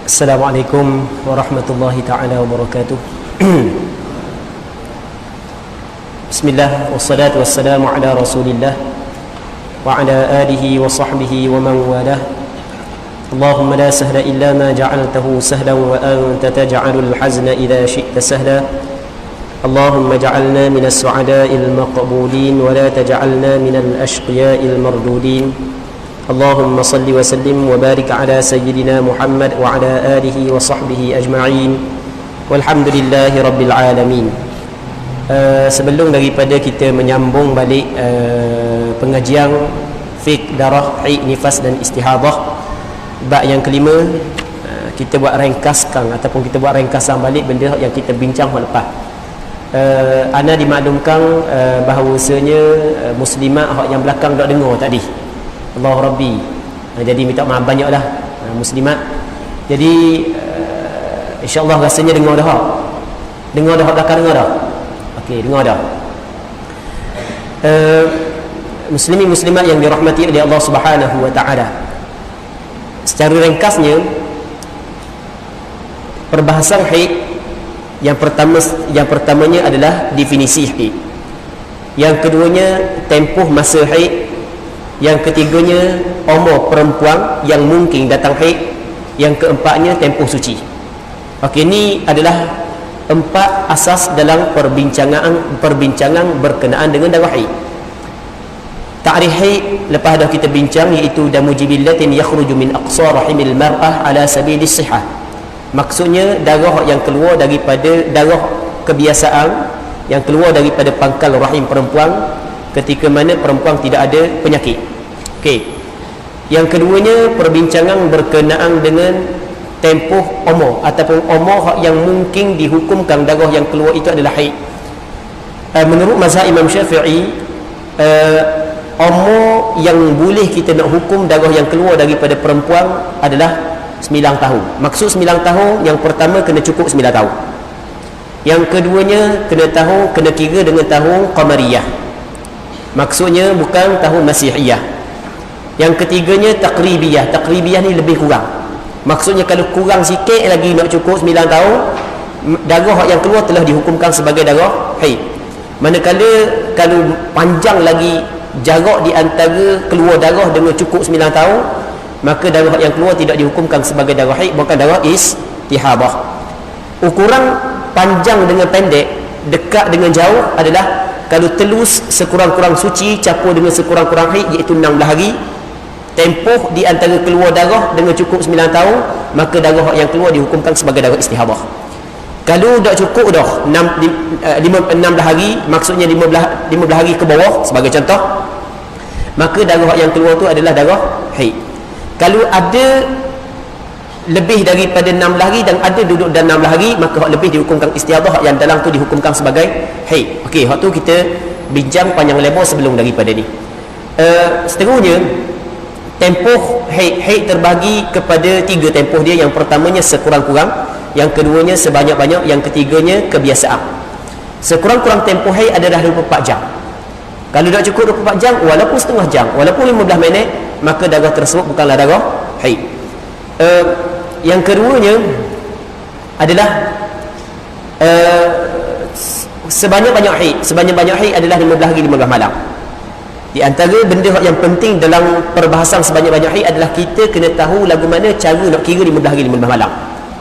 Assalamualaikum warahmatullahi ta'ala wabarakatuh. Bismillah, wassalatu wassalamu ala rasulillah wa ala alihi wa sahbihi wa man walah. Allahumma la sahla illa ma ja'altahu sahlan wa anta taj'alul hazna idha syi'ta sahla. Allahumma ja'alna minas su'ada'il maqbulin wa la taj'alna minal ashqiya'il mardudin. Allahumma salli wa sallim wa barik ala sayyidina Muhammad wa ala alihi wa sahbihi ajma'in walhamdulillahi rabbil alamin. Sebelum daripada kita menyambung balik pengajian fiqh darah, haid, nifas dan istihadah bab yang kelima, kita buat ringkaskan ataupun kita buat ringkasan balik benda yang kita bincang lepas. Ana dimaklumkan bahawasanya muslimat yang belakang dak dengar tadi. Allah Rabbi. Jadi minta maaf banyaklah muslimat. Jadi insya-Allah rasanya dengar dah. Dengar dah belakang dengar dah. Okey, dengar dah. Muslimin muslimat yang dirahmati oleh Allah Subhanahu wa taala. Secara ringkasnya perbahasan haid yang pertamanya adalah definisi haid. Yang keduanya tempoh masa haid. Yang ketiganya umur perempuan yang mungkin datang haid. Yang keempatnya tempoh suci. Okey, ini adalah empat asas dalam perbincangan berkenaan dengan darah haid. Ta'rif haid lepas dah kita bincang, iaitu damu jibillatin yakhruju min aqsa rahimil mar'ah ala sabilis sihah. Maksudnya darah yang keluar daripada darah kebiasaan yang keluar daripada pangkal rahim perempuan ketika mana perempuan tidak ada penyakit. Okey. Yang keduanya perbincangan berkenaan dengan tempoh umur ataupun umur yang mungkin dihukumkan darah yang keluar itu adalah haid. Menurut mazhab Imam Syafi'i, umur yang boleh kita nak hukum darah yang keluar daripada perempuan adalah 9 tahun. Maksud 9 tahun, yang pertama kena cukup 9 tahun. Yang keduanya kena kira dengan tahun qamariyah. Maksudnya bukan tahun Masihiyah. Yang ketiganya takribiyah. Takribiyah ni lebih kurang. Maksudnya kalau kurang sikit lagi nak cukup 9 tahun, darah yang keluar telah dihukumkan sebagai darah haid. Manakala kalau panjang lagi jarak di antara keluar darah dengan cukup 9 tahun, maka darah yang keluar tidak dihukumkan sebagai darah haid, bukan darah istihadah. Ukuran panjang dengan pendek, dekat dengan jauh adalah kalau telus sekurang-kurang suci campur dengan sekurang-kurang haid, iaitu 16 hari. Tempoh di antara keluar darah dengan cukup 9 tahun, maka darah yang keluar dihukumkan sebagai darah istihadah. Kalau dah cukup dah 16 hari, maksudnya 15 hari ke bawah sebagai contoh, maka darah yang keluar tu adalah darah haid. Kalau ada lebih daripada 16 hari dan ada duduk dalam 16 hari, maka hak lebih dihukumkan istihadah, yang dalam tu dihukumkan sebagai haid. Okey, hak tu kita bincang panjang lebar sebelum daripada ni. Seterusnya, tempoh haid terbagi kepada 3 tempoh dia. Yang pertamanya sekurang-kurang, yang keduanya sebanyak-banyak, yang ketiganya kebiasaan. Sekurang-kurang tempoh haid adalah 24 jam. Kalau tak cukup 24 jam, walaupun setengah jam, walaupun 15 minit, maka darah tersebut bukanlah darah haid. Yang keduanya adalah sebanyak-banyak haid. Sebanyak-banyak haid adalah 15 hari 15 malam. Di antara benda yang penting dalam perbahasan sebanyak-banyak haid adalah kita kena tahu lagu mana cara nak kira 15 hari 15 malam.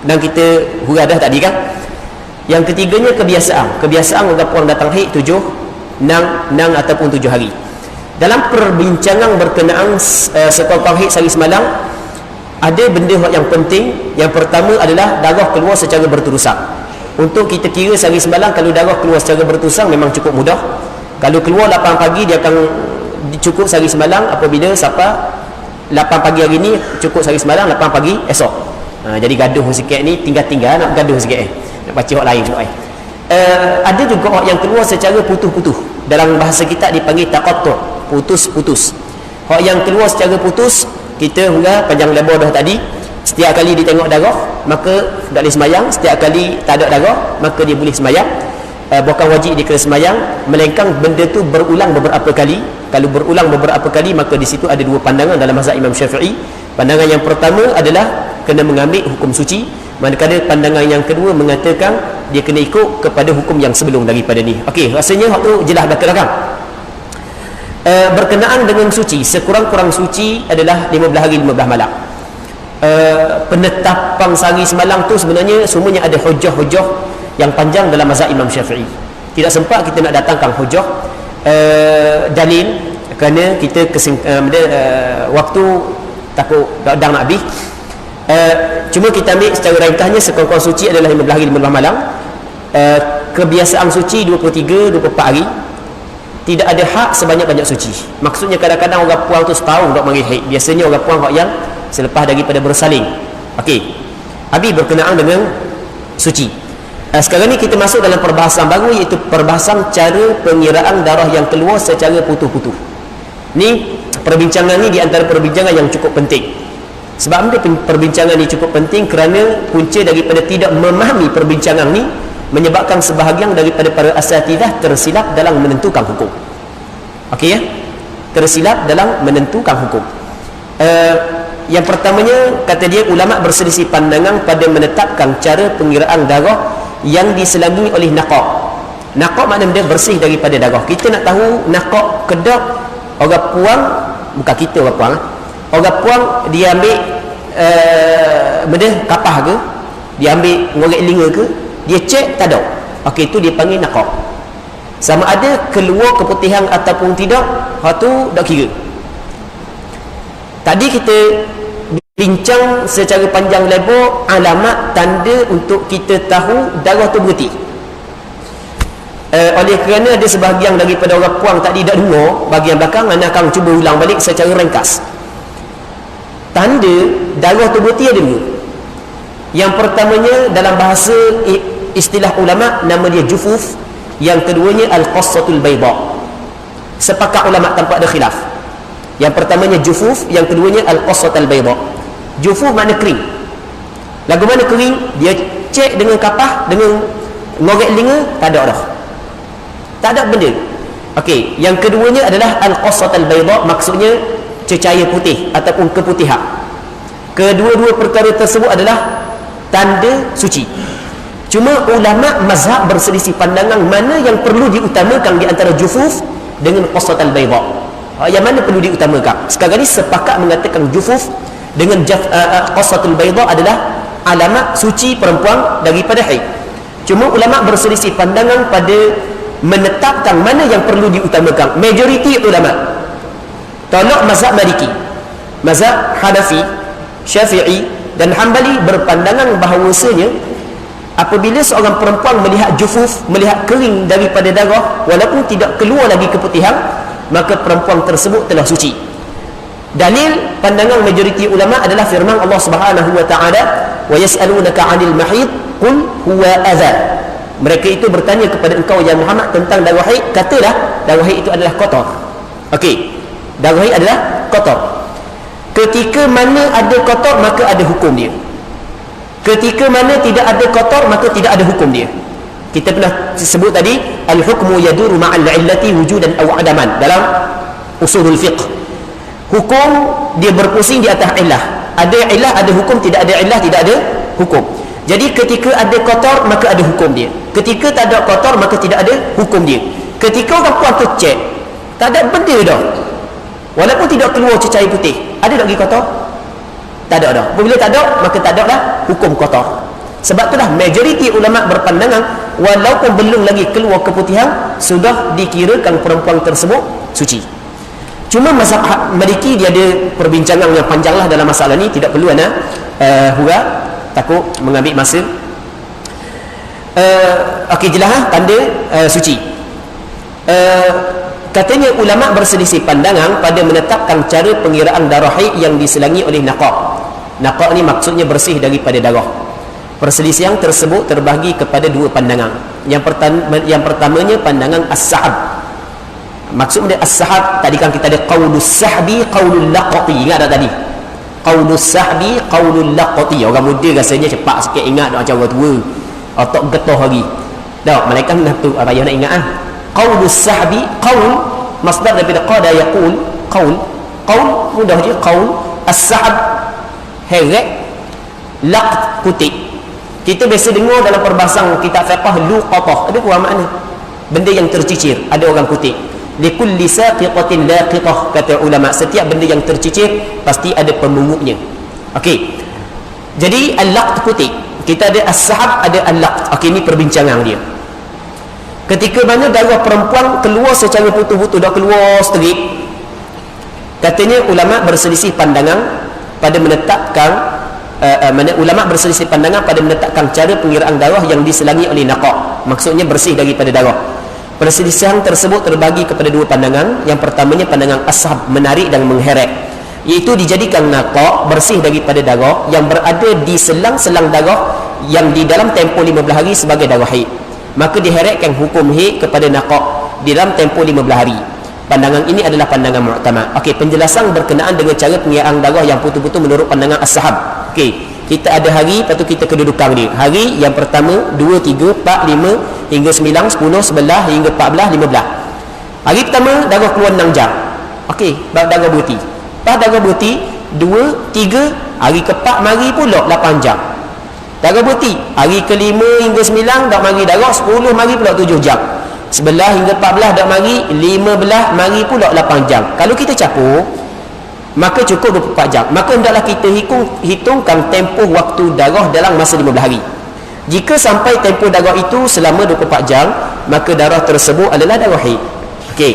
Dan kita huraikan dah tadi kan. Yang ketiganya kebiasaan. Kebiasaan orang datang haid 7, 6 ataupun 7 hari. Dalam perbincangan berkenaan sekurang-kurang haid sehari semalam, ada benda yang penting. Yang pertama adalah darah keluar secara berterusan. Untuk kita kira sehari semalam, kalau darah keluar secara berterusan memang cukup mudah. Kalau keluar 8 pagi, dia akan cukup sehari semalam apabila siapa 8 pagi hari ni cukup sehari semalam, 8 pagi esok. Jadi gaduh sikit ni, tinggal nak gaduh sikit nak baca hak lain pula. Ada juga hak yang keluar secara putus-putus. Dalam bahasa kita dipanggil taqattu', putus-putus. Hak yang keluar secara putus, kita huraikan panjang lebar dah tadi. Setiap kali dia tengok darah, maka tak boleh semayang. Setiap kali tak ada darah, maka dia boleh semayang. Bukan wajib dia kena semayang, melainkan benda tu berulang beberapa kali. Kalau berulang beberapa kali, maka di situ ada dua pandangan dalam mazhab Imam Syafi'i. Pandangan yang pertama adalah kena mengambil hukum suci, manakala pandangan yang kedua mengatakan dia kena ikut kepada hukum yang sebelum daripada ni. Okey, rasanya waktu jelas belakang. Berkenaan dengan suci, sekurang-kurang suci adalah 15 hari 15 malam. Penetapan sehari semalam tu sebenarnya semuanya ada hujah-hujah yang panjang dalam mazhab Imam Syafi'i. Tidak sempat kita nak datangkan hujah dalil kerana kita waktu takut dah nak habis. Cuma kita ambil secara ringkasnya sekurang-kurang suci adalah 15 hari 15 malam. Kebiasaan suci 23-24 hari. Tidak ada hak sebanyak-banyak suci. Maksudnya kadang-kadang orang puang tu setahun dok mari haid. Biasanya orang puang hak yang selepas daripada bersalin. Okey. Habis berkenaan dengan suci. Sekarang ni kita masuk dalam perbahasan baru, iaitu perbahasan cara pengiraan darah yang keluar secara putus-putus. Ni perbincangan ni di antara perbincangan yang cukup penting. Sebab apa perbincangan ni cukup penting? Kerana punca daripada tidak memahami perbincangan ni menyebabkan sebahagian daripada para asatidzah tersilap dalam menentukan hukum. Okey ya? Tersilap dalam menentukan hukum. Yang pertamanya, kata dia, ulama berselisih pandangan pada menetapkan cara pengiraan darah yang diselangi oleh naqaq. Naqaq maknanya dia bersih daripada darah. Kita nak tahu naqaq kedok orang puang, bukan kita orang puang. Orang puang dia ambil benda kapah ke, dia ambil ngorek telinga ke, dia cek tak ada. Okey, itu dia panggil naqaq. Sama ada keluar keputihan ataupun tidak, hak tu tak kira. Tadi kita bincang secara panjang lebar alamat tanda untuk kita tahu darah tu berhenti. Oleh kerana ada sebahagian daripada orang puang tadi tak dengar bahagian belakang, anda akan cuba ulang balik secara ringkas. Tanda darah tu berhenti ada dua. Yang pertamanya dalam bahasa istilah ulama nama dia jufuf, yang keduanya al-qassatul bayda. Sepakat ulama tanpa ada khilaf. Yang pertamanya jufuf, yang keduanya al-qassatul bayda. Jufuf makna kering. Lagu mana kering? Dia cek dengan kapah, dengan ngorek telinga, tak ada dah. Tak ada benda. Okey, yang keduanya adalah al-qassatul bayda, maksudnya cecair putih ataupun keputihan. Kedua-dua perkara tersebut adalah tanda suci. Cuma ulama mazhab berselisih pandangan mana yang perlu diutamakan di antara jufuf dengan qassatul bayda. Yang mana perlu diutamakan? Sekarang ni sepakat mengatakan jufuf dengan qassatul bayda adalah alamat suci perempuan daripada haid. Cuma ulama berselisih pandangan pada menetapkan mana yang perlu diutamakan. Majoriti ulama tolak mazhab Maliki, mazhab Hanafi, Syafi'i dan Hanbali berpandangan bahawasanya apabila seorang perempuan melihat jufuf, melihat kering daripada darah walaupun tidak keluar lagi keputihan, maka perempuan tersebut telah suci. Dalil pandangan majoriti ulama adalah firman Allah Subhanahu wa taala, "Wa yas'alunaka 'anil mahid qul huwa adza." Mereka itu bertanya kepada engkau ya Muhammad tentang darah haid, katalah darah haid itu adalah kotor. Okey, darah haid adalah kotor. Ketika mana ada kotor maka ada hukum dia. Ketika mana tidak ada kotor maka tidak ada hukum dia. Kita pernah sebut tadi al-hukmu yaduru ma'al 'illati wujudan aw 'adaman dalam usulul fiqh. Hukum dia berpusing di atas illah. Ada illah ada hukum, tidak ada illah tidak ada hukum. Jadi ketika ada kotor maka ada hukum dia. Ketika tak ada kotor maka tidak ada hukum dia. Ketika orang puan tu cek tak ada benda dah, walaupun tidak keluar cecair putih, ada tak lagi kotor? Tak ada dah. Apabila tak ada maka tak ada lah hukum kotor. Sebab itulah majoriti ulama berpandangan walaupun belum lagi keluar keputihan sudah dikirakan perempuan tersebut suci. Cuma mazhab Maliki dia ada perbincangan yang panjang lah dalam masalah ni, tidak perlu ana hura, takut mengambil masa. Okey, jelas tanda suci. Katanya ulama berselisih pandangan pada menetapkan cara pengiraan darah haid yang diselangi oleh naqaq. Naqaq ni maksudnya bersih daripada darah. Perselisihan tersebut terbahagi kepada dua pandangan. Yang pertamanya pandangan as-sahab. Maksud dia as-sahab, tadi kan kita ada qaulus sahbi, qaulul laqati. Ingat tak tadi? Qaulus sahbi, qaulul laqati. Orang muda rasanya cepat sikit ingat macam orang tua. Otak getah lagi. Tak, malaikat nak tu payah nak ingat ah. Qaulus sahbi, qaul masdar daripada qada yaqul, qaul. Qaul mudah je, qaul. As-sahab heret, laqt kutip. Kita biasa dengar dalam perbahasan kitab fiqh luqatah, ada kurang makna benda yang tercicir, ada orang kutip. Likulli saqiqatin laqitah, kata ulama, setiap benda yang tercicir pasti ada pemungutnya. okey, jadi al-laqt kutip, kita ada as-sahab, ada al-laqt. okey, ini perbincangan dia. Ketika mana darah perempuan keluar secara putus-putus, dah keluar straight, katanya ulama berselisih pandangan pada menetapkan ulama berselisih pandangan pada menetapkan cara pengiraan darah yang diselangi oleh naqaq, maksudnya bersih daripada darah. Perselisihan tersebut terbagi kepada dua pandangan. Yang pertamanya pandangan ashab, menarik dan mengheret, iaitu dijadikan naqaq, bersih daripada darah yang berada di selang-selang darah yang di dalam tempoh 15 hari sebagai darah haid, maka diheretkan hukum haid kepada naqaq di dalam tempoh 15 hari. Pandangan ini adalah pandangan mu'tamad. okey, penjelasan berkenaan dengan cara pengiraan darah yang putus-putus menurut pandangan ashab. okey, kita ada hari, lepas tu kita kedudukan dia. Hari yang pertama 2, 3, 4, 5 hingga 9, 10, 11 hingga 14, 15. Hari pertama darah keluar 6 jam. okey, darah berhenti. Lepas darah berhenti 2, 3, hari keempat mari pula 8 jam. Darah berhenti hari kelima hingga 9 dak mari darah, 10 mari pula 7 jam. 11 hingga 14 dak mari, 15 mari pula 8 jam. Kalau kita capur, maka cukup 24 jam. Maka hendaklah kita hitungkan tempoh waktu darah dalam masa 15 hari. Jika sampai tempoh darah itu selama 24 jam, maka darah tersebut adalah darah haid. okey,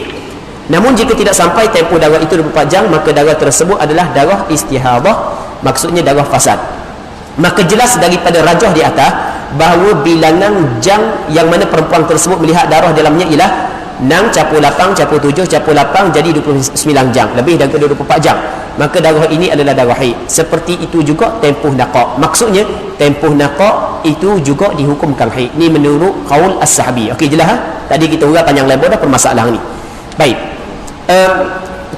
namun jika tidak sampai tempoh darah itu 24 jam, maka darah tersebut adalah darah istihadah, maksudnya darah fasad. Maka jelas daripada rajah di atas bahawa bilangan jam yang mana perempuan tersebut melihat darah dalamnya ialah 6 capur 8 capur 7 capur 8, jadi 29 jam, lebih daripada 24 jam. Maka darah ini adalah darah haid. Seperti itu juga tempoh naqaq, maksudnya tempoh naqaq itu juga dihukumkan haid. Ini menurut qaul as-sahabi. okey, jelas ha? Tadi kita uraikan panjang lebar dah permasalahan ni. Baik,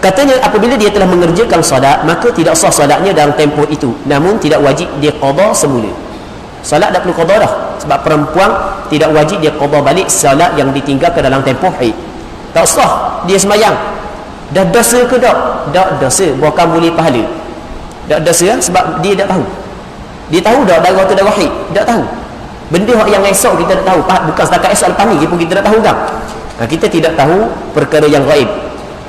katanya apabila dia telah mengerjakan solat, maka tidak sah solatnya dalam tempoh itu, namun tidak wajib dia qada semula. Solat tak perlu qada dah, sebab perempuan tidak wajib dia qada balik solat yang ditinggalkan dalam tempoh haid. Tak sah dia sembahyang. Dah dosa ke tak? Tak dosa, bukan boleh pahala. Tak dosa sebab dia tak tahu. Dia tahu tak darah tu darah haid? Tak tahu. Benda yang esok kita tak tahu, bukan setakat esok lepas ni pun kita tak tahu kan. Kita tidak tahu perkara yang gaib.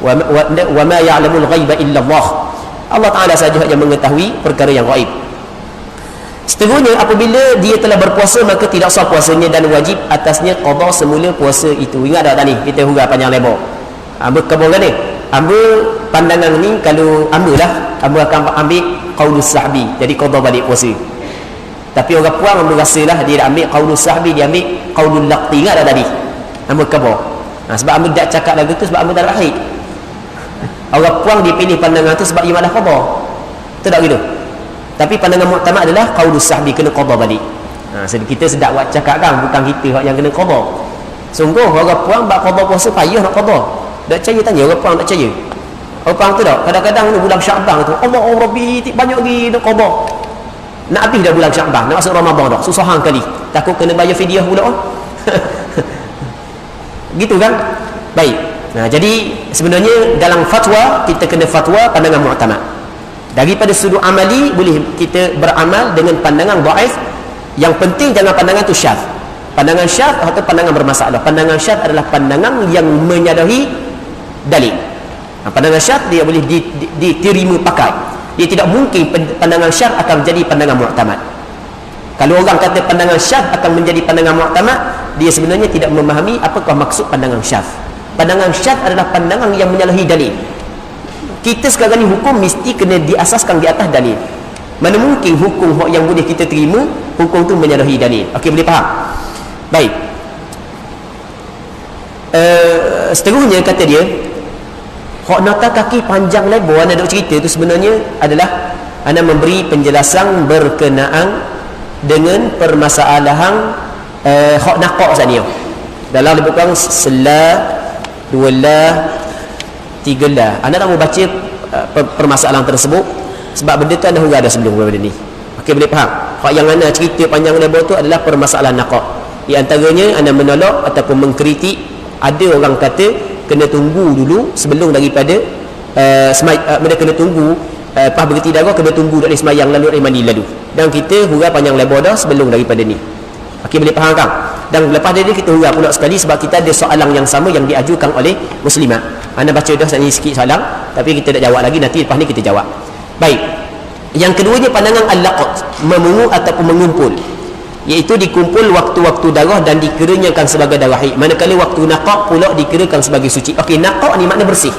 Wa ma ya'lamul ghaiba illa Allah. Allah Taala saja yang mengetahui perkara yang gaib. Seterusnya, apabila dia telah berpuasa, maka tidak sah puasanya dan wajib atasnya qada semula puasa itu. Ingat tak tadi kita hurai panjang lebar. Hamba kabulkan ni. Hamba pandangan ni, kalau hamba akan ambil qaulus sahbi, jadi qada balik puasa. Tapi orang puan hamba rasalah dia ambil qaulus sahbi, dia ambil qaulul laqti. Ingat tak tadi? Hamba kabul. Sebab hamba tak cakap lagu tu sebab hamba tak rahid. Orang puan dia pilih pandangan tu sebab ia malah qada. Betul tak gitu? Tapi pandangan mu'tamad adalah qaulus sahbi, kena qada balik. Kita sedap buat cakap kan, bukan kita yang kena qada. Sungguh orang puan bak qada puasa payah nak qada. Tak percaya tanya orang puan, tak percaya. Orang puan tu tak, kadang-kadang ni bulan Syaban tu, Allah Rabbi banyak lagi nak qada. Nak habis dah bulan Syaban, nak masuk Ramadan dah, susah hang kali. Takut kena bayar fidyah pula. Gitu kan? Baik. Jadi sebenarnya dalam fatwa kita kena fatwa pandangan mu'tamad. Daripada sudut amali boleh kita beramal dengan pandangan dhaif. Yang penting jangan pandangan tu syadz. Pandangan syadz atau pandangan bermasalah. Pandangan syadz adalah pandangan yang menyalahi dalil. Pandangan syadz dia boleh diterima pakai. Dia tidak mungkin pandangan syadz akan menjadi pandangan mu'tamad. Kalau orang kata pandangan syadz akan menjadi pandangan mu'tamad, dia sebenarnya tidak memahami apakah maksud pandangan syadz. Pandangan syadz adalah pandangan yang menyalahi dalil. Kita sekarang ni hukum mesti kena diasaskan di atas dalil. Mana mungkin hukum yang boleh kita terima, hukum tu menyalahi dalil. Okey, boleh faham? Baik. Seterusnya kata dia, hak nota kaki panjang lebar anda duk cerita tu sebenarnya adalah anda memberi penjelasan berkenaan dengan permasalahan hak naqaq saja. Dalam lebih kurang selah, dua lah, tiga lah. Anda tak mau baca permasalahan tersebut sebab benda tu anda hurai dah sebelum benda ni. Okey, boleh faham? Hak yang anda cerita panjang lebar tu adalah permasalahan naqaq. Di antaranya anda menolak ataupun mengkritik, ada orang kata kena tunggu dulu sebelum daripada mereka kena tunggu Lepas berhenti darah kena tunggu dari semayang lalu dari mandi lalu, dan kita hurah panjang lebar dah sebelum daripada ni. Okey, boleh faham kan? Dan lepas dari kita hurah pula sekali sebab kita ada soalan yang sama yang diajukan oleh muslimat. Anda baca dah sini sikit soalan, tapi kita tak jawab lagi, nanti lepas ni kita jawab. Baik, yang keduanya pandangan al-laqat, memungut ataupun mengumpul, iaitu dikumpul waktu-waktu darah dan dikirakan sebagai darah haid, manakala waktu naqaq pula dikirakan sebagai suci. Okey, naqaq ni makna bersih.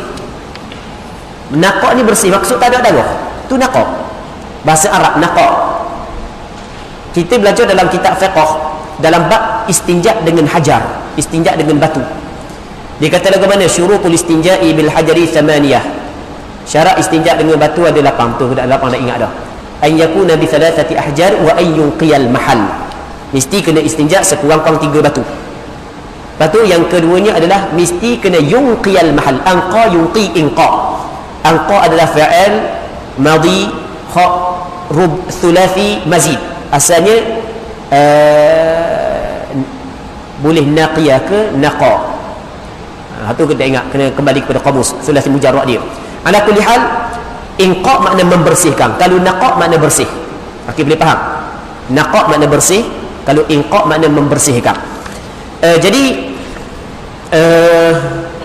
Naqaq ni bersih, maksud tak ada darah, tu naqaq, bahasa Arab naqaq. Kita belajar dalam kitab fiqh dalam bab istinja dengan hajar, istinja dengan batu. Dia kata lagu mana? Syurutul istinja'i bil hajari thamaniyah. Syarat istinja dengan batu ada 8. Tu dah 8 dah ingat dah. An yakuna bi thalathati ahjar wa an yunqiyal mahal. Mesti kena istinja sekurang-kurang 3 batu. Batu yang keduanya adalah mesti kena yunqiyal mahal. Anqa yunqi inqa. Anqa adalah fa'al madhi kha rub thulathi mazid. Asalnya boleh naqiyah ke naqa. Tu kita ingat, kena kembali kepada kamus thulathi mujarrad dia. Ala kulli hal, inqa makna membersihkan, kalau naqa makna bersih. Okey, boleh faham? Naqa makna bersih, kalau inqa makna membersihkan. Jadi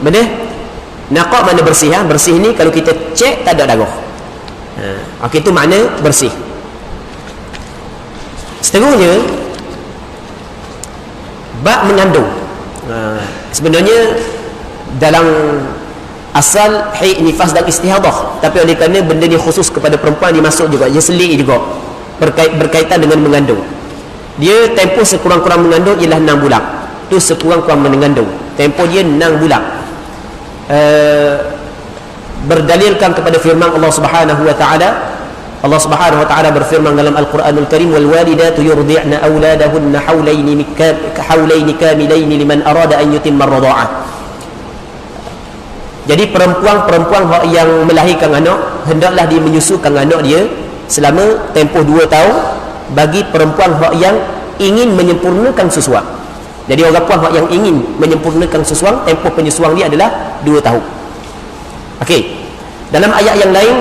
mana? Naqa makna bersih, bersih ni kalau kita cek tak ada darah. Okey, itu makna bersih. Seterusnya bab mengandung. Sebenarnya dalam asal haid, nifas dan istihadah, tapi oleh kerana benda ni khusus kepada perempuan, dia masuk juga, dia selit juga berkaitan dengan mengandung. Dia tempoh sekurang-kurang mengandung ialah 6 bulan. Tu sekurang-kurang mengandung, tempoh dia 6 bulan. Berdalilkan kepada firman Allah Subhanahu wa taala. Allah Subhanahu wa taala berfirman dalam Al-Quranul Karim, wal walidatu yurdi'na auladahunna haulaini kamilaini liman arada an yutimma ar-radha'ah. Jadi perempuan yang melahirkan anak, hendaklah dia menyusukan anak dia selama tempoh 2 tahun bagi perempuan yang ingin menyempurnakan susuan. Jadi orang perempuan yang ingin menyempurnakan susuan, tempoh penyusuan dia adalah 2 tahun. Okey. Dalam ayat yang lain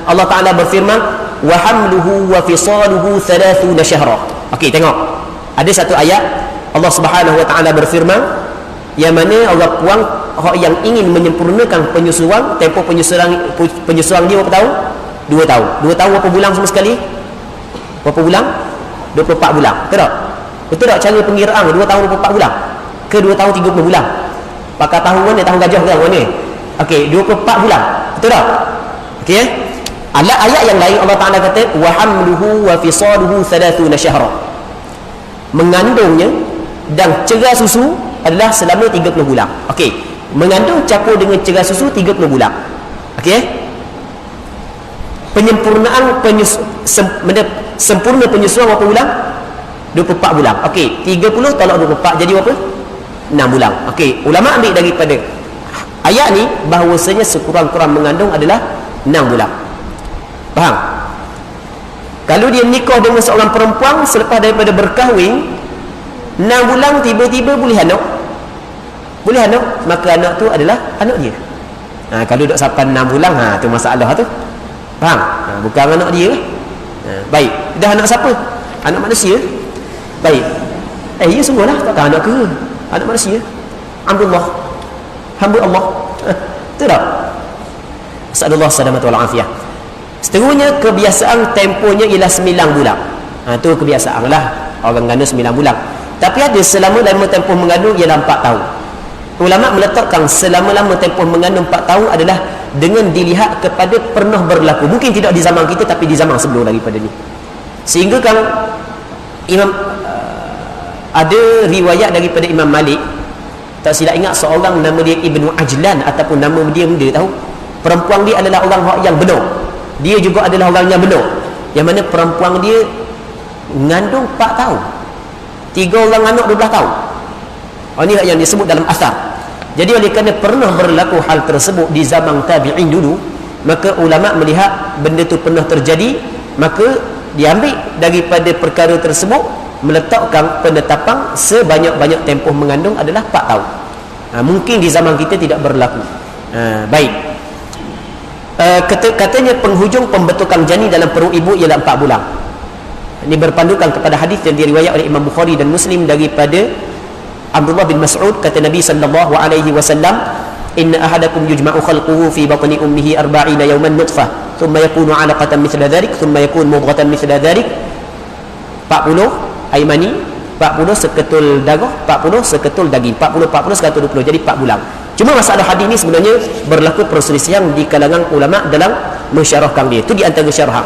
Allah Ta'ala berfirman, wa hamluhu wa fisaluhu 30 syahra. Okey, tengok. Ada satu ayat Allah Subhanahu wa taala berfirman yang mana orang puan yang ingin menyempurnakan penyusuan, tempoh penyusuan dia berapa tahun? 2 tahun. 2 tahun berapa bulan semua sekali? Berapa bulan? 24 bulan. Betul tak? Betul tak cara pengiraan 2 tahun 24 bulan? Ke 2 tahun 30 bulan? Pakai tahun mana? Tahun gajah ke mana? Okey, 24 bulan. Betul tak? Okey. Ayat yang lain Allah Ta'ala kata wa hamluhu wa fisaluhu 30 syahra. Mengandungnya dan cerah susu adalah selama 30 bulan. Okey. Mengandung campur dengan cerah susu 30 bulan. Okey. Penyempurnaan sempurna penyusuan berapa bulan? 24 bulan. Okey, 30 tolak 24 jadi berapa? 6 bulan. Okey, ulama ambil daripada ayat ni bahawasanya sekurang-kurang mengandung adalah 6 bulan. Faham? Kalau dia nikah dengan seorang perempuan selepas daripada berkahwin 6 bulan tiba-tiba boleh anak, maka anak tu adalah anak dia. Kalau duduk sampai 6 bulan, tu masalah tu. Faham? Bukan anak dia. Baik, dah anak siapa? Anak manusia. Baik. Ya sungguhlah, takkan anak ke? Anak manusia. Abdullah, hamba Allah. Betul tak? Asalullah salamatu wal afiyah. Seterusnya kebiasaan tempohnya ialah 9 bulan. Itu kebiasaan lah orang mengandung 9 bulan. Tapi ada selama-lama tempoh mengandung ialah 4 tahun. Ulama meletakkan selama-lama tempoh mengandung 4 tahun adalah dengan dilihat kepada pernah berlaku. Mungkin tidak di zaman kita, tapi di zaman sebelum daripada ni. Sehingga kan ada riwayat daripada Imam Malik, tak silap ingat, seorang nama dia Ibnu Ajlan ataupun nama dia muda, tahu perempuan dia adalah orang yang benar. Dia juga adalah orang yang benar, yang mana perempuan dia mengandung 4 tahun, 3 orang anak 12 tahun. Ini yang disebut dalam asar. Jadi oleh kerana pernah berlaku hal tersebut di zaman tabi'in dulu, maka ulama melihat benda itu pernah terjadi, maka diambil daripada perkara tersebut meletakkan penetapan sebanyak-banyak tempoh mengandung adalah 4 tahun. Mungkin di zaman kita tidak berlaku. Baik. Katanya penghujung pembentukan janin dalam perut ibu ialah 4 bulan. Ini berpandukan kepada hadis yang diriwayat oleh Imam Bukhari dan Muslim daripada Abdullah bin Mas'ud. Kata Nabi sallallahu alaihi wasallam, inna ahadakum yujma'u khalquhu fi batni ummihi 40 yawman nutfah thumma yakunu 'alaqatan mithla dhalik thumma yakunu mudghatan mithla dhalik. 40 air mani, 40 seketul darah, 40 seketul daging, 40 120, jadi 4 bulan. Cuma masalah hadis ni sebenarnya berlaku perselisihan di kalangan ulama dalam mensyarahkan dia. Itu di antara syarah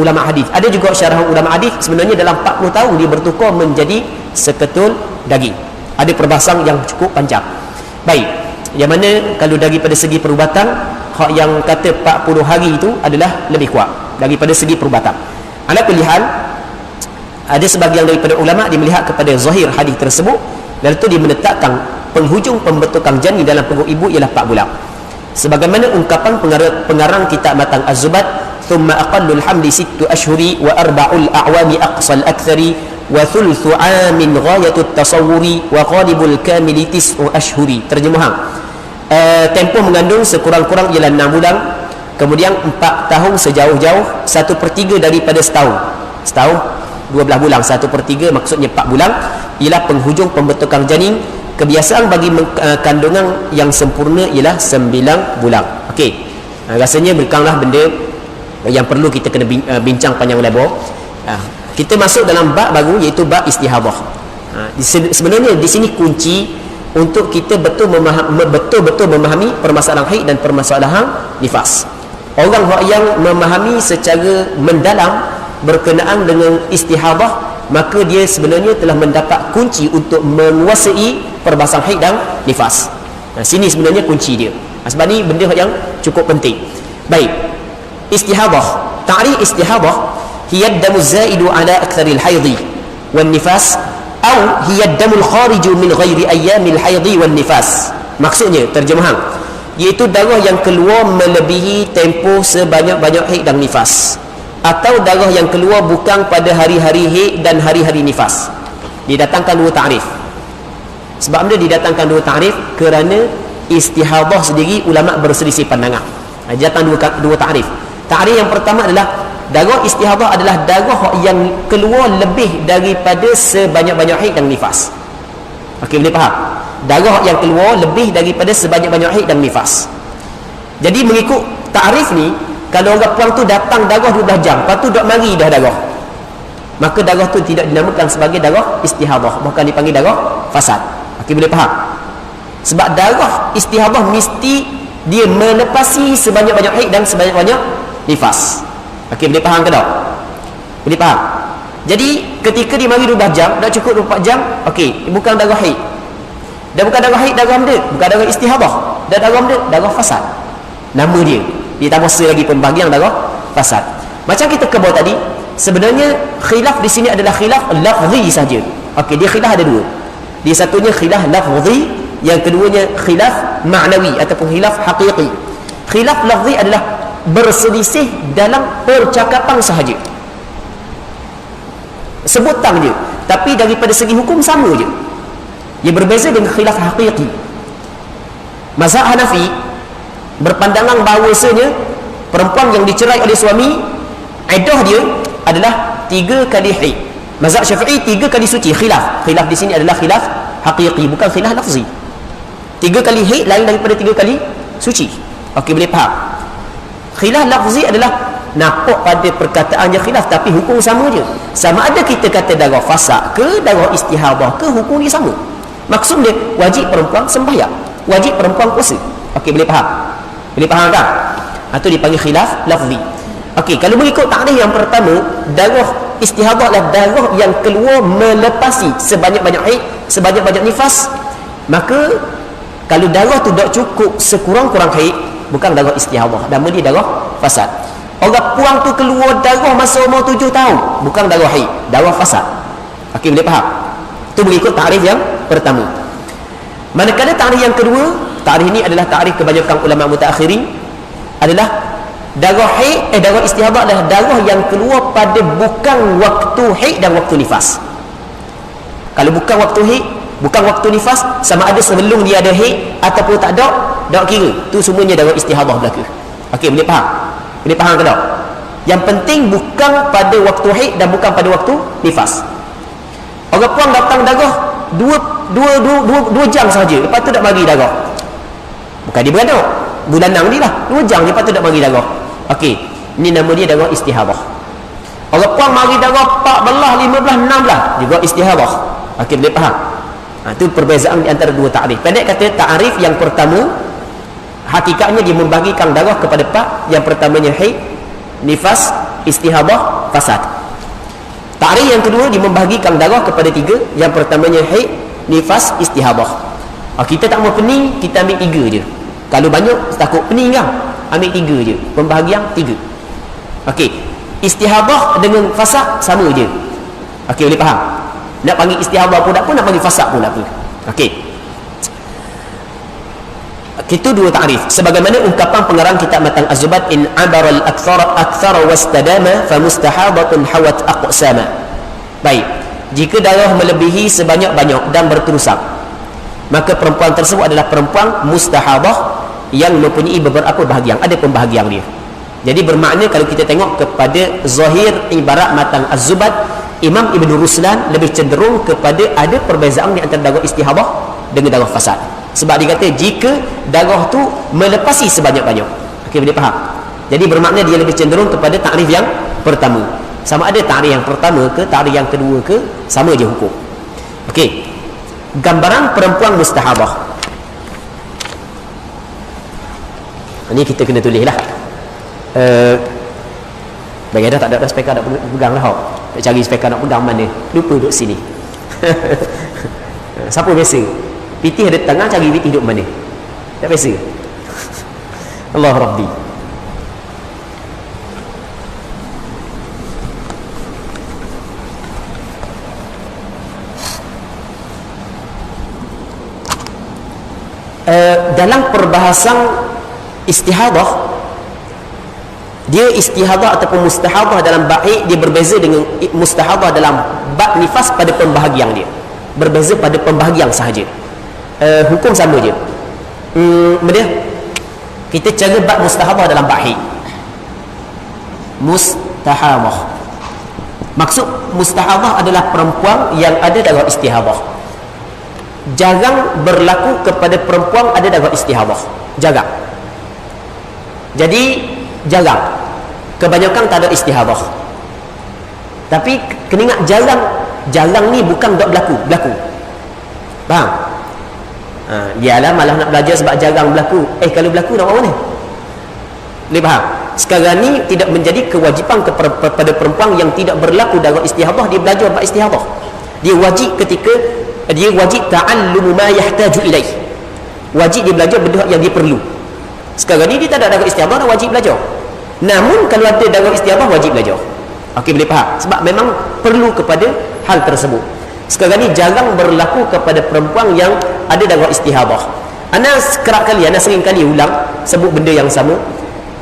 ulama hadis. Ada juga syarah ulama hadis sebenarnya dalam 40 tahun dia bertukar menjadi seketul daging. Ada perbahasan yang cukup panjang. Baik, yang mana kalau daripada segi perubatan, hak yang kata 40 hari itu adalah lebih kuat daripada segi perubatan. Ala kulli hal, ada sebahagian daripada ulama dia melihat kepada zahir hadis tersebut, lalu tu dia menetapkan penghujung pembentukan janin dalam perut ibu ialah 4 bulan. Sebagaimana ungkapan pengarang kitab Matan Az-Zubat, thumma aqallul hamli 6 ashhuri wa 4 a'wami aqsal akthari wa thulthu 'amin ghayatut tasawwuri wa ghalibul kamili 9 ashhuri. Terjemahan, tempoh mengandung sekurang-kurang ialah 6 bulan, kemudian 4 tahun sejauh-jauh 1/3 daripada setahun 12 bulan, 1/3 maksudnya 4 bulan ialah penghujung pembentukan janin. Kebiasaan bagi kandungan yang sempurna ialah 9 bulan. Okey, rasanya bukanlah benda yang perlu kita kena bincang panjang lebar. Kita masuk dalam bab baru, iaitu bab istihadah. Sebenarnya di sini kunci untuk kita betul-betul memahami permasalahan haid dan permasalahan nifas. Orang yang memahami secara mendalam berkenaan dengan istihadah, maka dia sebenarnya telah mendapat kunci untuk menguasai perbahasan haid dan nifas. Sini sebenarnya kunci dia. Sebab ni benda yang cukup penting. Baik, istihadah. Ta'rif istihadah hiya ad-damu zaidu ala aktsaril haidhi wan nifas atau hiya ad-damu al-khariju min ghairi ayyamil haidhi wan nifas. Maksudnya, terjemahan, iaitu darah yang keluar melebihi tempoh sebanyak-banyak haid dan nifas, atau darah yang keluar bukan pada hari-hari haid dan hari-hari nifas. Didatangkan 2 ta'rif. Sebab dia didatangkan 2 ta'rif kerana istihadah sendiri ulama berselisih pandangan. Datang 2 ta'rif. Ta'rif yang pertama adalah darah istihadah adalah darah yang keluar lebih daripada sebanyak-banyak haid dan nifas. Okey, boleh faham? Darah yang keluar lebih daripada sebanyak-banyak haid dan nifas. Jadi mengikut ta'rif ni, kalau orang perempuan tu datang darah 12 jam, lepas tu dok mari dah darah, maka darah tu tidak dinamakan sebagai darah istihadah, bukan dipanggil darah fasad. Okey, boleh faham? Sebab darah istihadah mesti dia melepasi sebanyak-banyak haid dan sebanyak-banyak nifas. Okey, boleh faham ke tak? Boleh faham? Jadi ketika dia mari 12 jam, dah cukup 24 jam, okey, bukan darah haid. Dah bukan darah haid, darah hamda, bukan darah istihadah. Dah darah hamda, darah fasad. Nama dia. Dia tak mesti lagi pembahagian darah fasad. Macam kita ke bawah tadi, sebenarnya khilaf di sini adalah khilaf lafzi saja. Okey, dia khilaf ada 2. Dia satunya khilaf lafzi, yang keduanya khilaf ma'nawi ataupun khilaf haqiqi. Khilaf lafzi adalah berselisih dalam percakapan sahaja, sebutan je, tapi daripada segi hukum sama je. Ia berbeza dengan khilaf haqiqi. Mazhab Hanafi berpandangan bahawasanya perempuan yang dicerai oleh suami, iddah dia adalah 3 kali haid. Mazhab Syafi'i 3 kali suci. Khilaf di sini adalah khilaf haqiqi, bukan khilaf lafzi. 3 kali haid lain daripada 3 kali suci. Okey, boleh faham? Khilaf lafzi adalah nampak pada perkataannya khilaf, tapi hukum sama je. Sama ada kita kata darah fasad ke darah istihadah ke, hukum dia sama. Maksud dia wajib perempuan sembahyang, wajib perempuan puasa. Okey, boleh faham? Boleh faham tak? Itu dipanggil khilaf lafzi. Okey, kalau mengikut takrif yang pertama, darah istihadah adalah darah yang keluar melepasi sebanyak-banyak haid, sebanyak-banyak nifas. Maka kalau darah tu tak cukup sekurang-kurang haid, bukan darah istihadah, nama dia darah fasad. Orang puang tu keluar darah masa umur 7 tahun, bukan darah haid, darah fasad. Okey, boleh faham? Itu mengikut takrif yang pertama. Manakala takrif yang kedua, takrif ini adalah takrif kebanyakan ulama mutaakhirin, adalah darah haid, darah istihadah adalah darah yang keluar pada bukan waktu haid dan waktu nifas. Kalau bukan waktu haid, bukan waktu nifas, sama ada sebelum dia ada haid ataupun tak ada, tak kira. Tu semuanya darah istihadah belaka. Okey, boleh faham? Boleh faham ke tak? Yang penting bukan pada waktu haid dan bukan pada waktu nifas. Orang puan datang darah dua jam saja, lepas tu tak bagi darah. Bukan dia beranak, bulanang ni lah 2 jam, lepas tu tak bagi darah. Okey, ni nama dia darah istihadah. Orang puan mari darah 14, 15, 16 juga istihadah. Okey, boleh faham? Itu perbezaan di antara dua ta'rif. Pendek kata, ta'rif yang pertama hakikatnya dia membagikan darah kepada 4. Yang pertamanya haid, nifas, istihadah, fasad. Ta'rif yang kedua dia membagikan darah kepada 3. Yang pertamanya haid, nifas, istihadah. Kita tak mau pening, kita ambil 3 je. Kalau banyak takut pening kan, ambil 3 je, pembahagian 3. Okey, istihadah dengan fasad sama je. Okey, boleh faham? Nak panggil istihadah pun tak apa, nak panggil fasad pun tak apa. Okey, itu dua ta'rif. Sebagaimana ungkapan pengarang kitab Matan Az-Zubat, in abara al-akthara wastadama fa mustahadatun hawat aqsama. Baik, jika darah melebihi sebanyak-banyak dan berterusan, maka perempuan tersebut adalah perempuan mustahadah yang mempunyai beberapa bahagian, ada pembahagian dia. Jadi bermakna kalau kita tengok kepada zahir ibarat Matan Az-Zubat, Imam Ibn Ruslan lebih cenderung kepada ada perbezaan di antara darah istihadah dengan darah fasad. Sebab dia kata jika darah tu melepasi sebanyak-banyak. Okey, boleh faham? Jadi bermakna dia lebih cenderung kepada takrif yang pertama. Sama ada takrif yang pertama ke takrif yang kedua ke, sama je hukum. Okey, gambaran perempuan mustahadah. Ini kita kena tulis lah. Bagi dah tak ada speaker nak pegang lah. Tak cari speaker nak pegang mana, lupa duduk sini. Siapa biasa pitih ada tangan, cari pitih duduk mana, tak biasa. Allah Rabbi. Dalam perbahasan istihadah, dia istihadah ataupun mustahadah dalam bab haid dia berbeza dengan mustahadah dalam bab nifas pada pembahagian dia. Berbeza pada pembahagian sahaja. Hukum sama je. Kemudian kita cara bab mustahadah dalam bab haid. Mustahadah, maksud mustahadah adalah perempuan yang ada darah istihadah. Jarang berlaku kepada perempuan ada darah istihadah, jarang. Jadi jarang, kebanyakan tak ada istihadah. Tapi kena ingat, jarang ni bukan tak berlaku. Faham? Dialah malah nak belajar sebab jarang berlaku. Kalau berlaku nak buat mana? Boleh faham? Sekarang ni tidak menjadi kewajipan kepada perempuan yang tidak berlaku darah istihadah dia belajar bab istihadah. Dia wajib ta'allumu ma yahtaju ilaih. Wajib dia belajar benda yang dia perlu. Sekarang ni dia tak ada darah istihadah, dah wajib belajar. Namun kalau ada darah istihadah, wajib belajar. Okey, boleh faham? Sebab memang perlu kepada hal tersebut. Sekarang ni jarang berlaku kepada perempuan yang ada darah istihadah. Ana sering kali ulang sebut benda yang sama.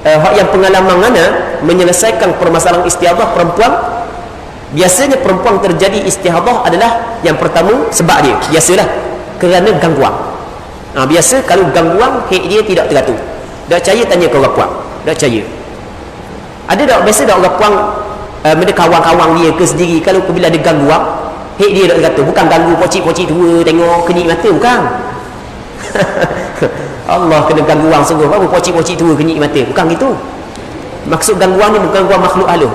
Hak yang pengalaman ana menyelesaikan permasalahan istihadah perempuan, biasanya perempuan terjadi istihadah adalah yang pertama sebab dia biasalah kerana gangguan. Biasa kalau gangguan haid dia tidak teratur. Tak percaya tanya ke orang puan. Tak percaya. Ada tak biasa tak orang puan benda kawan-kawan dia ke sendiri kalau bila ada gangguan haid dia tak teratur. Bukan ganggu pocik-pocik tua tengok kenyit mata, bukan. Allah, kena gangguan sungguh. Apa pocik-pocik tua kenyit mata, bukan gitu. Maksud gangguan ni bukan gangguan makhluk halus.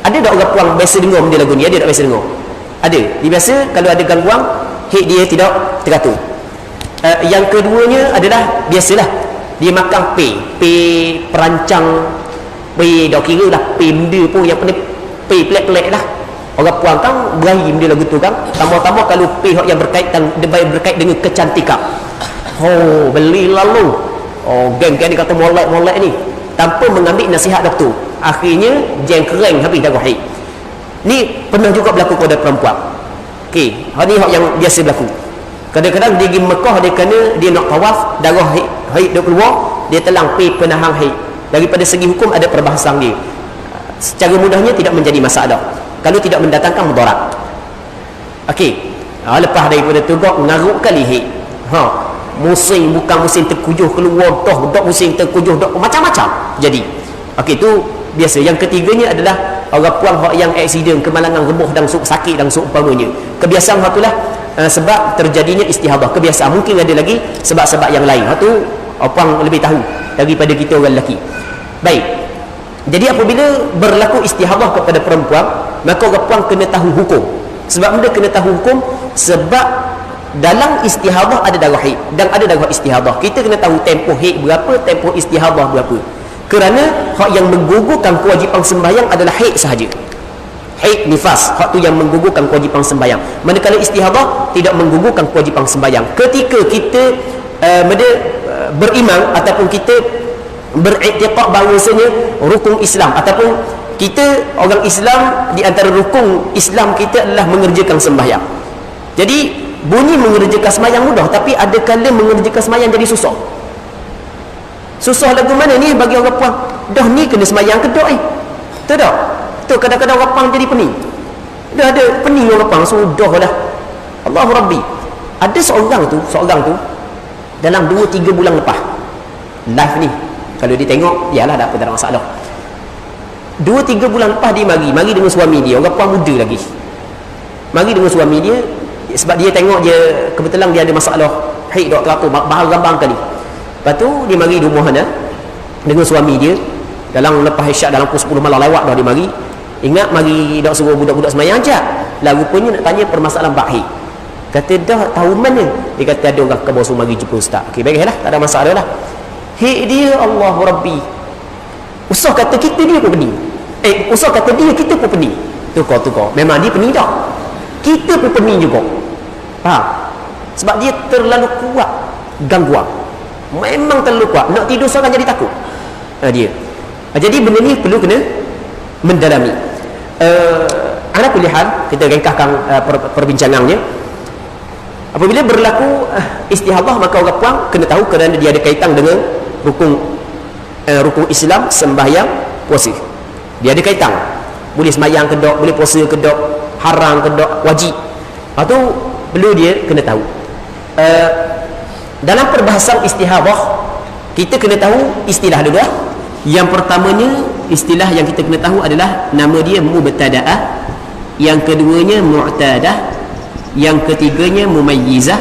Ada tak orang puan biasa dengar benda lagu ni? Ada tak biasa dengar? Ada. Dia biasa kalau ada gangguan haid dia tidak teratur. Yang keduanya adalah biasalah dia makan pay perancang, pay dah kira lah pay benda pun yang pay pelik-pelik lah. Orang puan kan berahi benda lagu tu kan. Tambah-tambah kalau pay yang berkait dengan kecantikan, beli lalu geng-geng ni kata molek ni tanpa mengambil nasihat doktor, akhirnya jeng kering habis darah haid. Ni pernah juga berlaku pada perempuan. Okey, ni yang biasa berlaku. Kadang-kadang dia pergi Mekah, dia kena dia nak tawaf, darah haid dia keluar, dia telang pi penahan haid. Daripada segi hukum ada perbahasan dia. Secara mudahnya tidak menjadi masalah kalau tidak mendatangkan mudarat. Okey, lepas daripada tu gak ngaruk kali haid. musim bukan musim terkujuh keluar dah musim terkujuh dah macam-macam jadi. Okey, itu biasa. Yang ketiganya adalah orang puan hak yang aksiden kemalangan rebuh dan sakit dan seumpamanya. Kebiasaan hak itulah sebab terjadinya istihadah. Kebiasaan mungkin ada lagi sebab-sebab yang lain. Hak tu orang lebih tahu daripada kita orang lelaki. Baik. Jadi apabila berlaku istihadah kepada perempuan, maka orang puan kena tahu hukum. Sebab benda kena tahu hukum sebab dalam istihadah ada darah haid dan ada darah istihadah. Kita kena tahu tempoh haid berapa, tempoh istihadah berapa. Kerana hak yang menggugurkan kewajipan sembahyang adalah haid sahaja. Haid nifas, hak tu yang menggugurkan kewajipan sembahyang. Manakala istihadah tidak menggugurkan kewajipan sembahyang. Ketika kita beriman ataupun kita beriktiqad bahawasanya rukun Islam ataupun kita orang Islam, di antara rukun Islam kita adalah mengerjakan sembahyang. Jadi bunyi mengerjakan sembahyang mudah, tapi ada kala mengerjakan sembahyang jadi susah. Susah lagu mana ni bagi orang puan? Dah ni kena sembahyang ke tak tak tak? Tu kadang-kadang orang puan jadi pening. Dah ada pening orang puan, sudah lah. Allahu Rabbi. Ada seorang tu dalam 2-3 bulan lepas. Live ni. Kalau dia tengok, yalah dah apa, tak ada masalah. 2-3 bulan lepas dia mari dengan suami dia. Orang puan muda lagi. Mari dengan suami dia sebab dia tengok dia kebetulan dia ada masalah haid dak teratur bahal gambang kali. Lepas tu dia mari rumah sana dengan suami dia dalam lepas isyak dalam pukul 10 malam lewat dah dia mari. Ingat mari dak suruh budak-budak sembahyang ajak. Lah rupanya nak tanya permasalahan bab haid. Kata dah tahu mana? Dia kata ada orang ke bawah suruh mari jumpa ustaz. Okey baiklah, tak ada masalah lah. Haid dia Allahu Rabbi. Usah kata kita dia pun pening. Usah kata dia kita pun pening. Tukar. Memang dia pening dah. Kita pun pening juga. Faham? Sebab dia terlalu kuat gangguan. Memang terlalu kuat. Nak tidur seorang jadi takut. Dia. Jadi benda ni perlu kena mendalami. Ala kulli hal, kita ringkaskan perbincangannya. Apabila berlaku istihadah, maka orang puan kena tahu kerana dia ada kaitan dengan rukun Islam, sembahyang, puasa. Dia ada kaitan. Boleh sembahyang ke tak, boleh puasa ke tak, haram ke tak, wajib. Lepas tu perlu dia kena tahu. Dalam perbahasan istihadah, kita kena tahu istilah dulu. Yang pertamanya, istilah yang kita kena tahu adalah nama dia mubtada'ah, yang keduanya mu'tadah, yang ketiganya mumayyizah,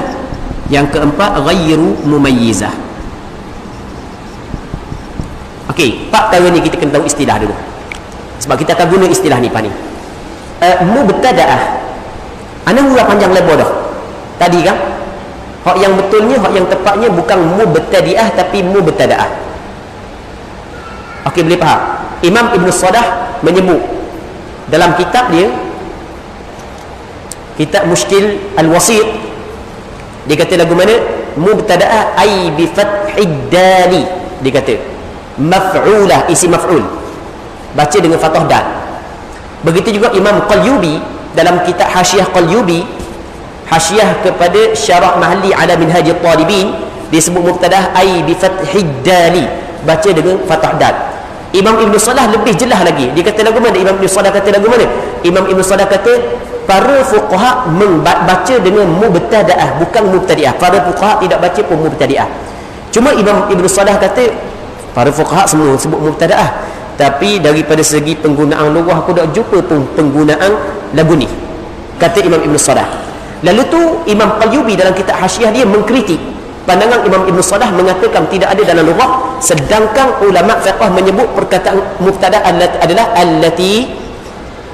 yang keempat ghairu mumayyizah. Okey, 4 perkara ni kita kena tahu istilah dulu. Sebab kita akan guna istilah ni pani. Mubtada'ah. Ana huruf panjang lebar dah. Tadi kan? Hak yang betulnya, hak yang tepatnya bukan mubtadi'ah tapi mubtada'ah. Okey, boleh faham? Imam Ibn Sadah menyebut dalam kitab dia, kitab Mushkil Al-Wasit, dia kata lagu mana? Mubtada'ah ay bi fathid dali. Dia kata maf'ulah, isi maf'ul, baca dengan fathah dal. Begitu juga Imam Qalyubi dalam kitab Hasyiah Qalyubi, hasyiah kepada Syarah Mahalli ala Minhaj Talibin, disebut mubtada'ah ay bi fathid dali, baca dengan fathah dal. Imam Ibn Salah lebih jelas lagi. Dia kata lagu mana? Imam Ibn Salah kata lagu mana? Imam Ibn Salah kata para fuqaha membaca dengan mubtada'ah, bukan mubtadi'ah. Para fuqaha tidak baca pun mubtadi'ah. Cuma Imam Ibn Salah kata para fuqaha semua sebut mubtada'ah, tapi daripada segi penggunaan lughah aku tak jumpa pun penggunaan lagu ni, kata Imam Ibn Salah. Lalu tu Imam Qalyubi dalam kitab Hasyiah dia mengkritik pandangan Imam Ibn Salah, mengatakan tidak ada dalam lughah, sedangkan ulama fiqh menyebut perkataan mubtada' adalah allati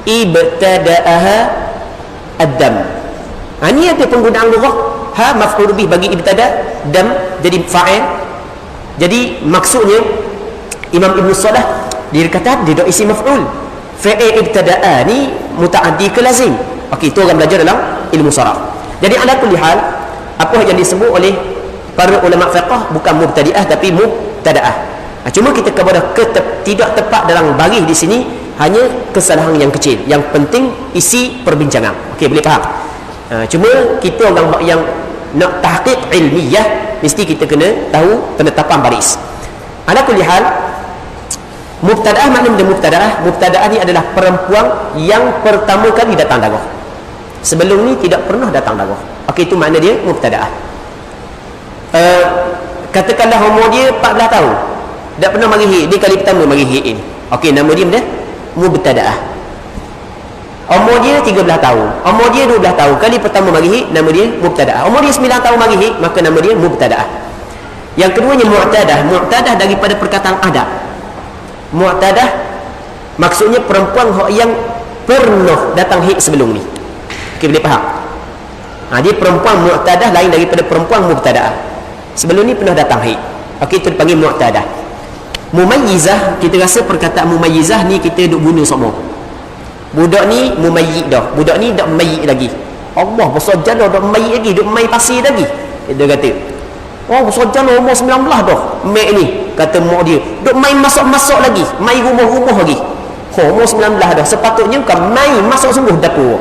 ibtada'aha ad-dam. Ini ada penggunaan lughah, ha maf'ul bih bagi ibtada', dam jadi fa'il. Jadi maksudnya Imam Ibn Salah dia kata dia dak isi maf'ul. Fa'il ibtada'a ni muta'addi ke lazim. Okey, itu orang belajar dalam ilmu saraf. Jadi ala kulli hal, apa yang disebut oleh para ulama fiqh bukan mubtadi'ah tapi mubtada'ah. Cuma kita kepada tidak tepat dalam baris di sini, hanya kesalahan yang kecil. Yang penting isi perbincangan. Okey, boleh faham? Cuma kita orang yang nak tahqiq ilmiah, mesti kita kena tahu penetapan baris. Ala kulli hal, mubtada'ah, makna dia mubtada'ah ni adalah perempuan yang pertama kali datang darah. Sebelum ni tidak pernah datang darah. Okey, itu makna dia mubtada'ah. Katakanlah umur dia 14 tahun, tak pernah mari haid, dia kali pertama mari haid ini. Okey, nama dia benda mubtadaah. Umur dia 13 tahun, umur dia 12 tahun, kali pertama mari haid, nama dia mubtadaah. Umur dia 9 tahun mari haid, maka nama dia mubtadaah. Yang keduanya mu'tadah daripada perkataan adab. Mu'tadah maksudnya perempuan yang pernah datang haid sebelum ni. Okey, boleh faham? Dia perempuan mu'tadah lain daripada perempuan mubtadaah. Sebelum ni pernah datang haid. Okey, itu dipanggil mu'tadah. Mumayyizah, kita rasa perkataan mumayyizah ni kita duk guna semua. Budak ni mumayyiz dah, budak ni dak mayyiz lagi. Allah besar jana dak mayyiz lagi, dak mai pasir lagi. Dia kata, oh besar jana umur 19 dah mek ni, kata mak dia dak mai masuk-masuk lagi, mai rumah-rumah lagi. Umur 19 dah, sepatutnya bukan mai masuk sungguh dapur.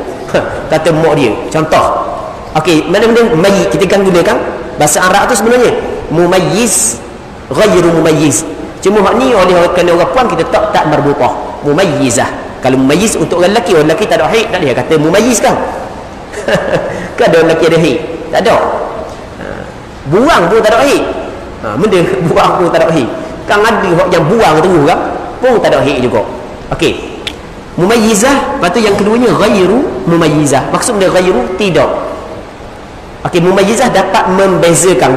Kata mak dia. Contoh, okey, mana-mana mayyiz kita kan gunakan bahasa Arab tu sebenarnya mumayyiz, ghairu mumayyiz. Cuma hak ni oleh kerana orang puan kita tak marbutah, mumayyizah. Kalau mumayyiz untuk orang lelaki tak ada haid, tak dia kata mumayyiz kan. Kan ada lelaki ada haid, tak ada. Buang pun tak ada haid. Benda buang pun tak ada haid. Kan ada hak yang buang terus kan pun tak ada haid juga. Okey, mumayyizah. Lepas tu yang keduanya ghairu mumayyizah. Maksud dia ghairu tidak. Okey, mumayyizah dapat membezakan,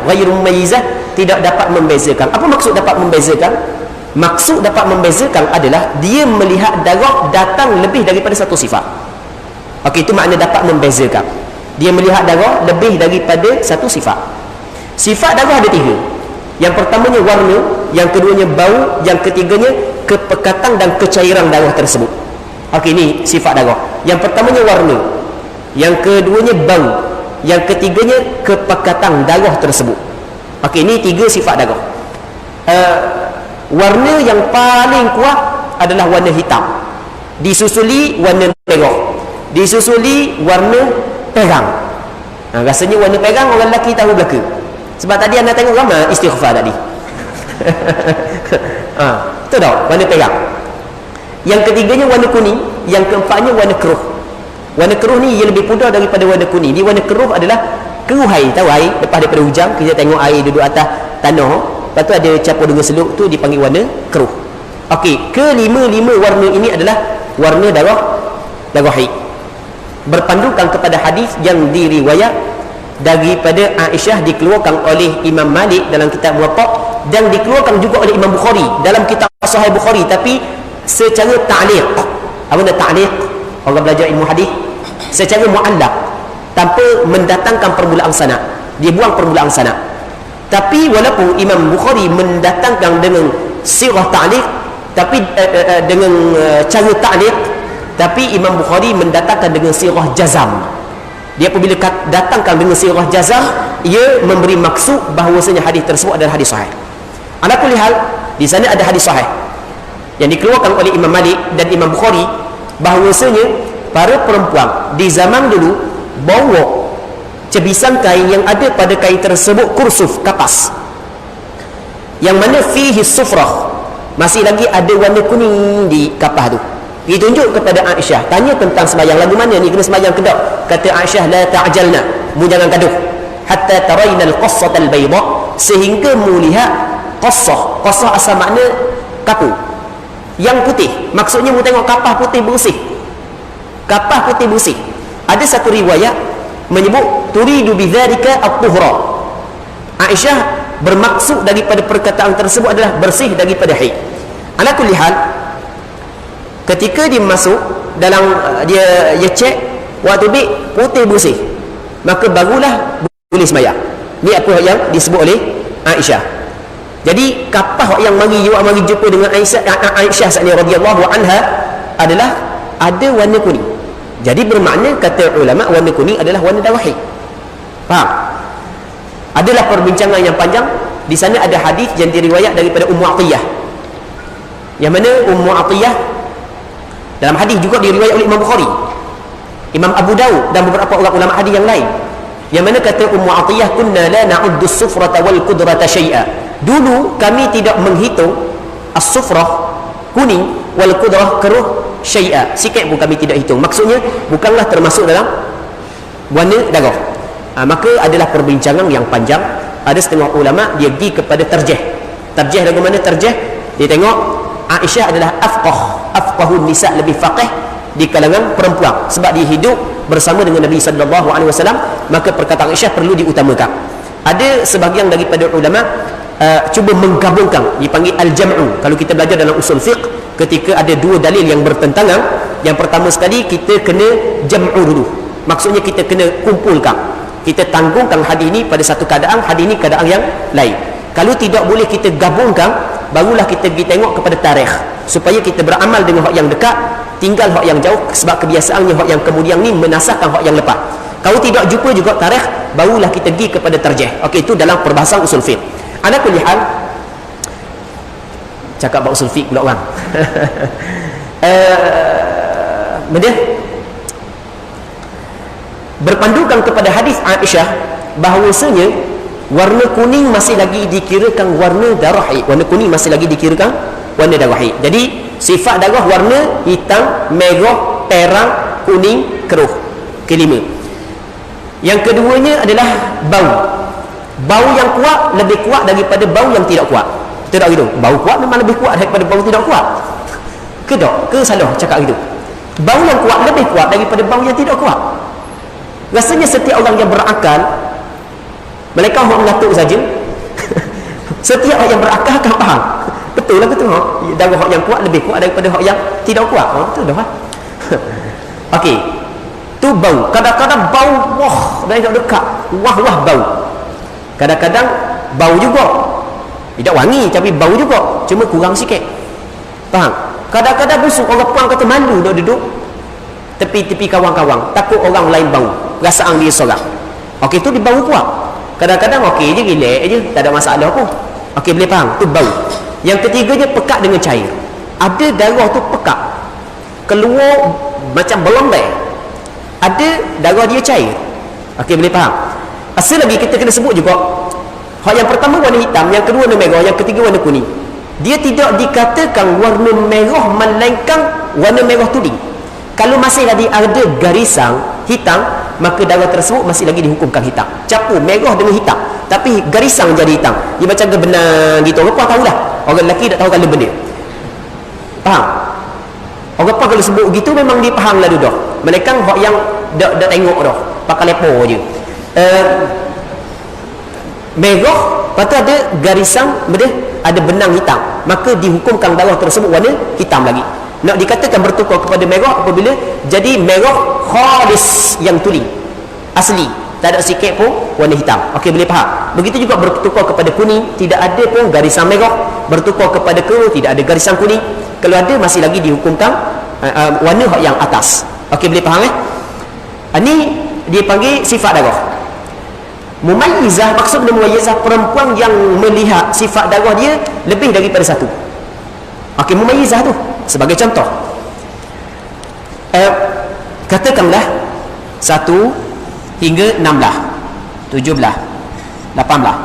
ghairu mumayyizah tidak dapat membezakan. Apa maksud dapat membezakan? Maksud dapat membezakan adalah dia melihat darah datang lebih daripada satu sifat. Okey, itu makna dapat membezakan. Dia melihat darah lebih daripada satu sifat. Sifat darah ada 3. Yang pertamanya warna, yang keduanya bau, yang ketiganya kepekatan dan kecairan darah tersebut. Okey, ini sifat darah. Yang pertamanya warna, yang keduanya bau, yang ketiganya kepekatan darah tersebut. Okey, ini 3 sifat darah. Warna yang paling kuat adalah warna hitam, disusuli warna merah, disusuli warna perang. Rasanya warna perang orang lelaki tahu belaka. Sebab tadi anda tengok ramai istighfar tadi. Betul tak? Warna perang. Yang ketiganya warna kuning, yang keempatnya warna keruh. Warna keruh ni ia lebih pudar daripada warna kuning. Di warna keruh adalah keruh air. Tahu air lepas daripada hujan kita tengok air duduk atas tanah, lepas tu ada campur dengan seluk, tu dipanggil warna keruh. Okey, kelima-lima warna ini adalah warna darah haid. Berpandukan kepada hadis yang diriwayat daripada Aisyah, dikeluarkan oleh Imam Malik dalam kitab Muwatta, dan dikeluarkan juga oleh Imam Bukhari dalam kitab Sahih Bukhari, tapi secara ta'liq. Apa nak ta'liq? Orang belajar ilmu hadis secara mu'allaq, tanpa mendatangkan permulaan sanad. Dia buang permulaan sanad. Tapi walaupun Imam Bukhari mendatangkan dengan sirah ta'liq, tapi dengan cara ta'liq, tapi Imam Bukhari mendatangkan dengan sirah jazam. Dia apabila datangkan dengan sirah jazam, ia memberi maksud bahawasanya hadis tersebut adalah hadis sahih. Ala kulli hal, di sana ada hadis sahih yang dikeluarkan oleh Imam Malik dan Imam Bukhari, bahawasanya para perempuan di zaman dulu bawa cebisan kain yang ada pada kain tersebut kursuf, kapas, yang mana fihi sufrah, masih lagi ada warna kuning di kapas tu. Ditunjuk kepada Aisyah, tanya tentang sembahyang, lagu mana ni, kena sembahyang ke tak? Kata Aisyah, la ta'jalna, mu jangan gaduh, hatta tarayna al-qassata al-bayda, sehingga mu lihat qassah. Qassah asal makna kapu yang putih, maksudnya mu tengok kapas putih bersih, kapas putih bersih. Ada satu riwayat menyebut turidu bidzalika at-tuhra. Aisyah bermaksud daripada perkataan tersebut adalah bersih daripada haid. Ala kulli hal, ketika dia masuk dalam dia cek waktu bik putih bersih, maka barulah boleh sembahyang. Ni apa yang disebut oleh Aisyah. Jadi kapas yang mari jumpa dengan Aisyah radhiyallahu anha adalah ada warna kuning. Jadi bermakna, kata ulama, warna kuning adalah warna darah haid. Faham? Adalah perbincangan yang panjang. Di sana ada hadis yang diriwayat daripada Ummu Atiyah, yang mana Ummu Atiyah dalam hadis juga diriwayat oleh Imam Bukhari, Imam Abu Dawud dan beberapa orang ulama hadis yang lain, yang mana kata Ummu Atiyah, kunna la na'uddu as-sufrata wal qudrata syai'a. Dulu kami tidak menghitung as-sufrah kuning, wal qudrah keruh, syai'a, sikit pun kami tidak hitung. Maksudnya bukanlah termasuk dalam warna darah. Maka adalah perbincangan yang panjang. Ada setengah ulama dia pergi kepada tarjih. Tarjih dari mana tarjih? Dia tengok Aisyah adalah afqahun nisa, lebih faqih di kalangan perempuan sebab dia hidup bersama dengan Nabi sallallahu alaihi wasallam, maka perkataan Aisyah perlu diutamakan. Ada sebahagian daripada ulama cuba menggabungkan, dipanggil al-jam'u. Kalau kita belajar dalam usul fiqh, ketika ada dua dalil yang bertentangan, yang pertama sekali kita kena jam'u dulu. Maksudnya kita kena kumpulkan, kita tanggungkan hadis ini pada satu keadaan, hadis ini keadaan yang lain. Kalau tidak boleh kita gabungkan, barulah kita pergi tengok kepada tarikh, supaya kita beramal dengan hak yang dekat, tinggal hak yang jauh, sebab kebiasaannya hak yang kemudian ni menasahkan hak yang lepas. Kalau tidak jumpa juga tarikh, barulah kita pergi kepada tarjih. Okey, itu dalam perbahasan usul fiqh. Ala kulli hal, cakap bab usul fiqh pula orang. Berpandukan kepada hadis Aisyah bahawasanya warna kuning masih lagi dikirakan warna darah haid. Warna kuning masih lagi dikirakan warna darah haid. Jadi sifat darah warna hitam, merah, terang, kuning, keruh. Kelima. Yang keduanya adalah bau. Bau yang kuat lebih kuat daripada bau yang tidak kuat. Betul tak gitu? Bau kuat memang lebih kuat daripada bau tidak kuat. Ke tak? Ke salah cakap gitu? Bau yang kuat lebih kuat daripada bau yang tidak kuat. Rasanya setiap orang yang berakal, mereka mahu mengatuk saja. Setiap orang yang berakal akan faham. Betul lah, betul. Darah hak yang kuat lebih kuat daripada hak yang tidak kuat. Betul dah. Okey. Tu bau. Kadang-kadang bau wah dari dekat. Wah bau. Kadang-kadang bau juga. Tidak wangi tapi bau juga. Cuma kurang sikit. Faham? Kadang-kadang busuk. Orang puan kata malu duduk tepi-tepi kawan-kawan. Takut orang lain bau. Perasaan dia seorang. Okey, tu dia bau kuat. Kadang-kadang okey je, relax je, tak ada masalah pun. Okey, boleh faham? Tu bau. Yang ketiganya pekat dengan cair. Ada darah tu pekat, keluar macam belombai. Ada darah dia cair. Okey, boleh faham? Asal lagi kita kena sebut juga, hak yang pertama warna hitam, yang kedua warna merah, yang ketiga warna kuning. Dia tidak dikatakan warna merah melainkan warna merah tuding. Kalau masih lagi ada garisan hitam, maka darah tersebut masih lagi dihukumkan hitam. Campur merah dengan hitam, tapi garisan jadi hitam. Dia macam kebenar gitu. Orang tahu lah. Orang lelaki tak tahu kalau benda. Faham? Orang kalau sebut gitu memang dia faham lah dah. Mereka hak yang dak tengok dah. Pakai lepo je. Merah, patut ada garisan, ada benang hitam. Maka dihukumkan darah tersebut warna hitam lagi. Nak dikatakan bertukar kepada merah apabila jadi merah khalis yang tuling asli, tak ada sikit pun warna hitam. Okey, boleh faham? Begitu juga bertukar kepada kuning, tidak ada pun garisan merah. Bertukar kepada keruh, tidak ada garisan kuning. Kalau ada masih lagi dihukumkan warna yang atas. Okey, boleh faham Ini dia panggil sifat darah. Mumayyizah, maksud mumayyizah perempuan yang melihat sifat darah dia lebih daripada satu. Okey, mumayyizah tu sebagai contoh, katakanlah 1 hingga 16, 17, 18.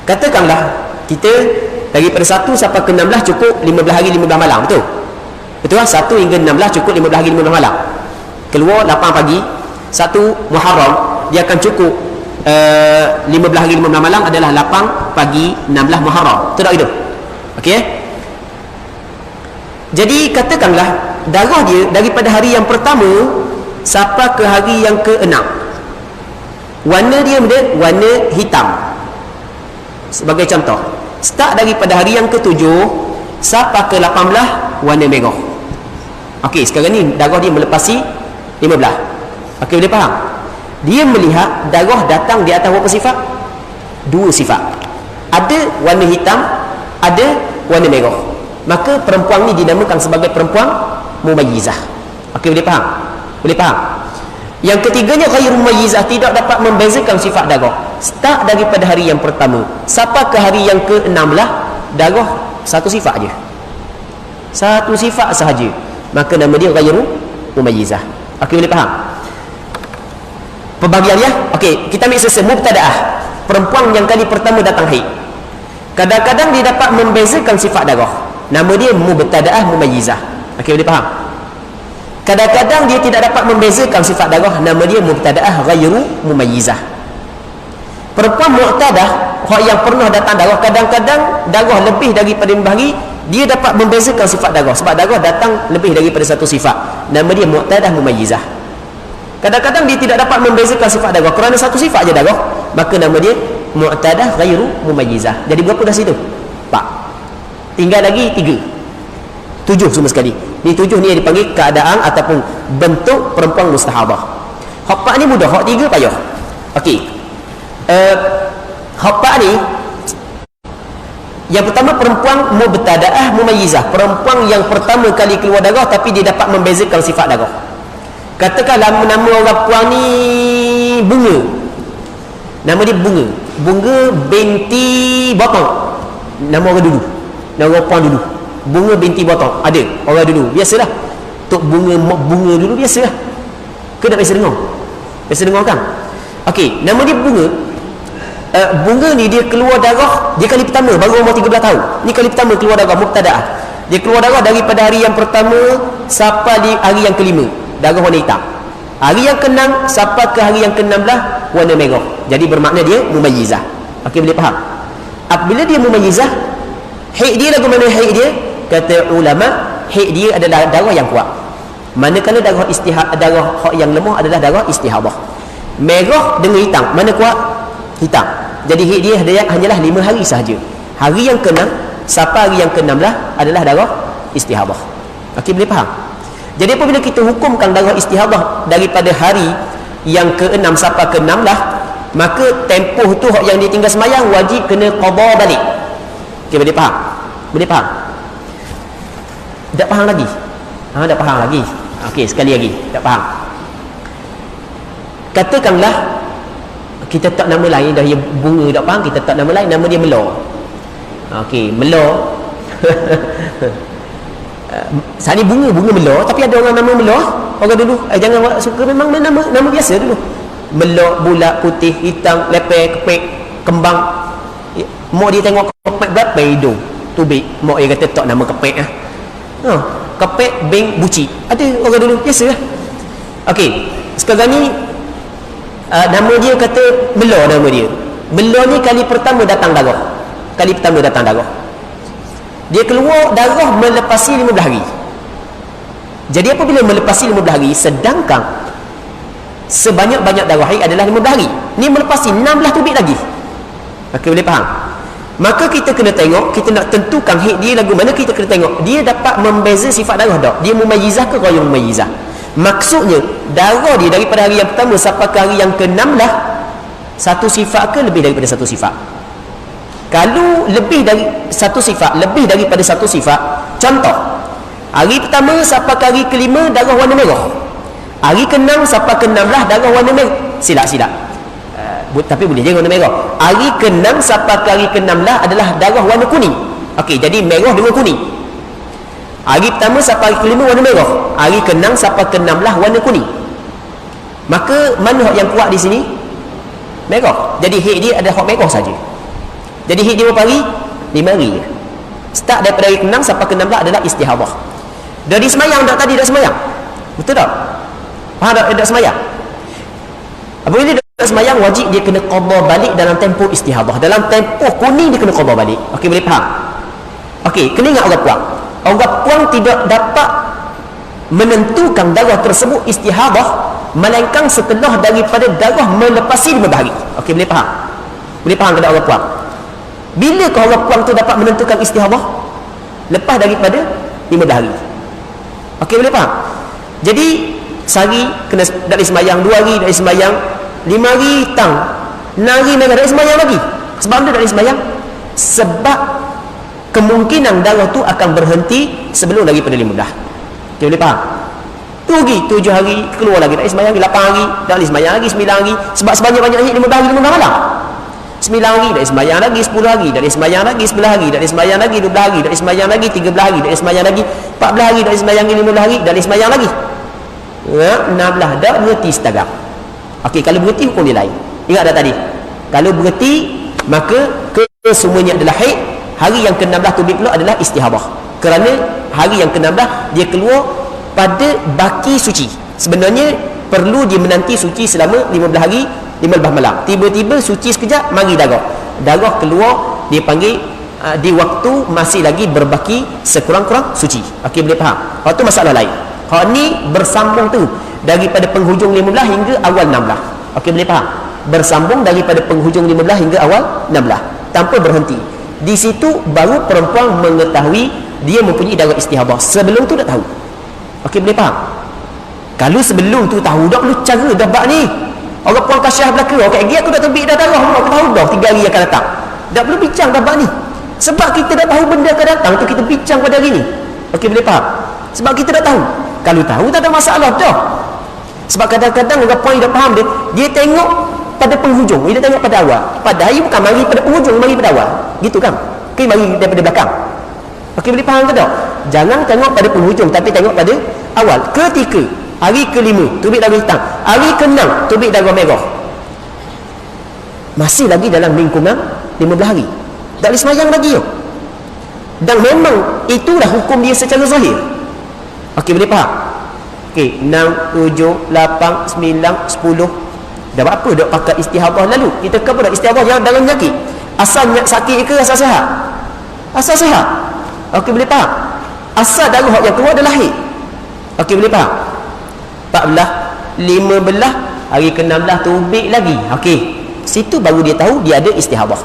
Katakanlah kita daripada 1 sampai ke 16 cukup 15 hari 15 malam. Betul? Betul lah? 1 hingga 16 cukup 15 hari 15 malam. Keluar 8 pagi, 1 Muharram, dia akan cukup 15 hari 15 malam adalah 8 pagi 16 Muharram. Betul tak itu? Okey. Jadi katakanlah darah dia daripada hari yang pertama sampai ke hari yang ke-6, warna dia warna hitam. Sebagai contoh, start daripada hari yang ke-7 sampai ke 18 warna merah. Okey, sekarang ni darah dia melepasi 15. Okey, boleh faham? Dia melihat darah datang di atas berapa sifat? 2 sifat. Ada warna hitam, ada warna merah. Maka perempuan ni dinamakan sebagai perempuan mumayyizah. Okey, boleh faham? Boleh faham? Yang ketiganya ghairu mumayyizah, tidak dapat membezakan sifat darah. Start daripada hari yang pertama sampai ke hari yang ke-16, darah satu sifat je. Satu sifat sahaja. Maka nama dia ghairu mumayyizah. Okey, boleh faham? Pembagiannya, okey, kita ambil selesai mubtadaah. Perempuan yang kali pertama datang haid, kadang-kadang dia dapat membezakan sifat darah. Nama dia mubtadaah mumayyizah. Okey, boleh faham? Kadang-kadang dia tidak dapat membezakan sifat darah, nama dia mubtada'ah ghairu mumayyizah. Perempuan mu'tadah, orang yang pernah datang darah, kadang-kadang darah lebih daripada 5 hari, dia dapat membezakan sifat darah sebab darah datang lebih daripada satu sifat, nama dia mu'tadah mumayyizah. Kadang-kadang dia tidak dapat membezakan sifat darah kerana satu sifat je darah, maka nama dia mu'tadah ghairu mumayyizah. Jadi berapa dah situ? 4. Tinggal lagi 3. 7 semua sekali. Ni 7 ni yang dipanggil keadaan ataupun bentuk perempuan mustahadah. Hak 4 ni mudah, hak 3 payah. Okey. Hak 4 ni, yang pertama perempuan mubtada'ah mumayyizah, perempuan yang pertama kali keluar darah tapi dia dapat membezakan sifat darah. Katakanlah nama orang puan ni Bunga, nama dia Bunga, Bunga binti Batang, nama orang dulu, nama orang puan dulu, Bunga binti Batang, ada orang dulu, biasalah Tok Bunga, Mak Bunga dulu, biasalah ke tak biasa dengar? Biasa dengar kan? Okey, nama dia Bunga. Bunga ni dia keluar darah, dia kali pertama baru umur 13 tahun. Ni kali pertama keluar darah mubtada'ah. Dia keluar darah daripada hari yang pertama sampai di hari yang kelima, darah warna hitam. Hari yang ke-6 sampai ke hari yang ke-16 warna merah. Jadi bermakna dia mumayyizah. Okey, boleh faham? Apabila dia mumayyizah, haid dia lagu mana haid dia? Kata ulama, haid dia adalah darah yang kuat. Manakala darah darah yang lemah adalah darah istihadah. Merah dengan hitam, mana kuat? Hitam. Jadi haid dia hanyalah 5 hari sahaja. Hari yang ke-6 sampai hari yang ke-16 adalah darah istihadah. Okey, boleh faham? Jadi apabila kita hukumkan darah istihadah daripada hari yang ke-6 sampai ke-16, maka tempoh tu yang dia tinggal semayang wajib kena qada balik. Okey, boleh faham? Boleh faham? Tak faham lagi? Tak faham lagi. Okey, sekali lagi. Tak faham. Katakanlah kita tak nama lain dah, yang Bunga tak faham, kita tak nama lain, nama dia Melo. Okey, Melo. Saat ni Bunga Melo, tapi ada orang nama Melo, orang dulu jangan suka, memang nama biasa dulu. Melo, bulat, putih, hitam, lepek, kepek, kembang. Mak dia tengok kepek berapa hidung, tubik, mak dia kata tak nama kepek ah. Kepek, beng, buci. Ada orang dulu biasa lah. Okey, sekarang ni nama dia kata Melo, nama dia Melo ni kali pertama datang darah, kali pertama datang darah, dia keluar darah melepasi 15 hari. Jadi apabila melepasi 15 hari, sedangkan sebanyak-banyak darah haid adalah 15 hari, ni melepasi 16 tubik lagi. Okey, boleh faham? Maka kita kena tengok, kita nak tentukan haid dia lagu mana, kita kena tengok dia dapat membeza sifat darah tak, dia mumayyizah ke ghairu mumayyizah. Maksudnya darah dia daripada hari yang pertama sampai ke hari yang ke-16 satu sifat ke lebih daripada satu sifat? Kalau lebih dari satu sifat, lebih daripada satu sifat, contoh hari pertama sampai ke hari kelima darah warna merah, hari ke-6 sampai ke-16 darah warna merah, silap tapi boleh je warna merah. Hari ke-6 sampai ke hari ke-16 adalah darah warna kuning. Okey, jadi merah dengan kuning. Hari pertama sampai hari kelima warna merah, hari ke-6 sampai ke-16 warna kuning. Maka mana yang kuat di sini? Merah. Jadi haid dia ada hak merah saja. Jadi haid dia berapa hari? 5 hari. Start daripada hari ke-6 sampai ke-16 adalah istihadah. Dari semayang tak tadi, dah semayang? Betul tak? Faham tak? Dah semayang. Apabila dia dah semayang, wajib dia kena qada balik dalam tempoh istihadah. Dalam tempoh kuning dia kena qada balik. Okey, boleh faham? Okey, kena ingat orang puan. Orang puan tidak dapat menentukan darah tersebut istihadah melainkan setelah daripada darah melepasi 15 hari. Okey, boleh faham? Boleh faham kepada orang puan? Bila kau orang puan tu dapat menentukan istihadah? Lepas daripada 15 hari. Okey, boleh faham? Jadi sehari kena tak boleh semayang, 2 hari tak boleh semayang, 5 hari tang, 6 hari mereka tak boleh semayang lagi. Sebab dia tak boleh semayang? Sebab kemungkinan darah tu akan berhenti sebelum daripada 15. Okay, boleh faham? 7 hari keluar lagi, tak boleh semayang, 8 hari tak boleh semayang lagi, 9 hari, sebab sebanyak-banyak ni 15 hari 15 malam. 9 hari tak boleh semayang lagi, 10 hari tak boleh semayang lagi, 11 hari tak boleh semayang lagi, 12 hari tak boleh semayang lagi, 13 hari tak boleh semayang lagi, 14 hari tak boleh semayang lagi, 15 hari tak boleh semayang lagi, 16 dah berhenti setakat. Okey, kalau berhenti hukum dia lain. Ingat dah tadi, kalau berhenti maka kesemuanya adalah haid. Hari yang ke-16 tubik pula adalah istihadah, kerana hari yang ke-16 dia keluar pada baki suci. Sebenarnya perlu dia menanti suci selama 15 hari 15 malam. Tiba-tiba suci sekejap, mari darah keluar, dia panggil di waktu masih lagi berbaki sekurang-kurang suci. Okey, boleh faham? Hak tu masalah lain. Hak ni bersambung tu daripada penghujung 15 hingga awal 16. Okey, boleh faham? Bersambung daripada penghujung 15 hingga awal 16 tanpa berhenti. Di situ baru perempuan mengetahui dia mempunyai darah istihadah. Sebelum tu tak tahu. Okey, boleh faham? Kalau sebelum tu tahu dah perlu cara dah bab ni. Orang puan kasyah belaka, okey, aku dah terbit dah darah, aku tahu dah 3 hari akan datang. Tak perlu bincang dah bab ni. Sebab kita dah tahu benda akan datang tu, kita bincang pada hari ni. Okey, boleh faham? Sebab kita dah tahu. Kalau tahu tak ada masalah dah. Sebab kadang-kadang orang puan dah faham dia tengok pada penghujung, dia tengok pada awal. Padahal dia bukan mari pada penghujung, mari pada awal. Gitu kan? Okey, mari daripada belakang. Okey, boleh faham ke tak? Jangan tengok pada penghujung, tapi tengok pada awal. Ketika hari ke-5 terbit darah hitam, hari ke-6 terbit darah merah, masih lagi dalam lingkungan 15 hari, tak boleh semayang lagi yo. Dan memang itulah hukum dia secara zahir. Okey, boleh faham? Okey, 6, 7, 8, 9, 10. Dah apa dah pakai istihadah lalu? Kita ke apa dah istihadah yang dalam penyakit? Asal sakit ke asal sihat? Asal sihat. Okey, boleh faham? Asal darah yang keluar adalah haid. Okey, boleh faham? 14, 15, hari ke-16 terbit lagi. Okey, situ baru dia tahu dia ada istihadah.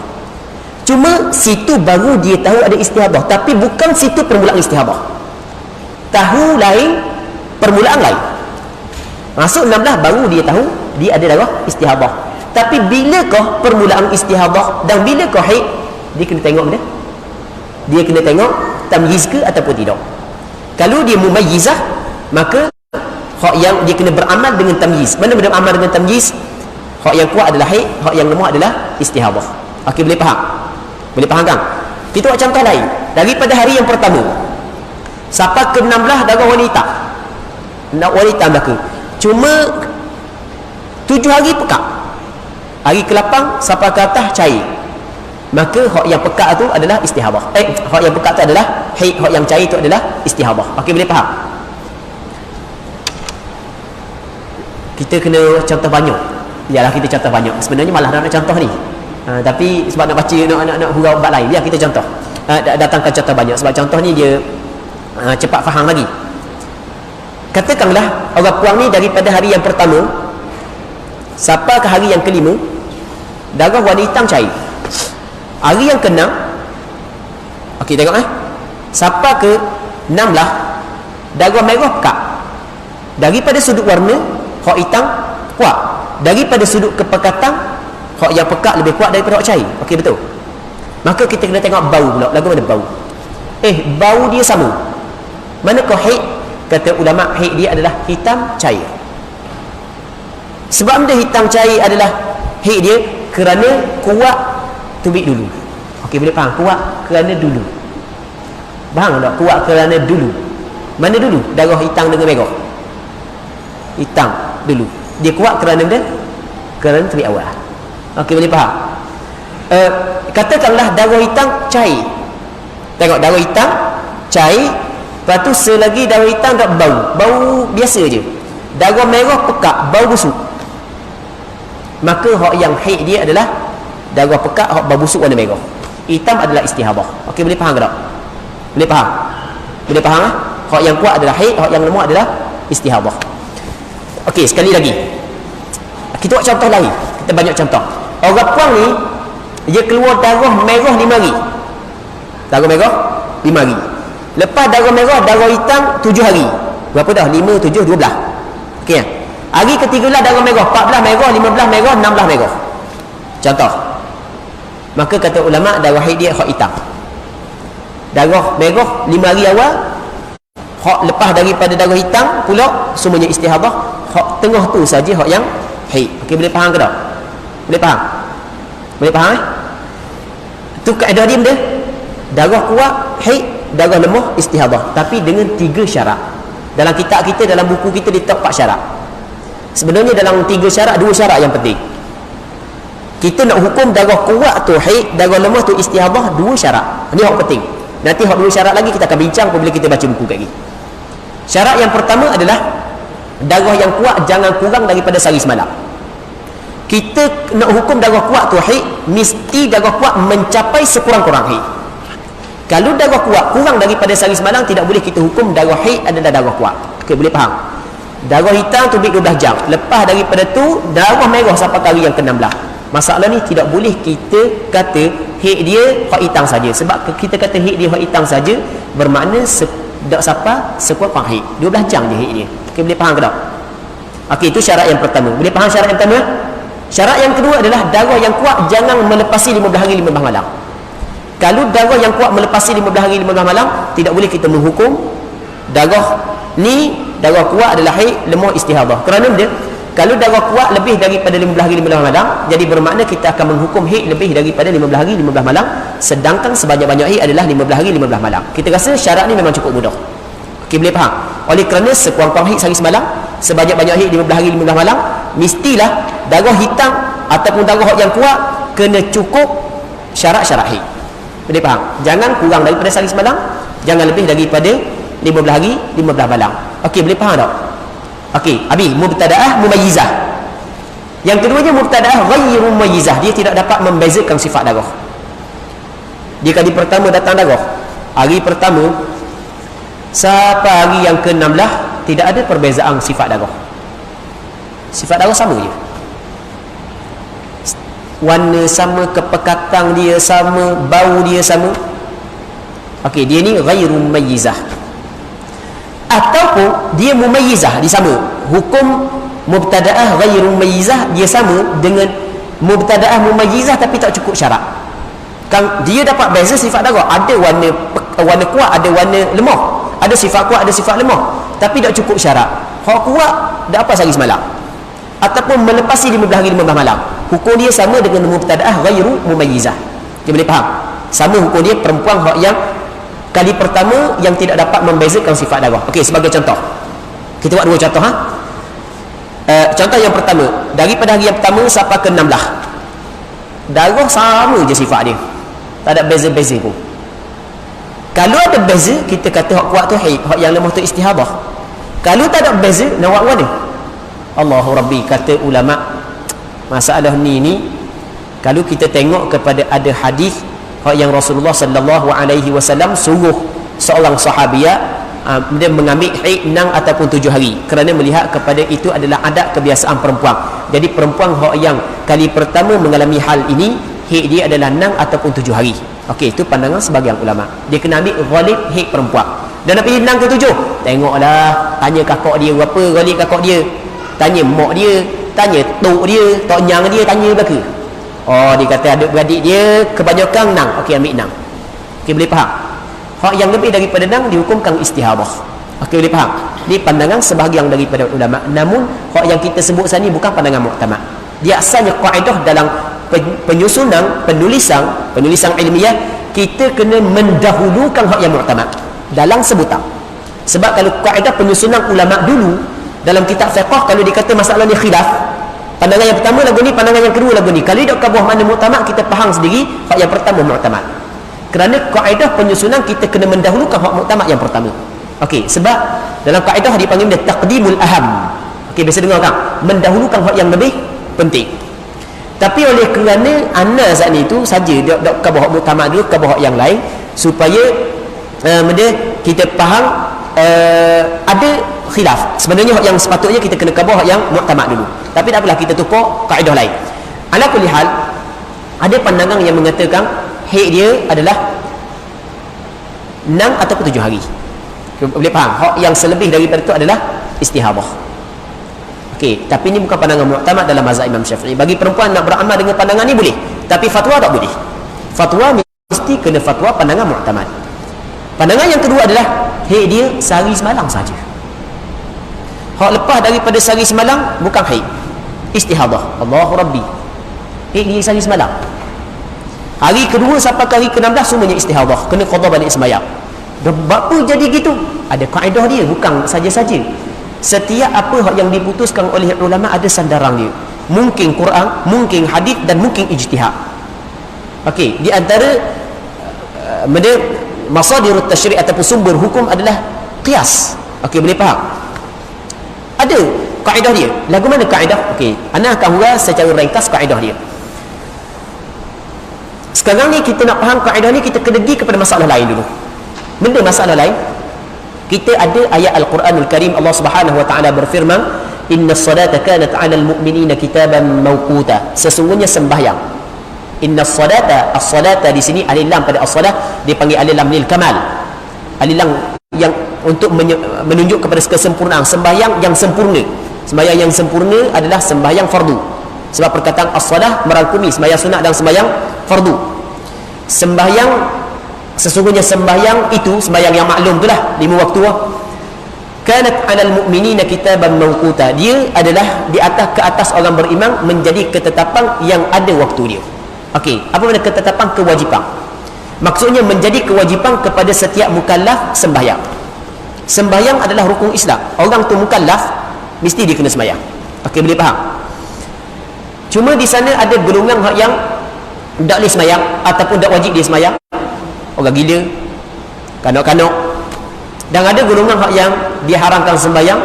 Cuma situ baru dia tahu ada istihadah, tapi bukan situ permulaan istihadah. Tahu lain, permulaan lain. Masuk 16 baru dia tahu dia ada darah istihadah. Tapi bilakah permulaan istihadah dan bilakah haid? Dia kena tengok benda. Dia kena tengok tamyiz ke ataupun tidak. Kalau dia mumayyizah, maka hak yang dia kena beramal dengan tamyiz. Mana benda beramal dengan tamyiz? Hak yang kuat adalah haid, hak yang lemah adalah istihadah. Okey, boleh faham? Boleh faham kan? Kita buat contoh lain. Daripada hari yang pertama sampai ke-16 darah wanita. Wanita belaka. Cuma 7 hari pekat. Hari ke-8 sampai ke atas cair. Maka hak yang pekat tu adalah istihadah. Hak yang pekat tu adalah haid, hak yang cair tu adalah istihadah. Okey, boleh faham? Kita kena contoh banyak. Yalah, kita contoh banyak. Sebenarnya malah nak contoh ni. Tapi sebab nak baca nak hurau bab lain, biar kita contoh. Datangkan contoh banyak sebab contoh ni dia cepat faham lagi. Katakanlah orang puang ni daripada hari yang pertama sampai ke hari yang ke-5 darah warna hitam cair. Hari yang ke-6, okey, tengok sampai ke 16 darah merah pekat. Daripada sudut warna hak hitam kuat, daripada sudut kepekatan hak yang pekat lebih kuat daripada hak cair. Okey, betul. Maka kita kena tengok bau pula. Lagu mana bau? Bau dia sama. Manakah haid? Kata ulama, haid dia adalah hitam cair. Sebab benda hitam cair adalah haid dia kerana kuat tubik dulu. Okey, boleh faham? Kuat kerana dulu. Faham tak? Kuat kerana dulu. Mana dulu? Darah hitam dengan merah. Hitam dulu. Dia kuat kerana benda? Kerana tubik awal. Okey, boleh faham? Katakanlah darah hitam cair. Tengok, darah hitam cair. Lepas tu selagi darah hitam tak bau biasa je. Darah merah pekat, bau busuk. Maka hak yang haid dia adalah darah pekat, hak bau busuk warna merah. Hitam adalah istihadah. Okey, boleh faham ke tak? Boleh faham? Boleh faham lah? Hak yang kuat adalah haid, hak yang lemah adalah istihadah. Okey, sekali lagi kita buat contoh lain. Kita banyak contoh. Orang puang ni dia keluar darah merah 5 hari. Darah merah 5 hari. Lepas darah merah, darah hitam 7 hari. Berapa dah? 5, 7, 12. Okey. Hari ke-13 darah merah, 14 merah, 15 merah, 16 merah. Contoh. Maka kata ulama darah haid dia hak hitam. Darah merah 5 hari awal, hak lepas daripada darah hitam pula semuanya istihadah. Hak tengah tu saja hak yang haid. Okey, boleh faham ke tak? Boleh faham? Boleh faham tu kaedah dia benda. Darah kuat haid, darah lemah istihadah, tapi dengan 3 syarat. Dalam kitab kita, dalam buku kita letak 4 syarat. Sebenarnya dalam 3 syarat, 2 syarat yang penting. Kita nak hukum darah kuat tu haid, darah lemah tu istihadah, 2 syarat. Ini hak penting. Nanti hak 2 syarat lagi kita akan bincang apabila kita baca buku lagi. Syarat yang pertama adalah darah yang kuat jangan kurang daripada sehari semalam. Kita nak hukum darah kuat tu haid, mesti darah kuat mencapai sekurang-kurang haid. Kalau darah kuat kurang daripada sehari semalam, tidak boleh kita hukum darah haid adalah darah kuat. Okey, boleh faham? Darah hitam tu 12 jam. Lepas daripada tu darah merah sampai hari yang ke-16. Masalah ni tidak boleh kita kata haid dia hak hitam saja. Sebab kita kata haid dia hak hitam saja, bermakna tak siapa sekuat haid. 12 jam je haid dia. Okey, boleh faham ke tak? Okey, itu syarat yang pertama. Boleh faham syarat yang pertama? Syarat yang kedua adalah darah yang kuat jangan melepasi 15 hari 15 malam. Kalau darah yang kuat melepasi 15 hari 15 malam, tidak boleh kita menghukum darah ni darah kuat adalah haid, lemah istihadah. Kerana dia kalau darah kuat lebih daripada 15 hari 15 malam, jadi bermakna kita akan menghukum haid lebih daripada 15 hari 15 malam, sedangkan sebanyak-banyak haid adalah 15 hari 15 malam. Kita rasa syarat ni memang cukup mudah. Okey, boleh faham? Oleh kerana sekurang-kurang haid sehari semalam, sebanyak-banyak haid 15 hari 15 malam, mestilah darah hitam ataupun darah yang kuat kena cukup syarat-syarat haid. Boleh faham? Jangan kurang daripada sehari semalam, jangan lebih daripada 15 hari 15 malam. Okey, boleh faham tak? Okey, habis mubtadaah mumayyizah. Yang keduanya mubtadaah ghairu mumayyizah, dia tidak dapat membezakan sifat darah. Dia kali pertama datang darah, hari pertama sampai hari yang ke-16 tidak ada perbezaan sifat darah. Sifat darah sama je. Warna sama, kepekatan dia sama, bau dia sama. Okey, dia ni ghairu mumayyizah. Ataupun dia mumayyizah, dia sama. Hukum mubtadaah ghairu mumayyizah dia sama dengan mubtadaah mumayyizah tapi tak cukup syarat. Kan dia dapat beza sifat darah, ada warna kuat, ada warna lemah, ada sifat kuat, ada sifat lemah, tapi tak cukup syarat. Hak kuat dah apa sehari semalam ataupun melepasi 15 hari 15 malam, hukum dia sama dengan mubtadaah ghairu mumayyizah. Dia boleh faham? Sama hukum dia perempuan hak yang kali pertama yang tidak dapat membezakan sifat darah. Okey, sebagai contoh, kita buat dua contoh. Contoh yang pertama, daripada hari yang pertama sampai ke 16, darah sama je sifat dia, tak ada beza-beza pun. Kalau ada beza, kita kata hak kuat tu haid, hak yang lemah tu istihadah. Kalau tak ada beza, nak buat mana? Allahu Rabbi, kata ulama, masalah ni kalau kita tengok kepada ada hadis yang Rasulullah sallallahu alaihi wasallam suruh seorang sahabiah dia mengambil haid 6 ataupun 7 hari, kerana melihat kepada itu adalah adat kebiasaan perempuan. Jadi perempuan yang kali pertama mengalami hal ini, haid dia adalah 6 ataupun 7 hari. Okey, itu pandangan sebagian ulama. Dia kena ambil ghalib haid perempuan. Dan nak pergi 6 ke 7, tengoklah, tanya kakak dia berapa ghalib kakak dia, tanya mak dia, tanya tok dia, tok nyang dia, tanya belaka. Oh, dia kata adik beradik dia kebanyakan 6. Okey, ambil 6. Okey, boleh faham? Hak yang lebih daripada 6 dihukumkan istihadah. Okey, boleh faham? Ini pandangan sebahagian daripada ulama. Namun hak yang kita sebut sini bukan pandangan muktamad. Dia asalnya kaedah dalam penulisan ilmiah, kita kena mendahulukan hak yang muktamad dalam sebutan. Sebab kalau kaedah penyusunan ulama dulu dalam kitab fiqh, kalau dikata masalah ni khilaf, pandangan yang pertama lagu ni, pandangan yang kedua lagu ni, kalau dok ke bawah mana muktamad, kita faham sendiri hak yang pertama muktamad. Kerana kaedah penyusunan kita kena mendahulukan hak muktamad yang pertama. Okey, sebab dalam kaedah dipanggil dia taqdimul aham. Okey, biasa dengar kan, mendahulukan hak yang lebih penting. Tapi oleh kerana ana saat ni tu saja dok ke bawah muktamad dulu, ke bawah yang lain, supaya kita faham ada khilaf. Sebenarnya yang sepatutnya kita kena kabah yang muktamad dulu, tapi tak apalah, kita tukar kaedah lain. Ala kulli hal, ada pandangan yang mengatakan haid dia adalah 6 ataupun 7 hari. Boleh faham? Hak yang selebih daripada itu adalah istihadah. Okey, tapi ini bukan pandangan muktamad dalam mazhab Imam Syafi'i. Bagi perempuan nak beramal dengan pandangan ni boleh, tapi fatwa tak boleh. Fatwa mesti kena fatwa pandangan muktamad. Pandangan yang kedua adalah haid dia sehari semalam saja. Hak lepas daripada sehari semalam bukan haid, istihadah. Allahu Rabbi, haid dia sehari semalam. Hari kedua sampai ke hari ke-16 semuanya istihadah, kena qada balik sembahyang. Apa jadi gitu? Ada kaedah dia, bukan saja-saja. Setiap apa yang diputuskan oleh ulama ada sandaran dia. Mungkin Quran, mungkin hadis, dan mungkin ijtihad. Okey, di antara masadirut tasyri' ataupun sumber hukum adalah qiyas. Okey, boleh faham? Ada kaedah dia. Lagu mana kaedah? Okey, ana akan huraikan secara ringkas kaedah dia. Sekarang ni kita nak faham kaedah ni, kita kena pergi kepada masalah lain dulu. Benda masalah lain, kita ada ayat Al-Quranul Karim. Allah Subhanahu wa taala berfirman, "Innas salata kanat 'alal mu'minina kitaban mawquta." Sesungguhnya sembahyang. Innas salata, as-salata di sini alif lam pada as-salah dipanggil alif lam lil kamal. Alif lam yang untuk menunjuk kepada kesempurnaan, sembahyang yang sempurna. Sembahyang yang sempurna adalah sembahyang fardu. Sebab perkataan as-salah merangkumi sembahyang sunat dan sembahyang fardu. Sembahyang, sesungguhnya sembahyang itu, sembahyang yang maklum itulah 5 waktu lah. Kanat 'alal mu'minina kitaban mawquta. Dia adalah di atas, ke atas orang beriman menjadi ketetapan yang ada waktu dia. Okey, apa makna ketetapan? Kewajipan. Maksudnya menjadi kewajipan kepada setiap mukallaf sembahyang. Sembahyang adalah rukun Islam. Orang tu mukallaf, mesti dia kena sembahyang. Okey, boleh faham? Cuma di sana ada golongan yang tak boleh sembahyang ataupun tak wajib dia sembahyang. Orang gila, kanok-kanok. Dan ada golongan yang diharamkan sembahyang,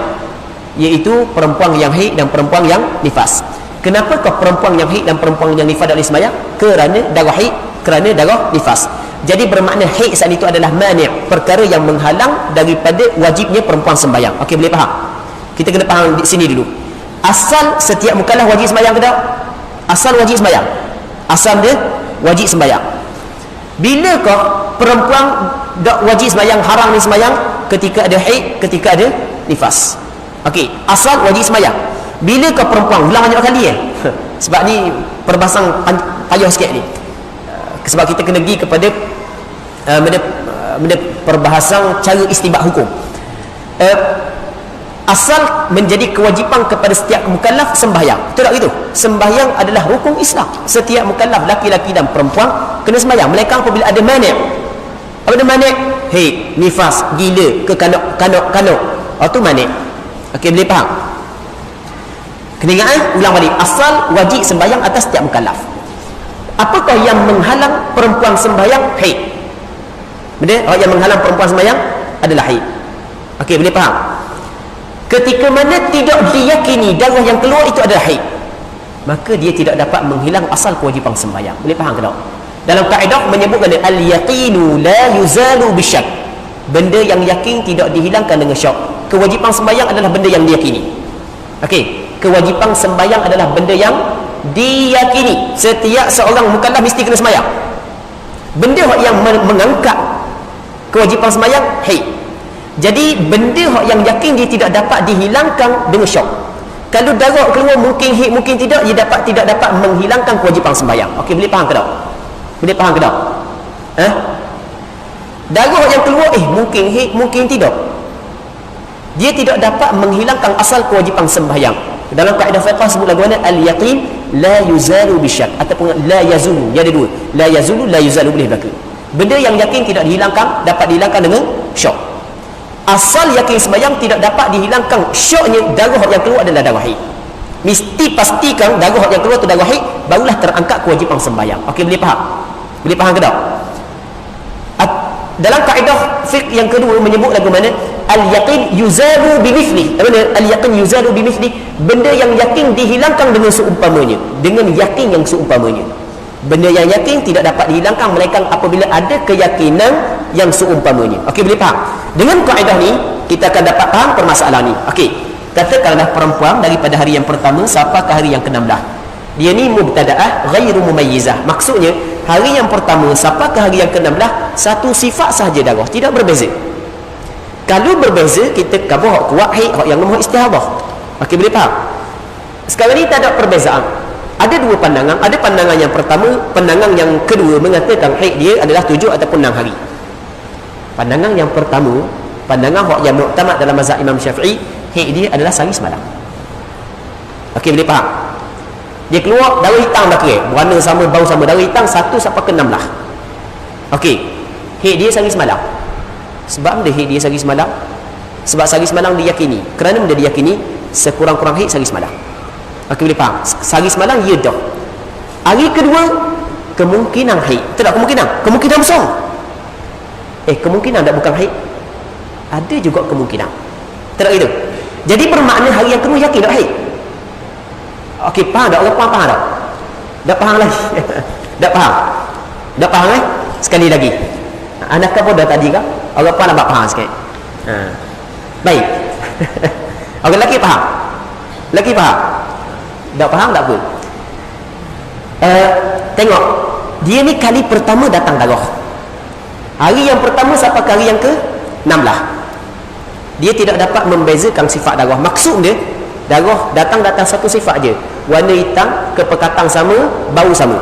iaitu perempuan yang haid dan perempuan yang nifas. Kenapa kau perempuan yang haid dan perempuan yang nifas tak boleh sembahyang? Kerana darah haid, kerana darah nifas. Jadi bermakna haid saat itu adalah mani', perkara yang menghalang daripada wajibnya perempuan sembahyang. Okey, boleh faham? Kita kena faham di sini dulu. Asal setiap mukallaf wajib sembahyang ke tak? Asal wajib sembahyang. Asal dia wajib sembahyang. Bila kau perempuan tak wajib sembahyang, haram ni sembahyang ketika ada haid, ketika ada nifas. Okey, asal wajib sembahyang. Bila kau perempuan ulang banyak kali sebab ni perbahasan payah sikit ni. Sebab kita kena pergi kepada benda perbahasan cara istinbat hukum. Asal menjadi kewajipan kepada setiap mukallaf sembahyang. Betul tak gitu? Sembahyang adalah rukun Islam. Setiap mukallaf laki-laki dan perempuan kena sembahyang. Melainkan apabila ada mani'. Apa ada mani'? Haid, nifas, gila, ke kanok. Tu mani'. Okey, boleh faham? Kena ingat, ulang balik. Asal wajib sembahyang atas setiap mukallaf. Apakah yang menghalang perempuan sembahyang? Haid. Benda yang menghalang perempuan sembahyang adalah haid. Okey, boleh faham? Ketika mana tidak diyakini darah yang keluar itu adalah haid, maka dia tidak dapat menghilang asal kewajipan sembahyang. Boleh faham ke tak? Dalam kaedah menyebutkan al-yaqinu la yuzalu bisyak. Benda yang yakin tidak dihilangkan dengan syak. Kewajipan sembahyang adalah benda yang diyakini. Okey, kewajipan sembahyang adalah benda yang diyakini. Setiap seorang mukallaf mesti kena sembahyang. Benda yang mengangkat kewajipan sembahyang haid. Jadi benda yang yakin dia tidak dapat dihilangkan dengan syok. Kalau darah keluar mungkin haid mungkin tidak, dia tidak dapat menghilangkan kewajipan sembahyang. Okey, boleh faham ke tak? Boleh faham ke tak? Darah yang keluar mungkin haid mungkin tidak, dia tidak dapat menghilangkan asal kewajipan sembahyang. Dalam kaedah fiqh sebut lagu mana? Al-yaqin la yuzalu bisyak, ataupun la yazulu. Dia ada dua, la yazulu, la yuzalu, boleh berlaku. Benda yang yakin tidak dihilangkan, dapat dihilangkan dengan syok. Asal yakin sembahyang tidak dapat dihilangkan syoknya darah yang keluar adalah darah haid. Mesti pastikan darah yang keluar itu darah haid, barulah terangkat kewajipan sembahyang. Okey, boleh faham? Boleh faham ke tak? Dalam kaedah fiqh yang kedua menyebut lagu mana? Al-yaqin yuzalu bimithli. Apa mana? Al-yaqin yuzalu bimithli, benda yang yakin dihilangkan dengan seumpamanya. Dengan yakin yang seumpamanya. Benda yang yakin tidak dapat dihilangkan melainkan apabila ada keyakinan yang seumpamanya. Okey, boleh faham? Dengan kaedah ni kita akan dapat faham permasalahan ni. Okey, katakanlah perempuan daripada hari yang pertama sampai ke hari yang ke-16, dia ni mubtada'ah ghairu mumayyizah. Maksudnya hari yang pertama sampai ke hari yang ke-16 satu sifat sahaja darah, tidak berbeza. Kalau berbeza, kita kabur hak kuat haid, hak yang lemah istihadah. Okey, boleh faham? Sekarang ni tak ada perbezaan. Ada dua pandangan. Ada pandangan yang pertama, pandangan yang kedua mengatakan haid dia adalah 7 ataupun 6 hari. Pandangan yang pertama, pandangan hak yang muktamad dalam mazhab Imam Syafi'i, haid dia adalah sehari semalam. Okey, boleh faham? Dia keluar darah hitam dah kira, warna sama, bau sama, darah hitam 1 sampai ke 16. Okey, haid dia sehari semalam. Sebab dia haid dia sehari semalam? Sebab sehari semalam diyakini. Kerana benda diyakini, sekurang-kurang haid sehari semalam. Okey, boleh faham? Sehari semalam ya dah. Hari kedua kemungkinan haid. Tidak kemungkinan, kemungkinan besar. Kemungkinan tak bukan haid? Ada juga kemungkinan. Tak itu. Jadi bermakna hari yang kedua yakin tak haid. Okey, faham tak? Orang faham tak? Tak faham lagi. Tak faham. Tak faham Sekali lagi. Anak kau dah tadi kah? Orang faham nak faham sikit. Baik. Orang lelaki faham. Lelaki faham. Tak faham tak apa. Tengok. Dia ni kali pertama datang darah. Hari yang pertama sampai hari yang ke-16. Dia tidak dapat membezakan sifat darah. Maksud dia, darah datang satu sifat je. Warna hitam, kepekatan sama, bau sama.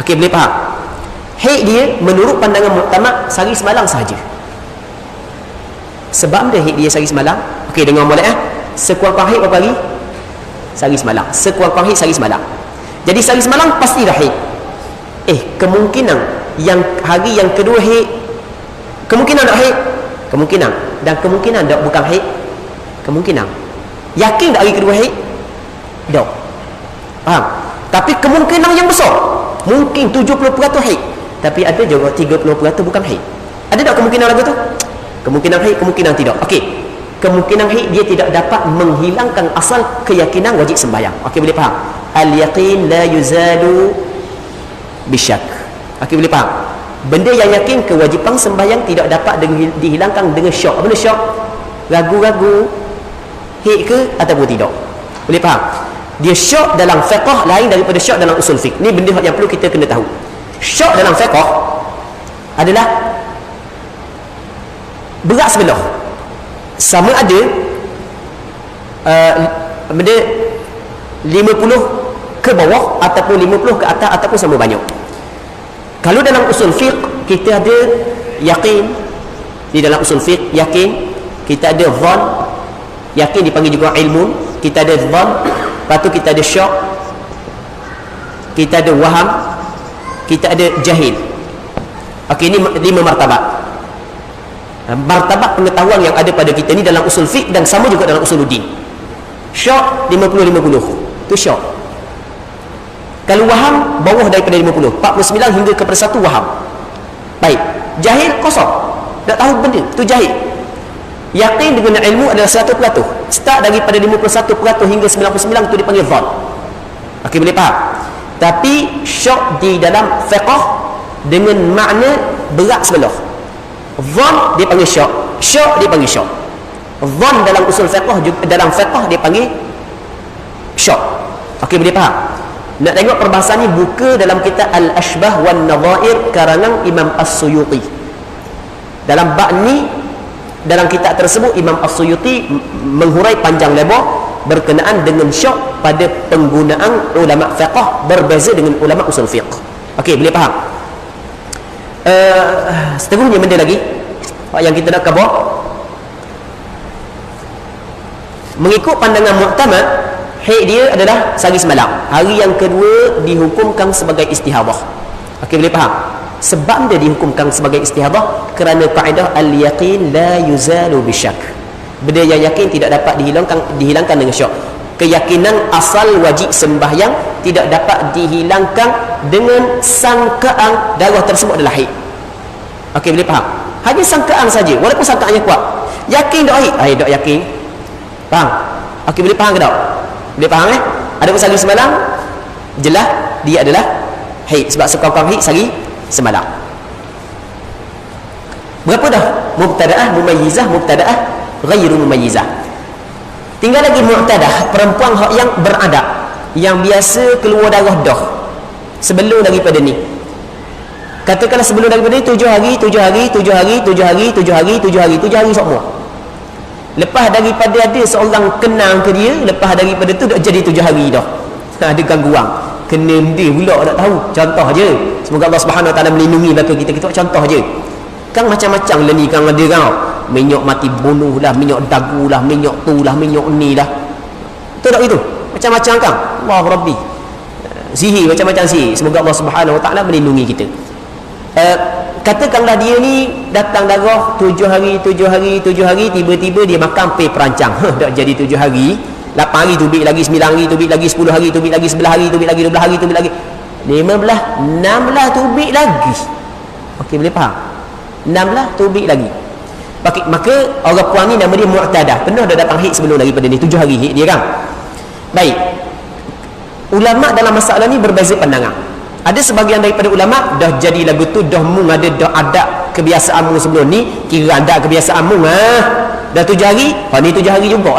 Okey, boleh faham? Haid dia menurut pandangan muktamad sehari semalam sahaja. Sebab dia haid dia sehari semalam. Okey, dengar molek sekurang-kurang haid berapa hari? Sehari semalam. Sekurang-kurang haid sehari semalam. Jadi sehari semalam pasti dah haid. Kemungkinan yang hari yang kedua haid, kemungkinan tak haid? Kemungkinan. Dan kemungkinan tak bukan haid? Kemungkinan. Yakin tak hari kedua haid? Tak. Faham? Tapi kemungkinan yang besar, mungkin 70% haid, tapi ada juga 30% bukan haid. Ada tak kemungkinan lagu tu? Kemungkinan haid, kemungkinan tidak. Okey, kemungkinan haid dia tidak dapat menghilangkan asal keyakinan wajib sembahyang. Okey, boleh faham? Al-yaqin la yuzalu bisyak. Okey, boleh faham? Benda yang yakin kewajipan sembahyang tidak dapat dihilangkan dengan syak. Apa syak? Ragu-ragu haid ke ataupun tidak. Boleh faham? Dia syak dalam fiqh lain daripada syak dalam usul fiqh. Ni benda yang perlu kita kena tahu. Syak dalam fiqh adalah berat sebelah. Sama ada benda 50 ke bawah ataupun 50 ke atas ataupun sama banyak. Kalau dalam usul fiqh kita ada yakin, di dalam usul fiqh yakin, kita ada dhann, yakin dipanggil juga ilmu, kita ada dhann, lepas tu kita ada syak, kita ada waham, kita ada jahil. Okey, ini 5 martabat. Martabat pengetahuan yang ada pada kita ni dalam usul fiqh dan sama juga dalam usuluddin. Syak 50-50 tu syak. Kalau waham bawah daripada 50, 49 hingga kepada 1 waham. Baik. Jahil kosong, tak tahu benda, tu jahil. Yakin dengan ilmu adalah 100%. Start daripada 51% hingga 99 tu dipanggil dhann. Okey, boleh faham? Tapi syak di dalam fiqh dengan makna berat sebelah. Dhann dia panggil syak, syak dia panggil syak. Dhann dalam usul fiqh juga, dalam fiqh dia panggil syak. Okey, boleh faham? Nak tengok perbahasan ni buka dalam kitab Al-Ashbah wan Nadhair karangan Imam As-Suyuti. Dalam bab ni, dalam kitab tersebut Imam As-Suyuti menghurai panjang lebar berkenaan dengan syak pada penggunaan ulama fiqh berbeza dengan ulama usul fiqh. Okey, boleh faham? Seterusnya benda lagi yang kita nak cover, mengikut pandangan muktamad, haid dia adalah sehari semalam. Hari yang kedua dihukumkan sebagai istihadah. Okey, boleh faham? Sebab dia dihukumkan sebagai istihadah kerana kaedah al-yaqin la yuzalu bisyak. Benda yang yakin tidak dapat dihilangkan dengan syak. Keyakinan asal wajib sembahyang tidak dapat dihilangkan dengan sangkaan darah tersebut adalah haid. Okey, boleh faham? Hanya sangkaan saja, walaupun sangkaannya kuat. Yakin tak haid? Haid tak yakin. Faham? Okey, boleh faham ke tak? Boleh faham Ada pun sehari semalam, jelas dia adalah haid. Sebab sekurang-kurang haid sehari semalam. Berapa dah? Mubtada'ah, mumayyizah, mubtada'ah, ghairu mumayyizah. Tinggal lagi mu'tadah, perempuan yang beradab, yang biasa keluar darah dah sebelum daripada ni. Katakanlah sebelum daripada ni 7 hari, 7 hari, 7 hari, 7 hari, 7 hari, 7 hari, 7 hari semua. Lepas daripada ada seorang kenal ke dia, lepas daripada tu dah jadi 7 hari dah. Ada gangguan. Kena dia pula tak tahu. Contoh je. Semoga Allah Subhanahu Wa Taala melindungi belaka kita. Kita contoh je. Kan macam-macam lah ni kan ada kan. Minyak mati bunuh lah, minyak dagu lah, minyak tu lah, minyak ni lah. Betul tak itu? Macam-macam kan? Allah Rabbi. Sihir, macam-macam sihir. Semoga Allah Subhanahu Wa Taala melindungi kita. Katakanlah dia ni datang darah 7 hari, 7 hari, 7 hari, tiba-tiba dia makan pergi perancang. Dah jadi 7 hari, 8 hari tubik lagi, 9 hari tubik lagi, 10 hari tubik lagi, 11 hari tubik lagi, 12 hari tubik lagi, 15, 16 tubik lagi. Okey, boleh faham? 16 tubik lagi. Maka orang puan ni nama dia mu'tadah, pernah dah datang haid sebelum daripada ni 7 hari haid dia kan. Baik, ulama dalam masalah ni berbeza pandangan. Ada sebahagian daripada ulama dah jadi lagu tu dah mung ada dah adat kebiasaan mu sebelum ni, kira adat kebiasaan mu dah 7 hari, ni 7 hari juga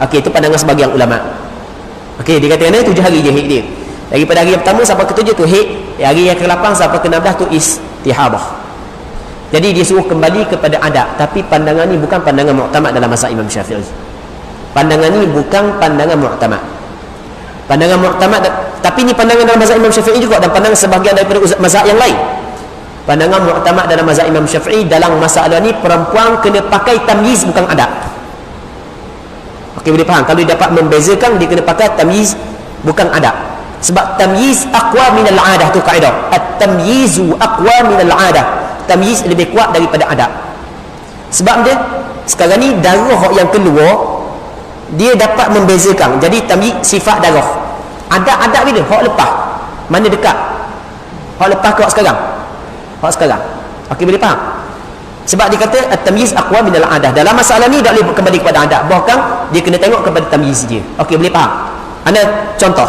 okey, itu pandangan sebahagian ulama. Okey, dia kata ni 7 hari je haid dia, daripada hari yang pertama sampai ke-7 tu haid, hari yang ke-8 sampai ke-16 tu istihabah. Jadi dia suruh kembali kepada adat. Tapi pandangan ni bukan pandangan mu'tamad dalam mazhab Imam Syafi'i. Pandangan ni bukan pandangan mu'tamad. Pandangan mu'tamad, tapi ni pandangan dalam mazhab Imam Syafi'i juga dan pandangan sebahagian daripada mazhab yang lain. Pandangan mu'tamad dalam mazhab Imam Syafi'i dalam masalah ni, perempuan kena pakai tamyiz bukan adat. Okey, boleh faham? Kalau dia dapat membezakan, dia kena pakai tamyiz bukan adat. Sebab tamyiz aqwa minal adah, tu kaedah. At-tamyizu aqwa minal adah. Tamyiz lebih kuat daripada adat. Sebab dia sekarang ni darah yang keluar, dia dapat membezakan. Jadi tamyiz sifat darah. Adat bila? Hak lepas. Mana dekat? Hak lepas ke hak sekarang? Hak sekarang. Okey, boleh faham? Sebab dia kata at-tamyiz aqwa minal adah. Dalam masalah ni tak boleh kembali kepada adat, bahkan dia kena tengok kepada tamyiz dia. Okey, boleh faham? Ana contoh.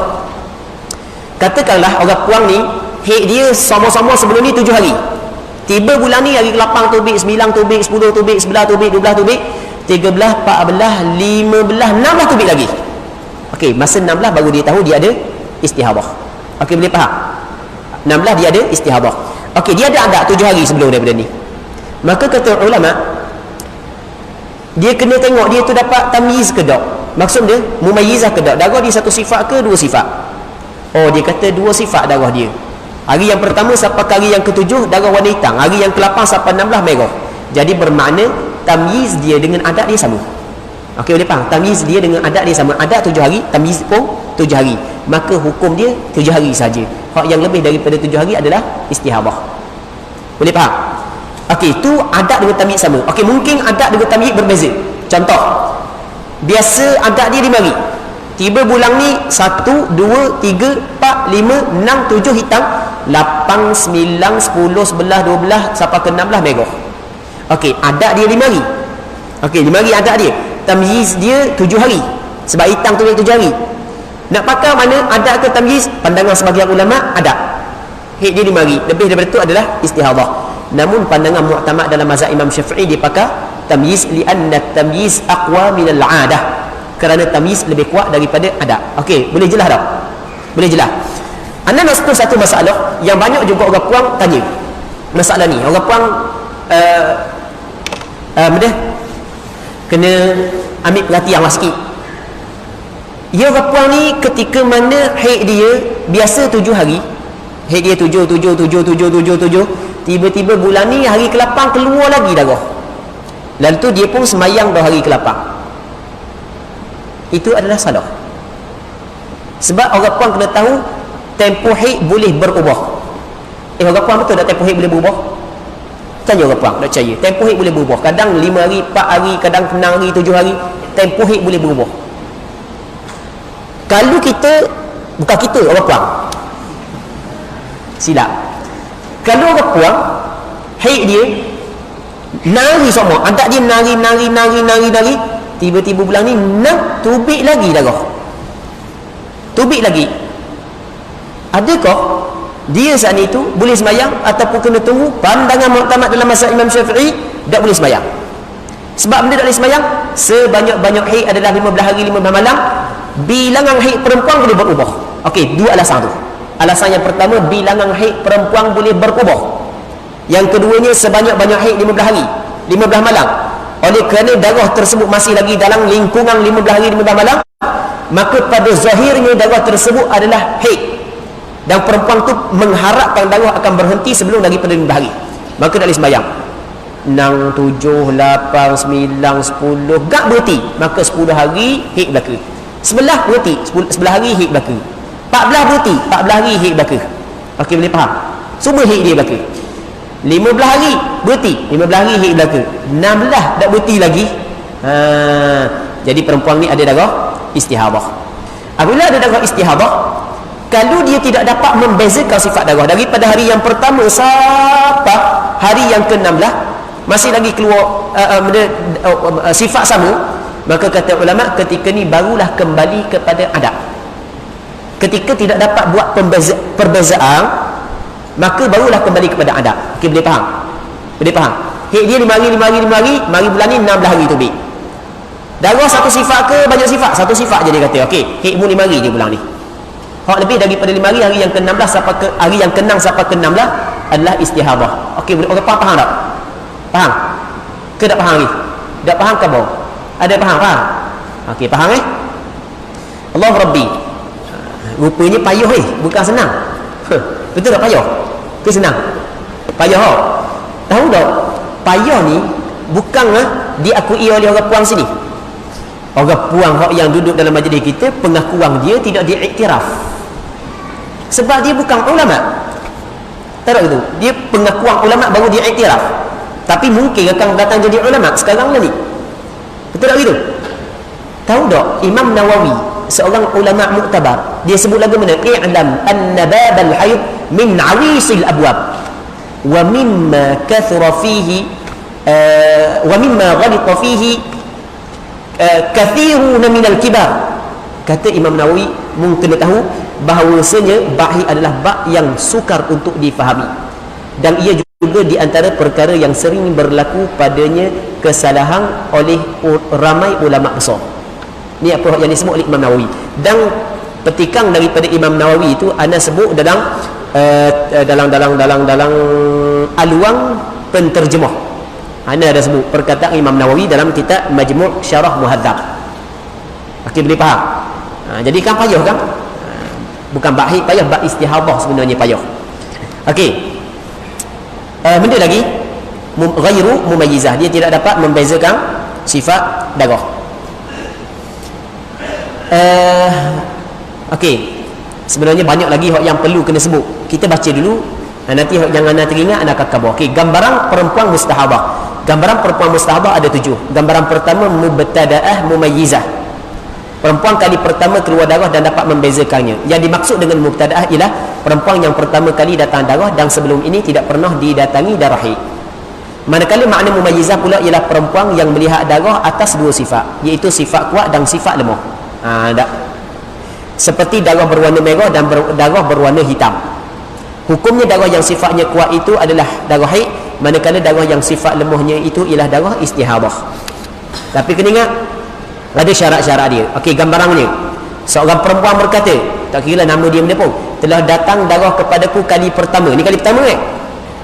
Katakanlah orang puang ni haid dia sama-sama sebelum ni 7 hari. Tiba bulan ni hari ke-8 tubik, 9 tubik, 10 tubik, 11 tubik, 12 tubik, 13, 14, 15, 16 tubik lagi. Okey, masa 16 baru dia tahu dia ada istihabah. Okey, boleh faham? 16 dia ada istihabah. Okey, dia ada adat 7 hari sebelum daripada ni. Maka kata ulama, dia kena tengok dia tu dapat tamyiz ke tak. Maksud dia mumayyizah ke tak. Darah dia satu sifat ke dua sifat? Oh, dia kata dua sifat darah dia. Hari yang pertama sampai hari yang ke-7 darah warna hitam, hari yang ke-8 sampai 16 merah. Jadi bermakna tamyiz dia dengan adat dia sama. Okey, boleh faham? Tamyiz dia dengan adat dia sama. Adat 7 hari, tamyiz pun 7 hari. Maka hukum dia 7 hari saja. Hak yang lebih daripada 7 hari adalah istihabah. Boleh faham? Okey, tu adat dengan tamyiz sama. Okey, mungkin adat dengan tamyiz berbeza. Contoh, biasa adat dia 5 hari. Tiba bulan ni 1, 2, 3, 4, 5, 6, 7 hitam, 8, 9, 10, 11, 12 sampai ke 16 merah. Okey, adat dia 5 hari. Okey, 5 hari adat dia. Tamyiz dia 7 hari. Sebab hitam tu 7 hari. Nak pakai mana adat ke tamyiz? Pandangan sebagian ulama adat. Haid dia 5 hari. Lebih daripada itu adalah istihadah. Namun pandangan mu'tamad dalam mazhab Imam Syafi'i dia pakai tamyiz li'anna tamyiz aqwa minal 'adah. Kerana tamyiz lebih kuat daripada adat. Okey, boleh jelas tak? Boleh jelas. Anda nak sebut satu masalah yang banyak juga orang puang tanya. Masalah ni, orang puang kena ambil perhatian lah sikit. Ya, orang puang ni ketika mana haid dia biasa 7 hari, haid dia 7, tiba-tiba bulan ni hari ke-8 keluar lagi darah. Lalu tu dia pun semayang dah hari ke-8. Itu adalah salah. Sebab orang puan kena tahu tempoh haid boleh berubah. Orang puan betul tak tempoh haid boleh berubah? Tanya orang puan, tak percaya. Tempoh haid boleh berubah. Kadang 5 hari, 4 hari, kadang 6 hari, 7 hari, tempoh haid boleh berubah. Kalau kita, bukan kita, orang puan silap. Kalau orang puan haid dia nari semua, adat dia nari, tiba-tiba bulan ni nak tubik lagi darah, tubik lagi. Adakah dia saat itu boleh semayang ataupun kena tunggu? Pandangan mu'tamad dalam mazhab Imam Syafi'i tak boleh semayang. Sebab benda tak boleh semayang, sebanyak-banyak haid adalah 15 hari 15 malam. Bilangan haid perempuan boleh berubah. Okey, dua alasan tu. Alasan yang pertama, bilangan haid perempuan boleh berubah. Yang keduanya, sebanyak-banyak haid 15 hari 15 malam. Oleh kerana darah tersebut masih lagi dalam lingkungan 15 hari 15 malam, maka pada zahirnya darah tersebut adalah haid, dan perempuan tu mengharapkan darah akan berhenti sebelum daripada 15 hari. Maka tak boleh sembahyang. 6, 7, 8, 9, 10 gak berhenti, maka 10 hari haid berlaku. 11 berhenti, 11 hari haid berlaku. 14 berhenti, 14 hari haid berlaku. Okey, boleh faham? Semua haid dia berlaku. 15 hari berhenti, 15 hari haid berlaku. 16 tak berhenti lagi. Jadi perempuan ni ada darah istihabah. Apabila ada darah istihabah, kalau dia tidak dapat membezakan sifat darah daripada hari yang pertama sampai hari yang ke-16, masih lagi keluar sifat sama, maka kata ulama ketika ni barulah kembali kepada adab. Ketika tidak dapat buat perbezaan, maka barulah kembali kepada adab. Okey, boleh faham? Boleh faham? Dia 5 hari, mari bulan ni 16 hari tu baik. Darah satu sifat ke banyak sifat? Satu sifat je dia kata. Okey, hikmu 5 hari je bulan ni. Hak lebih daripada 5 hari, hari yang ke-16 sampai ke hari yang ke-6 sampai ke-16 adalah istihadah. Okey, boleh orang faham tak? Faham? Ke tak faham ni? Tak faham ke apa? Ada faham? Okey, faham Allah Rabbi. Rupanya payah bukan senang. Betul tak payah? Ke senang? Payah. Tahu tak? Payah ni bukanlah diakui oleh orang puang sini. Orang puang yang duduk dalam majlis kita, pengakuan dia tidak diiktiraf. Sebab dia bukan ulama. Tak itu. Dia pengakuan ulama baru diiktiraf. Tapi mungkin akan datang jadi ulama sekarang ni. Betul tak gitu? Tahu tak? Imam Nawawi, seorang ulama muktabar, dia sebut lagu mana? I'lam anna babal hayd min awisil abwab wa mimma kathura fihi wa mimma ghalita fihi kathirun minal kibar. Kata Imam Nawawi, mungkin tahu bahawasanya bab adalah bab yang sukar untuk difahami, dan ia juga di antara perkara yang sering berlaku padanya kesalahan oleh ramai ulama besar. Ni apa yang disebut oleh Imam Nawawi. Dan petikan daripada Imam Nawawi itu ana sebut dalam aluang penterjemah. Ana ada sebut perkataan Imam Nawawi dalam kitab Majmu' Syarah Muhadzab. Okey, boleh faham? Jadi kan payah kan? Bukan bab payah, bab istihadah sebenarnya payah. Okey. Benda lagi, ghairu mumayyizah, dia tidak dapat membezakan sifat darah. Okey, sebenarnya banyak lagi yang perlu kena sebut. Kita baca dulu, nanti jangan anda teringat anda akan khabar. Okey, gambaran perempuan mustahabah. Gambaran perempuan mustahabah ada 7. Gambaran pertama, mubtada'ah mumayyizah. Perempuan kali pertama keluar darah dan dapat membezakannya. Yang dimaksud dengan mubtada'ah ialah perempuan yang pertama kali datang darah dan sebelum ini tidak pernah didatangi darah haid. Manakala makna mumayyizah pula ialah perempuan yang melihat darah atas 2 sifat, iaitu sifat kuat dan sifat lemah. Seperti darah berwarna merah dan darah berwarna hitam. Hukumnya darah yang sifatnya kuat itu adalah darah haid, manakala darah yang sifat lemahnya itu ialah darah istihadah. Tapi kena ingat ada syarat-syarat dia. Okey, gambarannya, seorang perempuan berkata, tak kira nama dia mana pun, telah datang darah kepadaku kali pertama. Ni kali pertama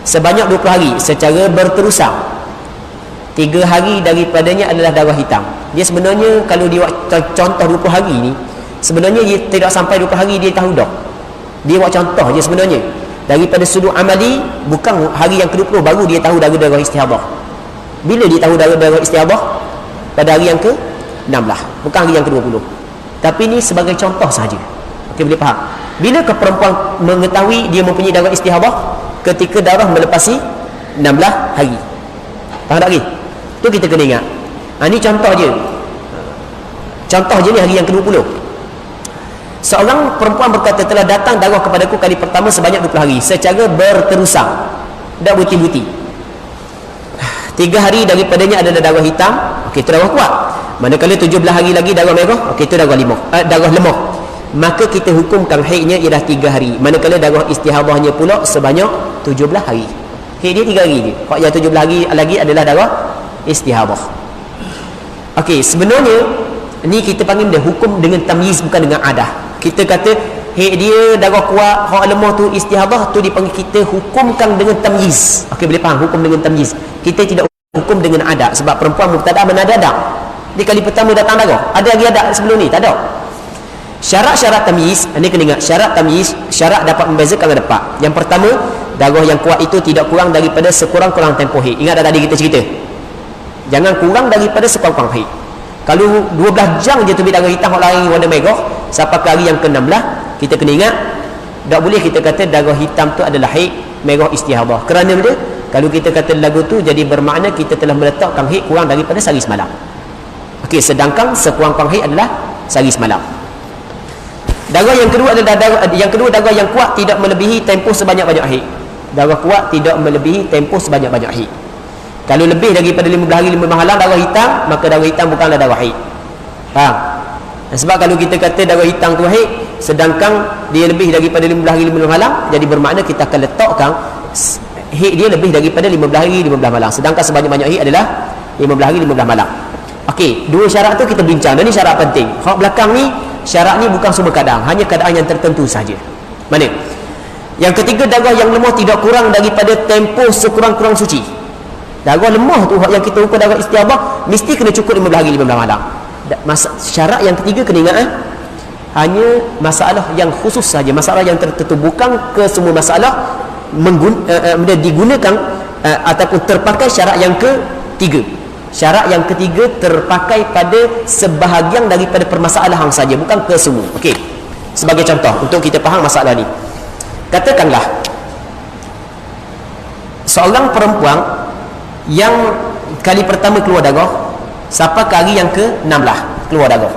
sebanyak 20 hari secara berterusan. 3 hari daripadanya adalah darah hitam. Dia sebenarnya kalau dia contoh 20 hari ni, sebenarnya dia tidak sampai 20 hari dia tahu dah. Dia buat contoh je sebenarnya. Daripada sudut amali, bukan hari yang ke-20 baru dia tahu darah istihadah. Bila dia tahu darah istihadah? Pada hari yang ke-16, bukan hari yang ke-20. Tapi ni sebagai contoh sahaja. Okey, boleh faham? Bila ke perempuan mengetahui dia mempunyai darah istihadah? Ketika darah melepasi 16 hari. Faham tak lagi? Tu kita kena ingat. Ni contoh je. Contoh je ni hari yang ke-20. Seorang perempuan berkata, telah datang darah kepadaku kali pertama sebanyak 20 hari secara berterusan, tak buti-buti. 3 hari daripadanya adalah darah hitam. Okey, itu darah kuat. Manakala 17 hari lagi darah merah, okey, itu darah lemah. Maka kita hukumkan haidnya ialah 3 hari. Manakala darah istihadahnya pula sebanyak 17 hari. Haid dia 3 hari je. Hak yang 17 hari lagi adalah darah istihadah. Okey, sebenarnya ni kita panggil dia hukum dengan tamyiz, bukan dengan adah. Kita kata haid dia darah kuat, hak lemah tu istihadah, tu dipanggil kita hukumkan dengan tamyiz. Okey, boleh faham? Hukum dengan tamyiz. Kita tidak hukum dengan adat, sebab perempuan mubtada' mana ada adat. Dia kali pertama datang darah, ada lagi adat sebelum ni? Tak ada. Syarat-syarat tamyiz, ini kena ingat, syarat tamyiz, syarat dapat membezakan ada 4. Yang pertama, darah yang kuat itu tidak kurang daripada sekurang-kurang tempoh haid. Ingat tak tadi kita cerita? Jangan kurang daripada sekurang-kurang haid. Kalau 12 jam je terbit darah hitam, hak lain warna merah, sampai ke hari yang ke-16, kita kena ingat, tak boleh kita kata darah hitam tu adalah haid, merah istihadah. Kerana benda, kalau kita kata lagu tu jadi bermakna kita telah meletakkan haid kurang daripada sehari semalam. Okey, sedangkan sekurang-kurang haid adalah sehari semalam. Darah yang kedua adalah darah yang kuat tidak melebihi tempoh sebanyak-banyak haid. Darah kuat tidak melebihi tempoh sebanyak-banyak haid. Kalau lebih daripada 15 hari 15 malam darah hitam, maka darah hitam bukanlah darah haid. Faham? Sebab kalau kita kata darah hitam tu haid, sedangkan dia lebih daripada 15 hari 15 malam, jadi bermakna kita akan letakkan haid dia lebih daripada 15 hari 15 malam, sedangkan sebanyak-banyak haid adalah 15 hari 15 malam. Okey, dua syarat tu kita bincang, dan ni syarat penting. Hak belakang ni, syarat ni bukan semua keadaan, hanya keadaan yang tertentu saja. Mana? Yang ketiga, darah yang lemah tidak kurang daripada tempoh sekurang-kurang suci. Darah lemah tu yang kita ukur darah istihadah mesti kena cukup 15 hari 15 malam. Syarat yang ketiga kena ingat, hanya masalah yang khusus saja, masalah yang tertentu, bukan ke semua masalah digunakan ataupun terpakai syarat yang ketiga. Syarat yang ketiga terpakai pada sebahagian daripada permasalahan saja, bukan ke semua. Okey. Sebagai contoh untuk kita faham masalah ni. Katakanlah seorang perempuan yang kali pertama keluar darah sampai ke hari yang ke-16 keluar darah.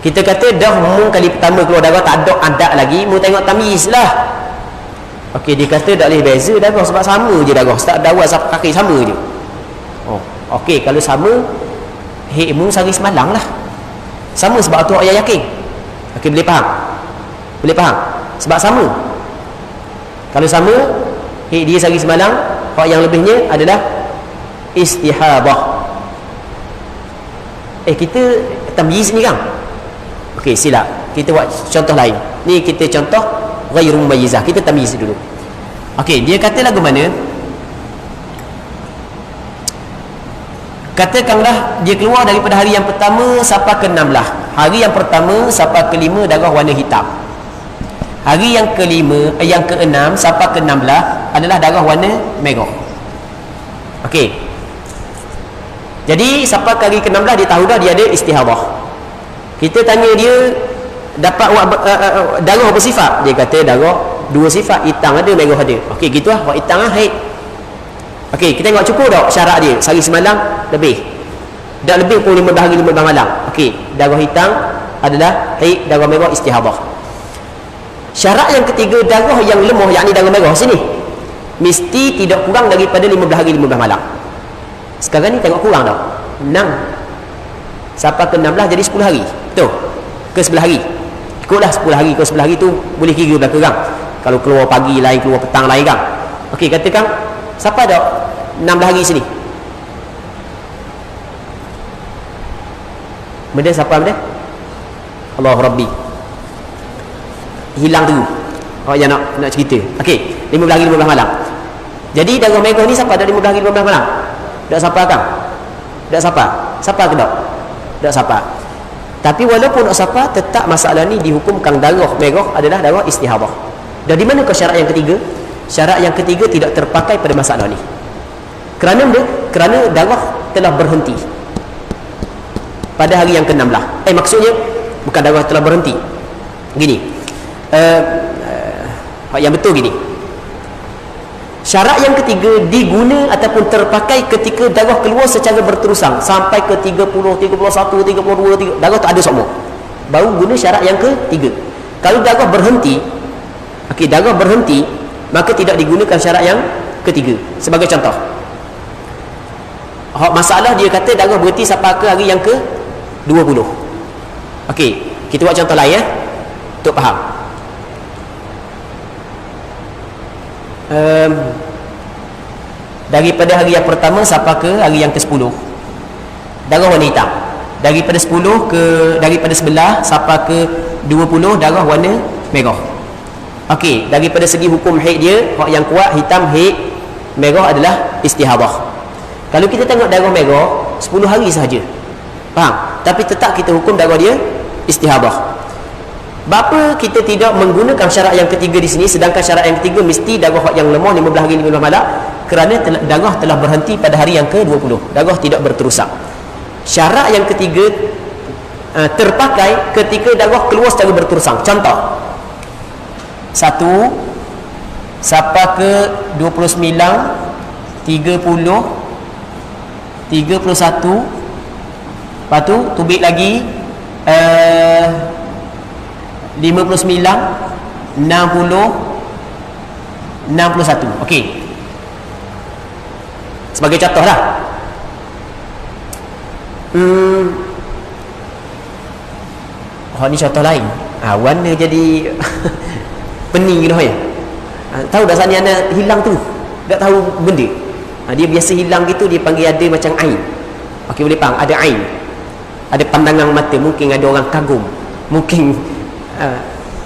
Kita kata dah mu kali pertama keluar darah tak ada adat lagi, mu tengok tamyiz lah. Okey, dia kata tak boleh beza darah sebab sama je darah, start dawal sampai kaki sama je. Oh, okey, kalau sama haid mu sehari semalam lah. Sama sebab tu ayah yakin. Okey, boleh faham? Boleh faham? Sebab sama. Kalau sama haid dia sehari semalam, hak yang lebihnya adalah istihadah. Kita tamyiz ni kan? Okey, silap. Kita buat contoh lain. Ni kita contoh ghairu mumayyizah. Kita tamyiz dulu. Okey, dia kata lagu mana? Katakanlah dia keluar daripada hari yang pertama sampai ke-16. Hari yang pertama sampai ke-5 darah warna hitam. Hari yang ke-5, yang ke-6 sampai ke-16 adalah darah warna merah. Okey. Jadi sampai ke hari ke-16 dia tahu dah dia ada istihadah. Kita tanya dia dapat darah apa sifat? Dia kata darah dua sifat, hitam ada, merah ada. Okey, gitulah, buat hitam lah haid. Okey, kita tengok cukup tak syarat dia? Sehari semalam lebih. Tak lebih pun 15 hari 15 malam. Okey, darah hitam adalah haid, darah merah istihadah. Syarat yang ketiga, darah yang lemah, yakni darah merah sini, mesti tidak kurang daripada 15 hari 15 malam. Sekarang ni tengok kurang tak? 6 sampai ke 16 jadi 10 hari. Betul? Ke 11 hari. Ikutlah 10 hari ke 11 hari tu boleh kira belakang. Kalau keluar pagi lain, keluar petang lain kan. Okey, katakan siapa ada 16 hari sini? Benda siapa benda? Allah Rabbi. Hilang tu. Oh yang nak cerita. Okey, 15 hari 15 malam. Jadi darah merah ni siapa ada 15 hari 15 malam? Tak siapa kan? Tak siapa? Siapa ke tak? Tak siapa. Tapi walaupun tak siapa, tetap masalah ni dihukumkan darah merah adalah darah istihadah. Dan di mana ke syarat yang ketiga? Syarat yang ketiga tidak terpakai pada masalah ni. Kerana darah telah berhenti pada hari yang ke-16. Maksudnya bukan darah telah berhenti. Gini. Yang betul gini. Syarat yang ketiga diguna ataupun terpakai ketika darah keluar secara berterusan sampai ke 30, 31, 32, darah tak ada semua. Baru guna syarat yang ketiga. Kalau darah berhenti, okey, darah berhenti, maka tidak digunakan syarat yang ketiga. Sebagai contoh, masalah dia kata darah berhenti sampai ke hari yang ke-20. Okey, kita buat contoh lain untuk faham. Daripada hari yang pertama sampai ke hari yang ke-10 darah warna hitam. Daripada 11 sampai ke 20 darah warna merah. Okey, daripada segi hukum haid dia, hak yang kuat hitam haid, merah adalah istihadah. Kalau kita tengok darah merah 10 hari sahaja. Faham? Tapi tetap kita hukum darah dia istihadah. Bapa kita tidak menggunakan syarat yang ketiga di sini, sedangkan syarat yang ketiga mesti darah yang lemah 15 hari 15 malam, kerana darah telah berhenti pada hari yang ke-20. Darah tidak berterusan. Syarat yang ketiga terpakai ketika darah keluar secara berterusan. Contoh, 1 sampai ke 29, 30, 31, lepas tu tubik lagi 59, 60, 61. Okey. Sebagai contoh lah. Oh, ni contoh lain. Warna jadi pening gitu ya. Tahu dah sana anak hilang tu. Tak tahu benda. Dia biasa hilang gitu, dia panggil ada macam ain. Okey, boleh faham? Ada ain. Ada pandangan mata, mungkin ada orang kagum. Mungkin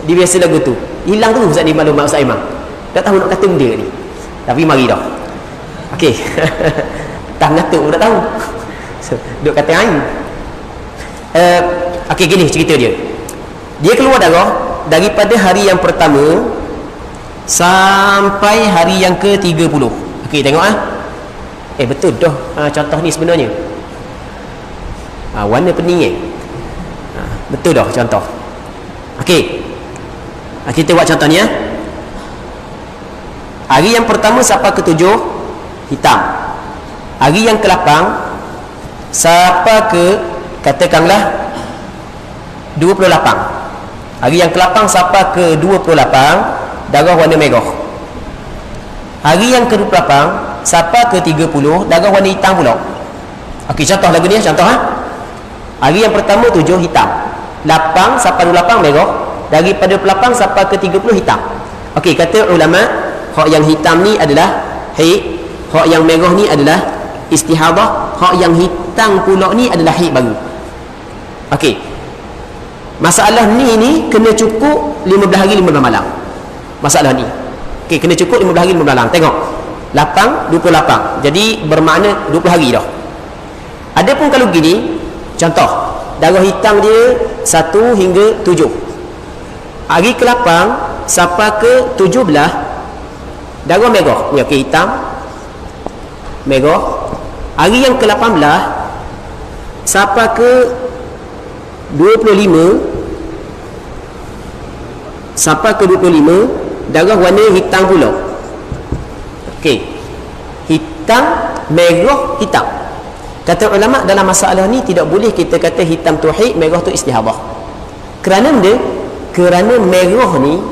dia biasa lagu tu. Hilang tu Ustaz ni, maklum Ustaz Imam. Tak tahu nak kata benda ni. Tapi mari dah. Okey. Tak ngatuk tak tahu. Duk kata ain. Okey, gini cerita dia. Dia keluar darah daripada hari yang pertama sampai hari yang ke-30. Okey, tengok betul dah contoh ni sebenarnya. Warna pening betul dah contoh. Okey. Kita buat contohnya. Hari yang pertama sampai ke-7 hitam. Hari yang ke-8 sampai ke katakanlah 28. Hari yang ke-8 sampai ke-28 darah warna merah. Hari yang ke-28 sampai ke-30 darah warna hitam pula. Okey, contoh lagu ni, contoh Hari yang pertama 7 hitam. 8 sampai 28 merah. Daripada 8 sampai ke-30 hitam. Okey, kata ulama, hak yang hitam ni adalah haid, hak yang merah ni adalah istihadah, hak yang hitam pula ni adalah haid baru. Okey. Masalah ni kena cukup 15 hari 15 malam. Masalah ni. Okey, kena cukup 15 hari 15 malam. Tengok. 8 28. Jadi bermakna 20 hari dah. Adapun kalau gini, contoh, darah hitam dia 1 hingga 7. Hari ke-8 sampai ke-17 darah merah. Ni okey, hitam merah. Hari yang ke-18 sampai ke 25 sampai ke 25 darah warna hitam pula. Okey, hitam merah hitam. Kata ulama, dalam masalah ni tidak boleh kita kata hitam tu haid, merah tu istihadah. Kerana benda, kerana merah ni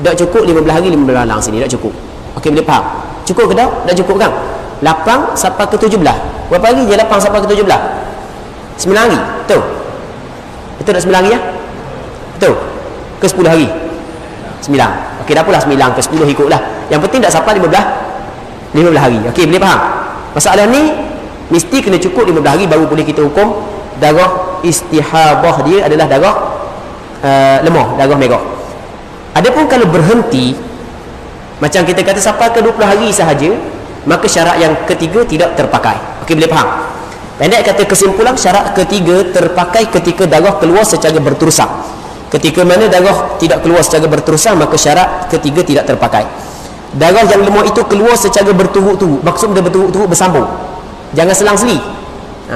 tak cukup 15 hari 15 malam sini, tak cukup. Okey, boleh faham? Cukup ke tak? Tak cukup kan? 8 sampai ke 17. Berapa hari je 8 sampai ke 17? 9 hari. Betul? Betul tak 9 hari ya? Betul? Ke 10 hari? 9. Okey, dah pula 9 ke 10 ikutlah. Yang penting tak sampai 15 hari. Okey, boleh faham? Masalah ni mesti kena cukup 15 hari baru boleh kita hukum darah istihabah dia adalah darah lemah, darah merah. Adapun kalau berhenti macam kita kata sampai ke 20 hari sahaja, maka syarat yang ketiga tidak terpakai. Okey, boleh faham? Pendek kata kesimpulan, syarat ketiga terpakai ketika darah keluar secara berterusan. Ketika mana darah tidak keluar secara berterusan, maka syarat ketiga tidak terpakai. Darah yang lemah itu keluar secara berturut-turut. Maksud dia berturut-turut, bersambung. Jangan selang-seli.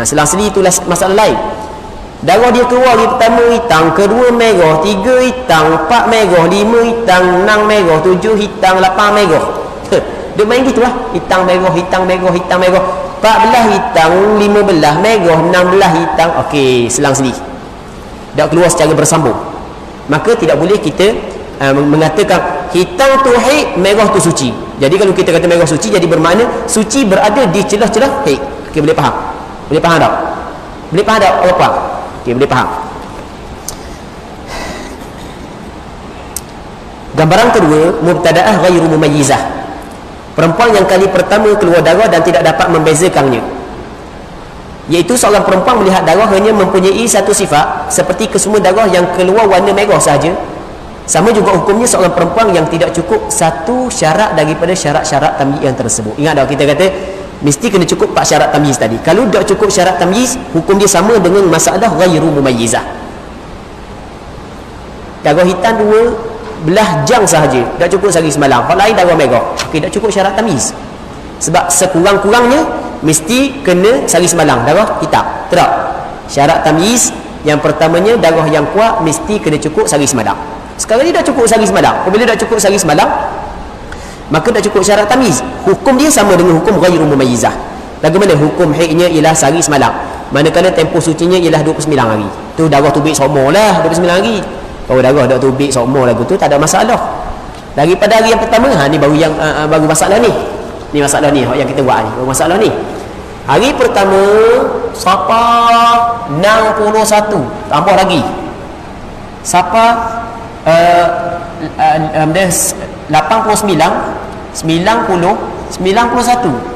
Selang-seli itulah masalah lain. Darah dia keluar hari pertama hitam, kedua merah, 3 hitam, 4 merah, 5 hitam, 6 merah, 7 hitam, 8 merah. Dia main gitu lah. Hitam merah, hitam merah, hitam merah, 14 hitam, 15 merah, 16 hitam. Okey, selang-seli. Tak keluar secara bersambung. Maka tidak boleh kita mengatakan hitam tu haid, merah tu suci. Jadi kalau kita kata merah suci, jadi bermakna suci berada di celah-celah haid. Okey, boleh faham? Boleh faham tak? Boleh faham tak? Apa? Okey, boleh faham. Gambaran kedua, mubtada'ah ghairu mumayyizah. Perempuan yang kali pertama keluar darah dan tidak dapat membezakannya, iaitu seorang perempuan melihat darah hanya mempunyai satu sifat, seperti kesemua darah yang keluar warna merah sahaja. Sama juga hukumnya seorang perempuan yang tidak cukup satu syarat daripada syarat-syarat tamyiz yang tersebut. Ingat tak, kita kata mesti kena cukup 4 syarat tamyiz tadi. Kalau tak cukup syarat tamyiz, hukum dia sama dengan masalah ghairu mumayyizah. Darah hitam 2 belah jam sahaja, tak cukup sehari semalam. Hak lain darah merah. Okey, tak cukup syarat tamyiz. Sebab sekurang-kurangnya mesti kena sehari semalam darah hitam. Tak? Syarat tamyiz yang pertamanya, darah yang kuat mesti kena cukup sehari semalam. Sekarang ni dah cukup sehari semalam. Apabila dah cukup sehari semalam, maka dah cukup syarat tamyiz. Hukum dia sama dengan hukum ghairu mumayyizah. Bagaimana hukum haidnya ialah sehari semalam, manakala tempoh sucinya ialah 29 hari. Tu darah tubik sokmo lah 29 hari. Kalau darah dah tubik sokmo lagu tu tak ada masalah. Daripada hari yang pertama, ni baru yang baru masalah ni. Ni masalah ni yang kita buat ni. Masalah ni. Hari pertama siapa 61 tambah lagi. Siapa 89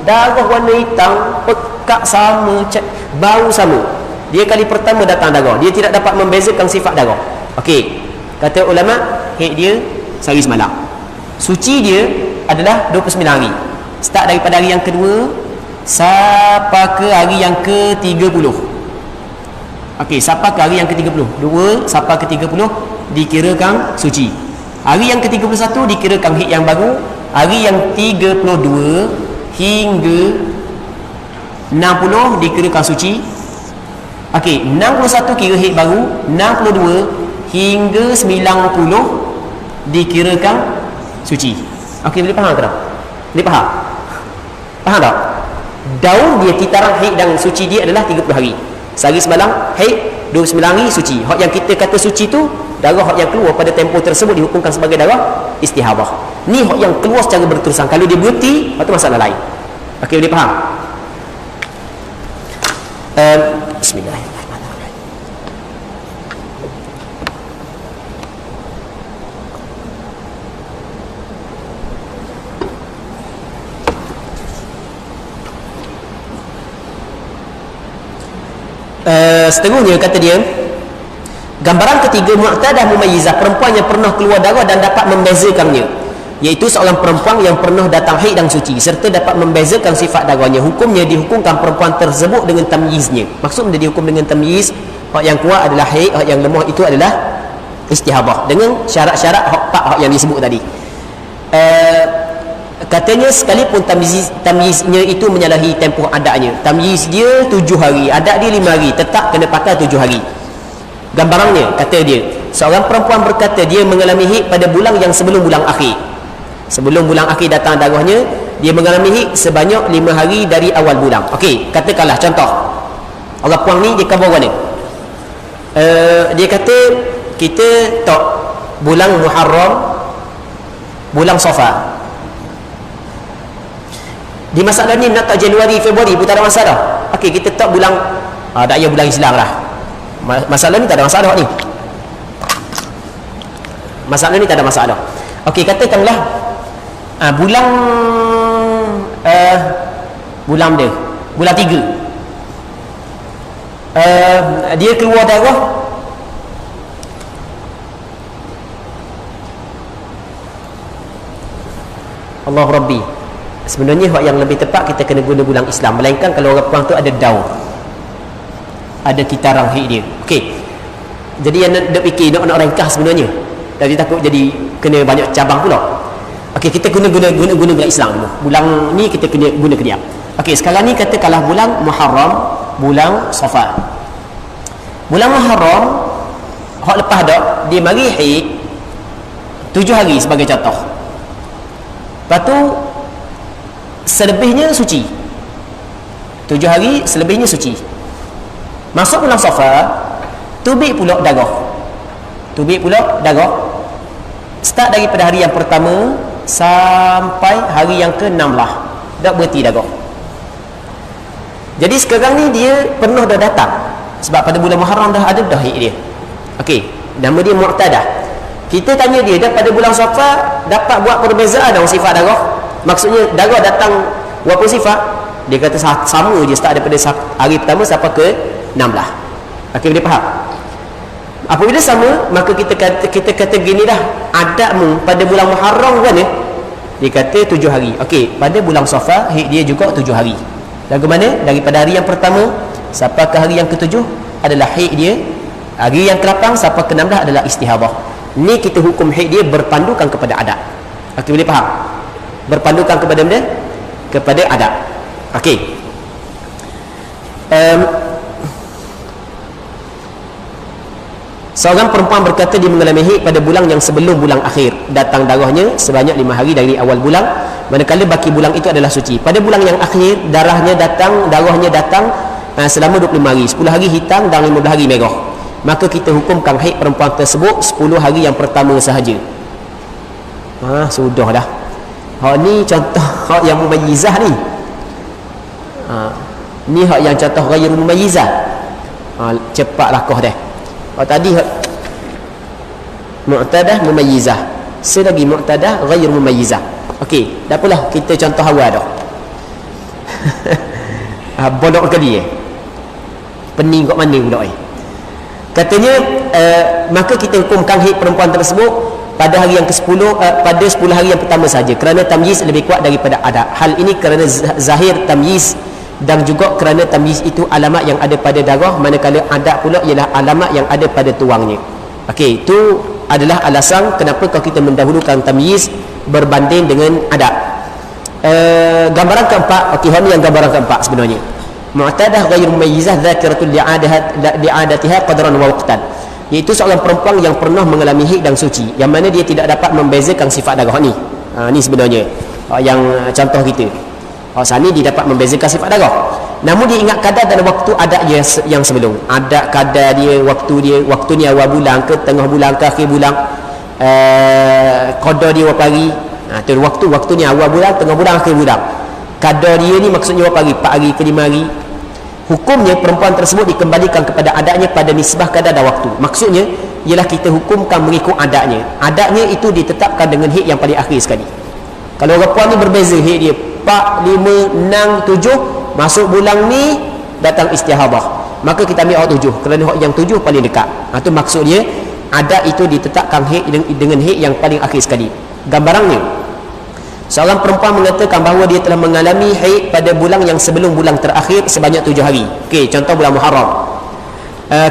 darah warna hitam pekat sama, bau sama. Dia kali pertama datang darah, dia tidak dapat membezakan sifat darah. Okey, kata ulama, haid dia sehari semalam. Suci dia adalah 29 hari. Start daripada hari yang kedua sampai ke hari yang ke-30. Okey, sampai ke hari yang ke-30. 2 sampai ke-30 dikirakan suci. Hari yang ke-31 dikirakan haid yang baru. Hari yang 32 hingga 60 dikirakan suci. Okey, 61 kira haid baru, 62 hingga 90 dikirakan suci. Okey, boleh faham tak? Boleh faham? Faham tak? Daun dia titaran haid dan suci dia adalah 30 hari. Sehari semalam haid, 29 hari suci. Hak yang kita kata suci tu darah hak yang keluar pada tempoh tersebut dihukumkan sebagai darah istihadah. Ni hak yang keluar secara berterusan. Kalau dia berhenti, itu masalah lain. Okey, boleh faham? Bismillahirrahmanirrahim. Setengahnya kata dia, gambaran ketiga mu'tadah mumayyizah, perempuan yang pernah keluar darah dan dapat membezakannya, iaitu seorang perempuan yang pernah datang haid dan suci serta dapat membezakan sifat darahnya. Hukumnya dihukumkan perempuan tersebut dengan tamyiznya. Maksudnya dihukum dengan tamyiz, hak yang kuat adalah haid, hak yang lemah itu adalah istihadah dengan syarat-syarat hak yang disebut tadi. Katanya sekalipun tamyiznya itu menyalahi tempoh adatnya. Tamyiz dia 7 hari, adat dia 5 hari, tetap kena pakai 7 hari. Gambarannya, kata dia, seorang perempuan berkata dia mengalami haid pada bulan yang sebelum bulan akhir. Sebelum bulan akhir datang darahnya, dia mengalami haid sebanyak 5 hari dari awal bulan. Okey, katakanlah contoh, orang puang ni dia khabar mana? Dia kata kita tak bulan Muharram, bulan Safar. Di masalah ni nak tak Januari, Februari pun tak ada masalah. Okey, kita tak bulan tak payah bulan Islam lah. Masalah ni tak ada masalah ni. Masalah ni tak ada masalah. Okey, katakanlah bulan dia bulan 3 dia keluar darah Allah Rabbi. Sebenarnya hak yang lebih tepat kita kena guna bulan Islam, melainkan kalau orang perempuan tu ada daun, ada kitaran haid dia. Okey, jadi yang nak fikir nak ringkas sebenarnya, tapi takut jadi kena banyak cabang pula. Okey, kita guna bulan Islam dulu. Bulan ni kita kena guna kediam. Okey, sekarang ni katakanlah bulan Muharram, bulan Safar. Bulan Muharram hak lepas dak dia mari haid 7 hari sebagai contoh. Lepas tu selebihnya suci. 7 hari selebihnya suci. Masuk bulan Safar, tubik pula darah. Start daripada hari yang pertama sampai hari yang ke-16 dah berhenti darah. Jadi sekarang ni dia pernah dah datang, sebab pada bulan Muharram dah ada dah haid dia. Okey, nama dia mu'tadah. Kita tanya dia, dah pada bulan Safar dapat buat perbezaan dalam sifat darah? Maksudnya darah datang berapa sifat? Dia kata sama je, start daripada hari pertama sampai ke 16. Okey, boleh faham? Apabila sama, maka kita kata gini dah, adatmu pada bulan Muharram kan ya? Dia kata 7 hari. Okey, pada bulan Safar haid dia juga 7 hari. Bagaimana? Daripada hari yang pertama sampai ke hari yang ke-7 adalah haid dia. Hari yang ke-8 sampai ke-16 adalah istihadah. Ni kita hukum haid dia berpandukan kepada adat. Okey, boleh faham? Berpandukan kepada mana? Kepada adat. Okey. Seorang perempuan berkata dia mengalami haid pada bulan yang sebelum bulan akhir, datang darahnya sebanyak 5 hari dari awal bulan, manakala baki bulan itu adalah suci. Pada bulan yang akhir darahnya datang selama 25 hari, 10 hari hitam dan 15 hari merah. Maka kita hukumkan haid perempuan tersebut 10 hari yang pertama sahaja. Sudah dah. Hak ni contoh hak yang mumayyizah ni. Ni hak yang contoh ghairu mumayyizah. Cepat lakoh dah. Tadi hak mu'tadah mumayyizah. Selagi mu'tadah ghairu mumayyizah. Okey, dah apalah kita contoh awal dah. Bolok kali pening kat mana pula katanya maka kita hukumkan haid perempuan tersebut pada hari yang ke-10 pada 10 hari yang pertama saja kerana tamyiz lebih kuat daripada adat. Hal ini kerana zahir tamyiz dan juga kerana tamyiz itu alamat yang ada pada darah, manakala adat pula ialah alamat yang ada pada tuangnya. Okey, itu adalah alasan kenapa kalau kita mendahulukan tamyiz berbanding dengan adat. Gambaran keempat, okey, ini yang gambaran keempat sebenarnya. Mu'tadah ghairu mumayyizah dzakiratul li'adatiha qadran wa waqtan, iaitu seorang perempuan yang pernah mengalami haid dan suci, yang mana dia tidak dapat membezakan sifat darah ni. Ni sebenarnya yang contoh kita. Sani dia dapat membezakan sifat darah. Namun dia ingat kadar dalam waktu adat dia yang sebelum. Adat kadar dia, waktu ni awal bulan ke tengah bulan ke akhir bulan. Qadar dia berapa hari. Tu waktu ni awal bulan, tengah bulan, akhir bulan. Kadar dia ni maksudnya berapa hari? 4 hari ke 5 hari. Hukumnya perempuan tersebut dikembalikan kepada adatnya pada nisbah kadar dan waktu. Maksudnya ialah kita hukumkan mengikut adatnya. Adatnya itu ditetapkan dengan haid yang paling akhir sekali. Kalau orang puan ni berbeza haid dia 4, 5, 6, 7, masuk bulan ni datang istihadah, maka kita ambil awal 7 kerana yang 7 paling dekat. Itu maksudnya adat itu ditetapkan haid dengan haid yang paling akhir sekali. Gambarannya, seorang perempuan mengatakan bahawa dia telah mengalami haid pada bulan yang sebelum bulan terakhir sebanyak 7 hari. Okey, contoh bulan Muharram.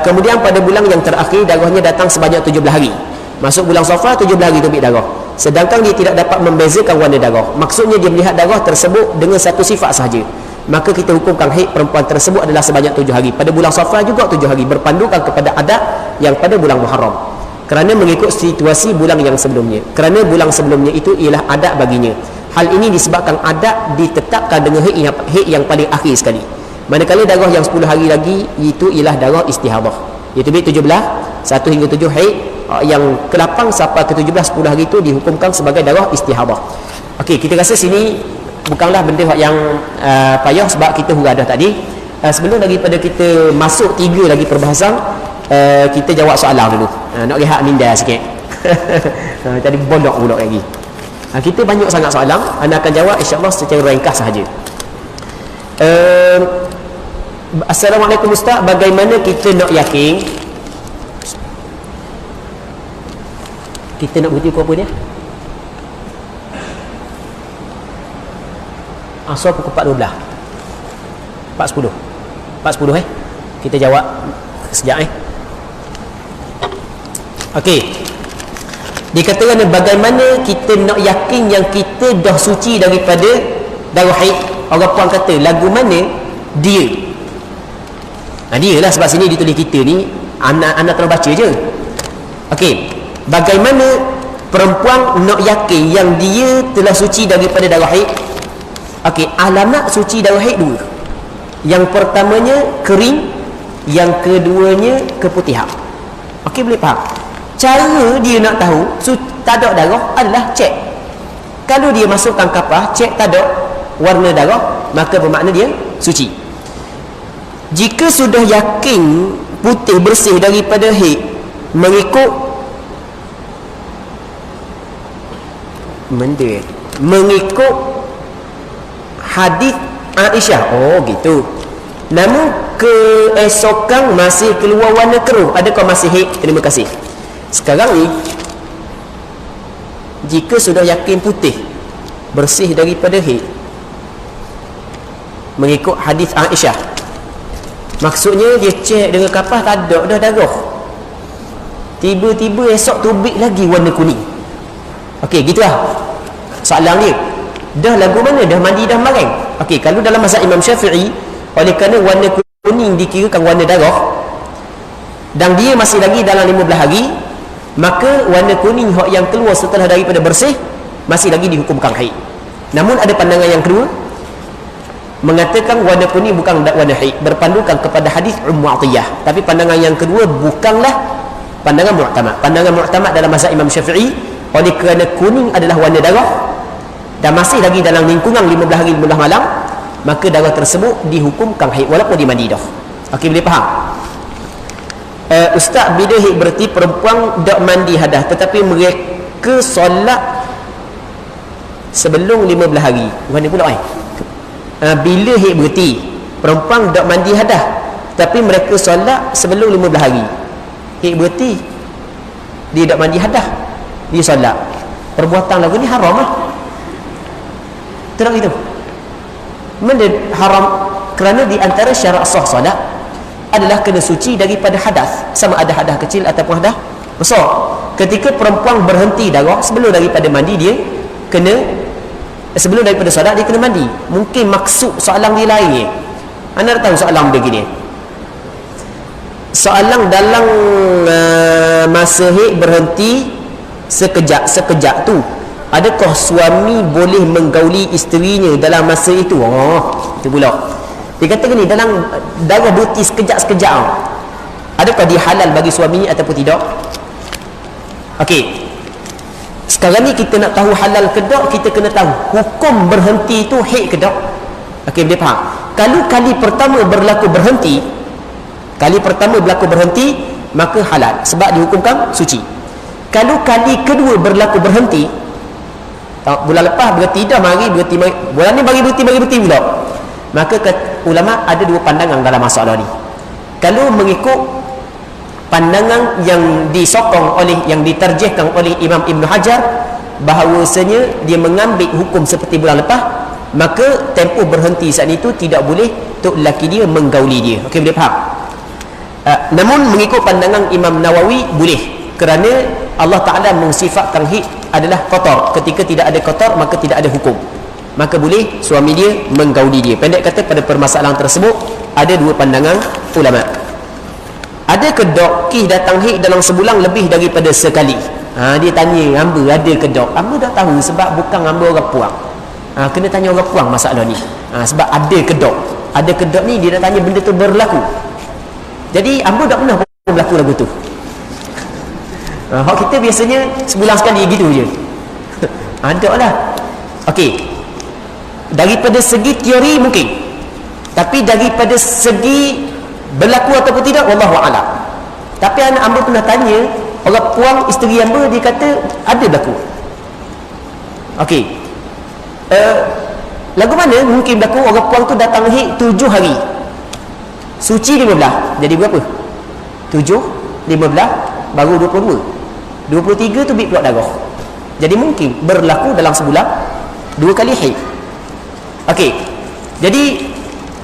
Kemudian pada bulan yang terakhir darahnya datang sebanyak 17 hari. Masuk bulan Safar 17 hari tubik darah. Sedangkan dia tidak dapat membezakan warna darah. Maksudnya dia melihat darah tersebut dengan satu sifat sahaja. Maka kita hukumkan haid perempuan tersebut adalah sebanyak 7 hari. Pada bulan Safar juga 7 hari, berpandukan kepada adat yang pada bulan Muharram. Kerana mengikut situasi bulan yang sebelumnya. Kerana bulan sebelumnya itu ialah adat baginya. Hal ini disebabkan adat ditetapkan dengan haid yang paling akhir sekali. Manakala darah yang 10 hari lagi itu ialah darah istihadah. Iaitu 17, 1 hingga 7 haid. Yang ke-8 sampai ke-17 10 hari itu dihukumkan sebagai darah istihadah. Okey, kita rasa sini bukanlah benda yang payah sebab kita hurah dah tadi. Sebelum daripada kita masuk 3 lagi perbahasan, kita jawab soalan dulu. Nak rehat minda sikit. Tadi bolok pula lagi. Kita banyak sangat soalan, anda akan jawab insya-Allah secara ringkas sahaja. Assalamualaikum Ustaz, bagaimana kita nak yakin kita nak berhenti pukul apa dia? Asal pukul 4.12 4.10 kita jawab sekejap Okey, dikatakan bagaimana kita nak yakin yang kita dah suci daripada darah haid. Orang puan kata lagu mana dia. Dia lah sebab sini ditulis kita ni anak terus baca je. Okey, bagaimana perempuan nak yakin yang dia telah suci daripada darah haid? Okey, alamat suci darah haid 2. Yang pertamanya kering, yang keduanya keputihan. Okey, boleh faham? Cara dia nak tahu tak ada darah adalah cek. Kalau dia masukkan kapah, cek tak ada warna darah, maka bermakna dia suci. Jika sudah yakin putih bersih daripada haid mengikut hadis Aisyah, gitu. Namun keesokan masih keluar warna keruh, adakah masih haid? Terima kasih. Sekarang ni jika sudah yakin putih bersih daripada haid mengikut hadis Aisyah, maksudnya dia cek dengan kapah tak ada dah darah, tiba-tiba esok tubik lagi warna kuning. Okey, gitulah soalan dia. Dah lagu mana? Dah mandi dah marang. Okey, kalau dalam mazhab Imam Syafi'i, oleh kerana warna kuning dikirakan warna darah dan dia masih lagi dalam 15 hari, maka warna kuning yang keluar setelah daripada bersih masih lagi dihukumkan haid. Namun ada pandangan yang kedua mengatakan warna kuning bukan warna haid, berpandukan kepada hadis Ummu Atiyah. Tapi pandangan yang kedua bukanlah pandangan mu'tamad. Pandangan mu'tamad dalam mazhab Imam Syafi'i, oleh kerana kuning adalah warna darah, dan masih lagi dalam lingkungan 15 hari 15 malam, maka darah tersebut dihukumkan haid walaupun dia mandi dah. Okey, boleh faham? Ustaz, bila haid berarti perempuan tak mandi hadas tetapi mereka solat sebelum 15 hari. Mana pula bila haid berarti perempuan tak mandi hadas tapi mereka solat sebelum 15 hari. Haid berarti dia tak mandi hadas, dia solat. Perbuatan lagu ni haram lah. Tak gitu. Mana haram? Kerana di antara syarat sah solat adalah kena suci daripada hadas, sama ada hadas kecil ataupun hadas besar. Ketika perempuan berhenti darah sebelum daripada mandi, dia kena, sebelum daripada solat dia kena mandi. Mungkin maksud soalan dia lain. Anda tahu soalan dia gini, soalan dalam masa haid berhenti sekejap tu, adakah suami boleh menggauli isterinya dalam masa itu? Itu pula dia kata gini, dalam darah berhenti sekejap-sekejap, adakah dia halal bagi suaminya ataupun tidak? Okey, sekarang ni kita nak tahu halal ke tak, kita kena tahu hukum berhenti itu haid ke tak. Okey, boleh faham? Kalau kali pertama berlaku berhenti, maka halal sebab dihukumkan suci. Kalau kali kedua berlaku berhenti, bulan lepas berhenti dah, berhenti bulan ni berhenti pula, maka ulama ada dua pandangan dalam masalah ni. Kalau mengikut pandangan yang disokong oleh, yang diterjihkan oleh Imam Ibn Hajar, bahawasanya dia mengambil hukum seperti bulan lepas, maka tempoh berhenti saat itu tidak boleh untuk lelaki dia menggauli dia. Okey, boleh faham? Namun mengikut pandangan Imam Nawawi boleh, kerana Allah Ta'ala mensifatkan haid adalah kotor. Ketika tidak ada kotor, maka tidak ada hukum, maka boleh suami dia menggauli dia. Pendek kata, pada permasalahan tersebut ada dua pandangan ulama. Ada ke dok kih datang haid dalam sebulan lebih daripada sekali? Dia tanya, hamba ada ke dok? Hamba dah tahu sebab bukan hamba orang puang. Kena tanya orang puang masalah ni. Sebab ada ke dok? Ada ke dok ni dia dah tanya benda tu berlaku. Jadi hamba tak pernah berlaku lagu tu. Hak kita biasanya sebulan sekali gitu je. Ada lah. Okey, daripada segi teori mungkin, tapi daripada segi berlaku ataupun tidak, wallahu a'lam. Tapi anak hamba pernah tanya orang puang isteri hamba, dia kata ada berlaku. Okey, lagu mana mungkin berlaku orang puang tu datang haid 7 hari, suci 15, jadi berapa? 7, 15, baru 22, 23 tu bit keluar darah. Jadi mungkin berlaku dalam sebulan 2 kali haid. Okey, jadi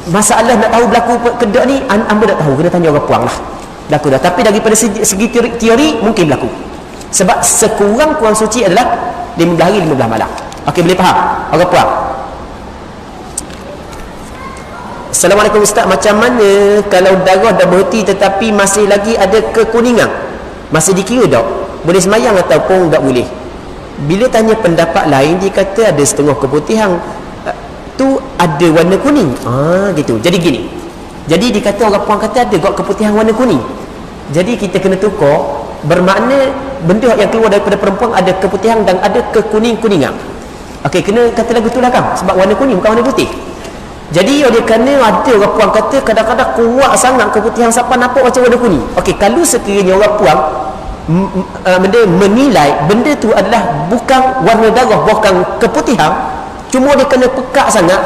masalah nak tahu berlaku kedak ni, hamba tak tahu, kena tanya orang puang lah. Berlaku dah. Tapi daripada segi teori mungkin berlaku, sebab sekurang-kurang suci adalah 15 hari 15 malam. Okey, boleh faham orang puang? Assalamualaikum Ustaz, macam mana kalau darah dah berhenti tetapi masih lagi ada kekuningan, masih dikira tak boleh semayang ataupun tak boleh? Bila tanya pendapat lain, dia kata ada setengah keputihan tu ada warna kuning. Gitu. Jadi gini, jadi dikata orang puan kata ada kok keputihan warna kuning. Jadi kita kena tukar, bermakna benda yang keluar daripada perempuan ada keputihan dan ada kekuning-kuningan. Okey, kena kata lagu tu lah kan, sebab warna kuning bukan warna putih. Jadi oleh kerana ada orang puan kata kadang-kadang kuat sangat keputihan sampai nampak macam warna kuning. Okey, kalau sekiranya orang puan benda menilai benda tu adalah bukan warna darah, bukan keputihan, cuma dia kena pekak sangat,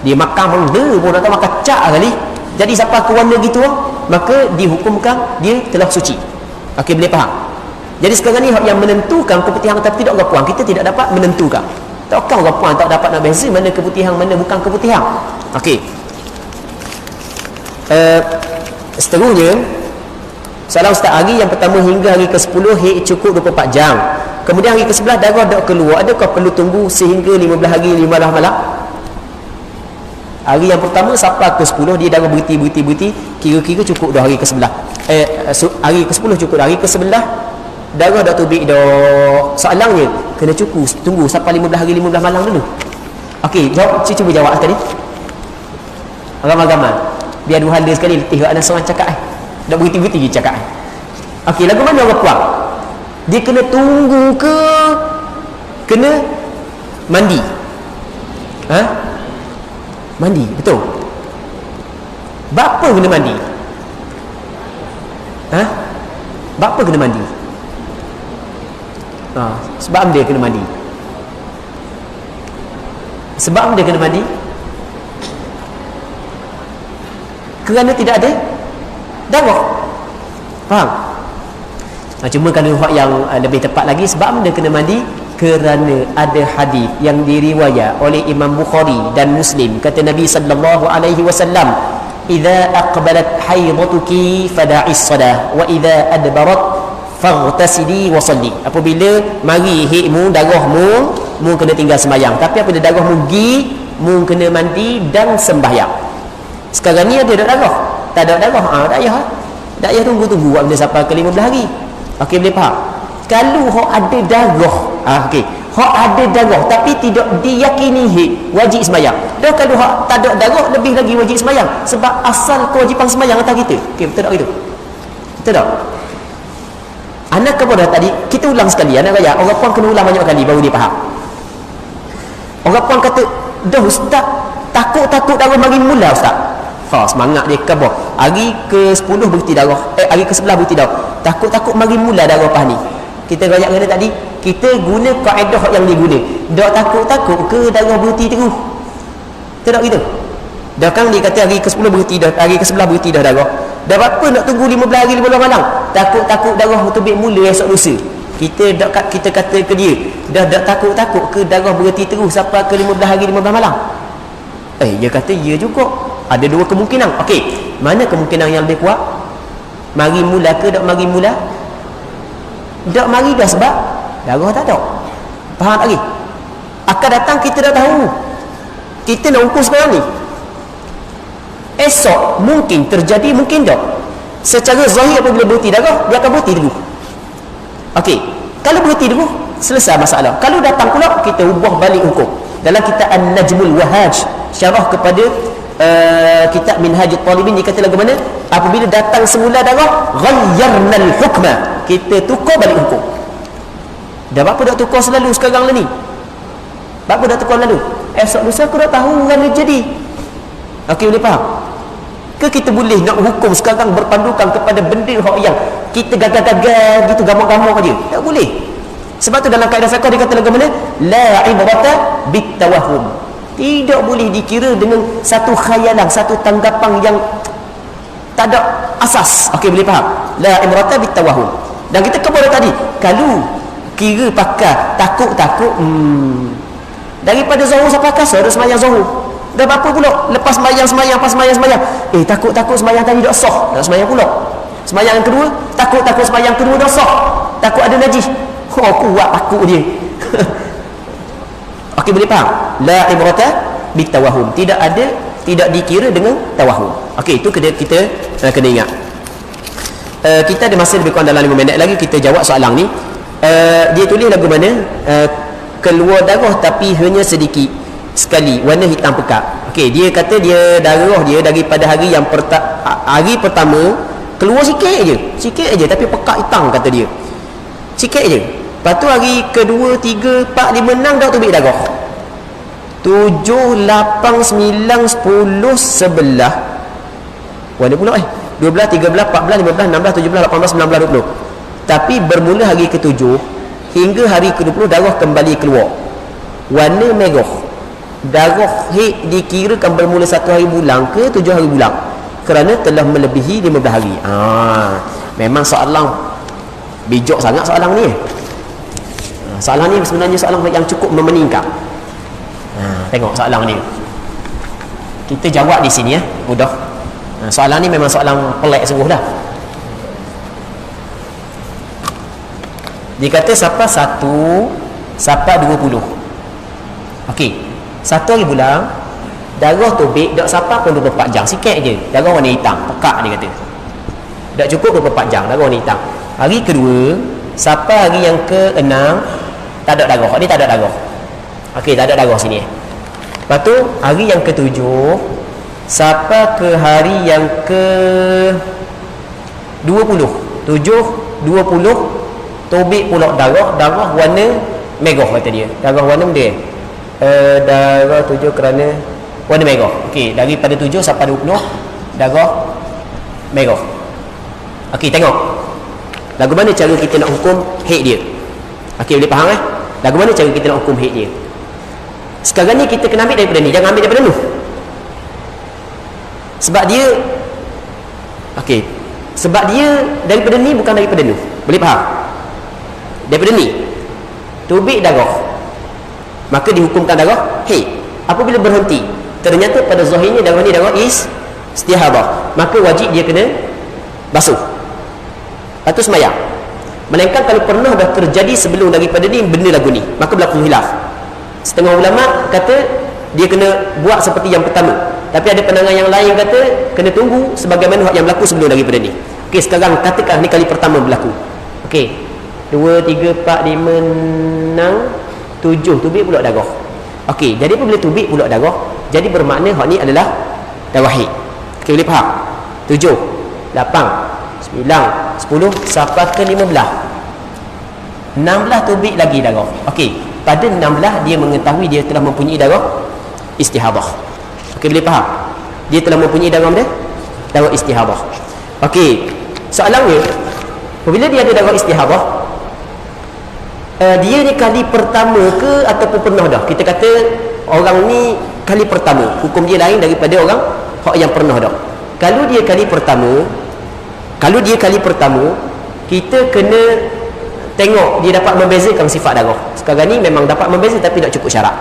dia makan benda pun nak makan cak kali, jadi sampai ke warna gitu, maka dihukumkan dia telah suci. Okey, boleh faham? Jadi sekarang ni yang menentukan keputihan atau tidak orang puan, kita tidak dapat menentukan. Takkan orang puan tak dapat nak beza mana keputihan mana bukan keputihan. Okey, seterusnya soalan Ustaz, hari yang pertama hingga hari ke-10 haid cukup 24 jam, kemudian hari ke-11 darah tak keluar, adakah perlu tunggu sehingga 15 hari 15 malam? Hari yang pertama sampai ke-10 dia darah berhenti, kira-kira cukup dah hari ke-11. Hari ke-10 cukup dah. Hari ke-11 darah dah tubik dah. Soalannya kena cukup tunggu sampai 15 hari 15 malam dulu. Okey, jawab, cuba jawab sekali. Ramai-ramai biar dua hala sekali letih ada seorang cakap dah berhenti-berhenti je cakap. Okey, lagu mana orang puang? Dia kena tunggu ke kena mandi? Ha? Mandi, betul. Bapa kena mandi? Ha? Bapa kena mandi? Sebab dia kena mandi. Sebab dia kena mandi kerana tidak ada darah. Faham? Cuma kalau yang lebih tepat lagi, sebab dia kena mandi kerana ada hadis yang diriwayat oleh Imam Bukhari dan Muslim, kata Nabi sallallahu alaihi wasallam, "Idza aqbalat haidatuki fada'is salah wa idza adbarat faghtasili wa salli." Apabila mari haidmu, darahmu, mu kena tinggal sembahyang. Tapi apabila darahmu pergi, mu kena mandi dan sembahyang. Sekarang ni ada darah? Tak ada darah. Tak payah tunggu-tunggu apabila sampai ke 15 hari. Okey, boleh faham? Kalau hok ada darah, okey, hok ada darah tapi tidak diyakini wajib sembahyang. Dah kalau hok tak ada darah, lebih lagi wajib sembahyang, sebab asal kewajipan sembahyang atas kita. Okey, betul tak itu? Betul tak? Anak kepada tadi kita ulang sekali, anak raya orang puan kena ulang banyak kali baru dia faham. Orang puan kata, "Dah ustaz, takut darah mari mula ustaz." Semangat dia kebah. Hari ke-10 berhenti darah. Hari ke-11 berhenti darah. Takut mari mula darah pas ni. Kita rayak kena tadi, kita guna kaedah yang diguna. Dak takut ke darah berhenti terus. Tak gitu. Dah kan dia kata hari ke-10 berhenti dah, hari ke-11 berhenti dah darah. Dah berapa nak tunggu 15 hari 15 malam? Takut darah terbit mula esok lusa. Kita kata ke dia, dah takut ke darah berhenti terus sampai ke 15 hari 15 malam. Dia kata ya juga. Ada dua kemungkinan. Okey, mana kemungkinan yang lebih kuat? Mari mula ke tak mari mula? Tak mari dah sebab darah tak ada. Faham lagi? Akan datang kita dah tahu. Kita nak ukur sekarang ni. Esok mungkin terjadi, mungkin tak. Secara zahir apabila berhenti darah, dia akan berhenti dulu. Okey, kalau berhenti dulu, selesai masalah. Kalau datang pula, kita ubah balik hukum. Dalam kitab An-Najmul Wahaj, syarah kepada kitab Minhajul Talibin, dia kata lagu mana? Apabila datang semula darah, ghayyarnal hukma, kita tukar balik hukum. Dah berapa dah tukar selalu sekarang lah ni? Berapa dah tukar lalu? Esok lusa aku dah tahu kan dia jadi. Okey, boleh faham? Ke kita boleh nak hukum sekarang berpandukan kepada benda yang kita gagal-gagal gitu, gambar-gambar aja? Tak boleh. Sebab tu dalam kaedah fiqh dia kata lagu mana? La ibrata bitawahhum. Tidak boleh dikira dengan satu khayalan, satu tanggapan yang tak ada asas. Okey, boleh faham? La ibrata bitawahhum. Dan kita kepada tadi, kalau kira pakai takut daripada zuhur sampai kasar ada sembahyang zuhur. Dah berapa pula? Lepas sembahyang. Takut sembahyang tadi tak sah. Nak sembahyang pula. Sembahyang yang kedua, takut sembahyang kedua tak sah. Takut ada najis. Kuat takut dia. Okey, boleh faham? La ibrata bitawahhum. Tidak dikira dengan tawahhum. Okey, itu kita kena ingat. Kita ada masa lebih kurang dalam 5 minit lagi kita jawab soalan ni. Dia tulis lagu mana? Keluar darah tapi hanya sedikit sekali, warna hitam pekat. Okey, dia kata dia darah dia daripada hari yang hari pertama keluar sikit aja tapi pekat hitam, kata dia. Sikit aja. Lepas tu hari kedua, 3, 4, 5, 6 dah tubik darah. 7, 8, 9, 10, 11. Warna pula 12, 13, 14, 15, 16, 17, 18, 19, 20. Tapi bermula hari ke-7 hingga hari ke-20 darah kembali keluar. Warna merah. Darah dikirakan bermula 1 hari bulan ke 7 hari bulan, kerana telah melebihi 15 hari. Memang soalan bijak sangat soalan ni. Soalan ni sebenarnya soalan yang cukup memeningkan. Tengok soalan ni. Kita jawab di sini mudah. Soalan ni memang soalan pelik sungguh dah. Dia kata siapa 1, siapa 20. Okey. 1 hari bulan darah tubik tak siapa pun 24 jam, sikit je. Darah warna hitam, pekat dia kata. Tak cukup 24 jam darah warna hitam. Hari kedua, siapa hari yang ke-6 tak ada darah. Ni tak ada darah. Okey, tak ada darah sini. Lepas tu hari yang ke-7 siapa ke hari yang ke-20. 7, 20 tubik pula darah warna merah, kata dia. Darah warna dia. Darah 7 kerana warna merah. Okey, daripada 7 sampai 20 darah merah. Okey, tengok lagu mana cara kita nak hukum haid dia. Okey, boleh faham lagu mana cara kita nak hukum haid dia. Sekarang ni kita kena ambil daripada ni, jangan ambil daripada ni. Sebab dia okey, sebab dia daripada ni bukan daripada ni. Boleh faham? Daripada ni tubik darah, maka dihukumkan darah haid. Apabila berhenti, ternyata pada zahirnya darah ni darah istihadah, maka wajib dia kena basuh atau semayang. Melainkan kalau pernah dah terjadi sebelum daripada ni benda lagu ni, maka berlaku khilaf. Setengah ulama kata dia kena buat seperti yang pertama, tapi ada pandangan yang lain kata kena tunggu sebagaimana yang berlaku sebelum daripada ni. Okey, sekarang katakan ni kali pertama berlaku. Okey, 2, 3, 4, 5, 6, 7 tubik pulak darah. Okey, jadi apabila tubik pulak darah, jadi bermakna hak ni adalah darah haid. Okey, boleh faham? 7, 8, 9, 10 sampai ke 15, 16 tubik lagi darah. Okey, pada 16 dia mengetahui dia telah mempunyai darah istihadah. Okey, boleh faham? Dia telah mempunyai darah istihadah. Okey, soalannya apabila dia ada darah istihadah, dia ni kali pertama ke ataupun pernah dah? Kita kata orang ni kali pertama, hukum dia lain daripada orang yang pernah dah. Kalau dia kali pertama, kita kena tengok dia dapat membezakan sifat darah. Sekarang ni memang dapat membeza tapi tak cukup syarat.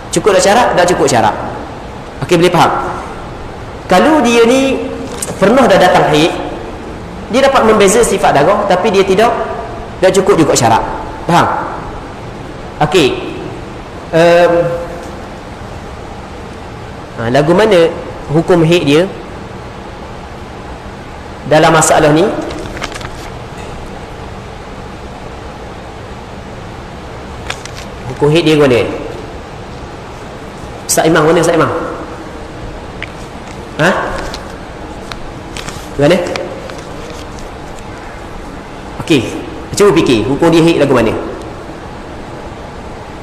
Cukup tak syarat? Tak cukup syarat. Okey, boleh faham? Kalau dia ni pernah dah datang haid, dia dapat membeza sifat darah tapi dia tidak cukup juga syarat. Faham? Okey. Lagu mana hukum haid dia dalam masalah ni? Hukum haid dia mana? Ustaz Imam, mana Ustaz Imam? Mana? Okey, cuba fikir hukum dia haid lagu mana.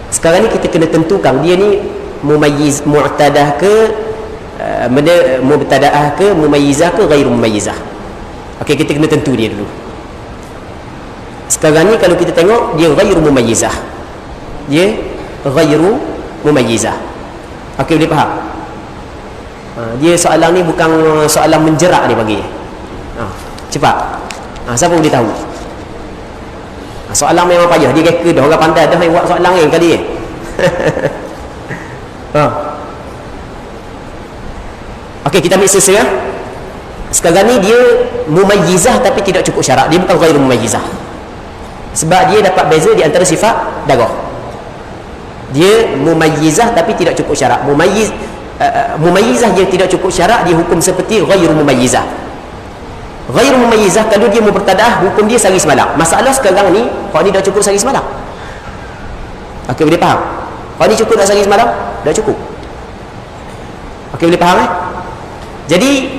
Sekarang ni kita kena tentukan dia ni mumayyiz, mu'tadah ke mubtadaah ke, mumayyizah ke ghairu mumayyizah. Okey, kita kena tentu dia dulu. Sekarang ni kalau kita tengok dia ghairu mumayyizah, dia ghairu mumayyizah. Okey, boleh faham? Dia soalan ni bukan soalan menjerak ni bagi. Cepat. Siapa boleh tahu? Soalan memang payah, dia reka dah, orang pandai dah buat soalan ni kali Okey, kita ambil selesa. Sekarang ni dia mumayyizah tapi tidak cukup syarat, dia bukan ghairu mumayyizah. Sebab dia dapat beza di antara sifat darah. Dia mumayyizah tapi tidak cukup syarat. Mumayyizah dia tidak cukup syarat, dia hukum seperti ghairu mumayyizah. Ghairu mumayyizah kalau dia mubtadaah, hukum dia sehari semalam. Masalah sekarang ni hak ni dah cukup sehari semalam. Okey, boleh faham? Hak ni cukup dah sehari semalam? Dah cukup. Okey, boleh faham Jadi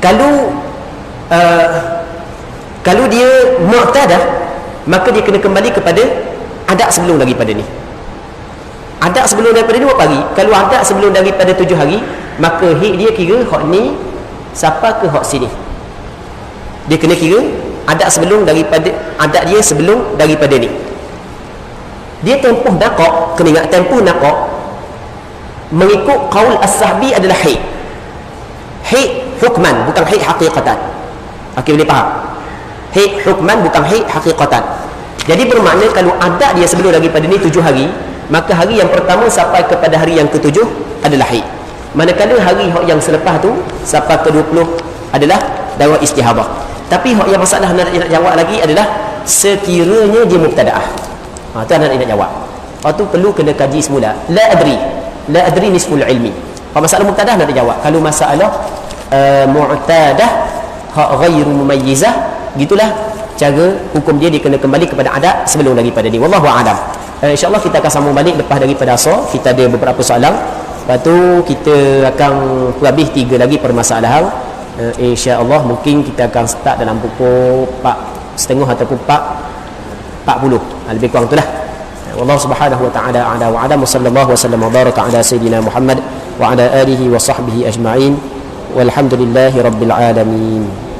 kalau dia mu'tadah, maka dia kena kembali kepada adat sebelum daripada ni. Adat sebelum daripada ni berapa hari? Kalau adat sebelum daripada 7 hari, maka haid dia kira hak ni siapa ke hak sini. Dia kena kira adat sebelum daripada adat dia sebelum daripada ni. Dia tempoh naqaq, kena ingat tempoh naqaq mengikut qaul as-sahbi adalah haid. Haid hukman, bukan haid haqiqatan. Okey, boleh faham? Haid hukman, bukan haid haqiqatan. Jadi bermakna kalau adat dia sebelum daripada ni 7 hari, maka hari yang pertama sampai kepada hari yang ke-7 adalah haid. Manakala hari yang selepas tu sampai ke-20 adalah darah istihadah. Tapi yang masalah nak jawab lagi adalah sekiranya dia mubtadaah. Tu anak nak jawab. Tu perlu kena kaji semula. La adri nisful ilmi. Masalah mubtadaah nak jawab. Kalau masalah mu'tadah hak ghairu mumayyizah, gitulah cara hukum dia kena kembali kepada adat sebelum daripada ni. Wallahu a'lam. InsyaAllah kita akan sambung balik lepas daripada asar. Kita ada beberapa soalan, lepas tu kita akan habis 3 lagi permasalahan. InsyaAllah mungkin kita akan start dalam pukul 4.30 ataupun 4.40, lebih kurang itulah. Wallahu subhanahu wa ta'ala a'la wa a'lam. Sallallahu wasallam wa baraka ala sayyidina Muhammad wa ala alihi wa sahbihi ajma'in. Walhamdulillahi rabbil alamin.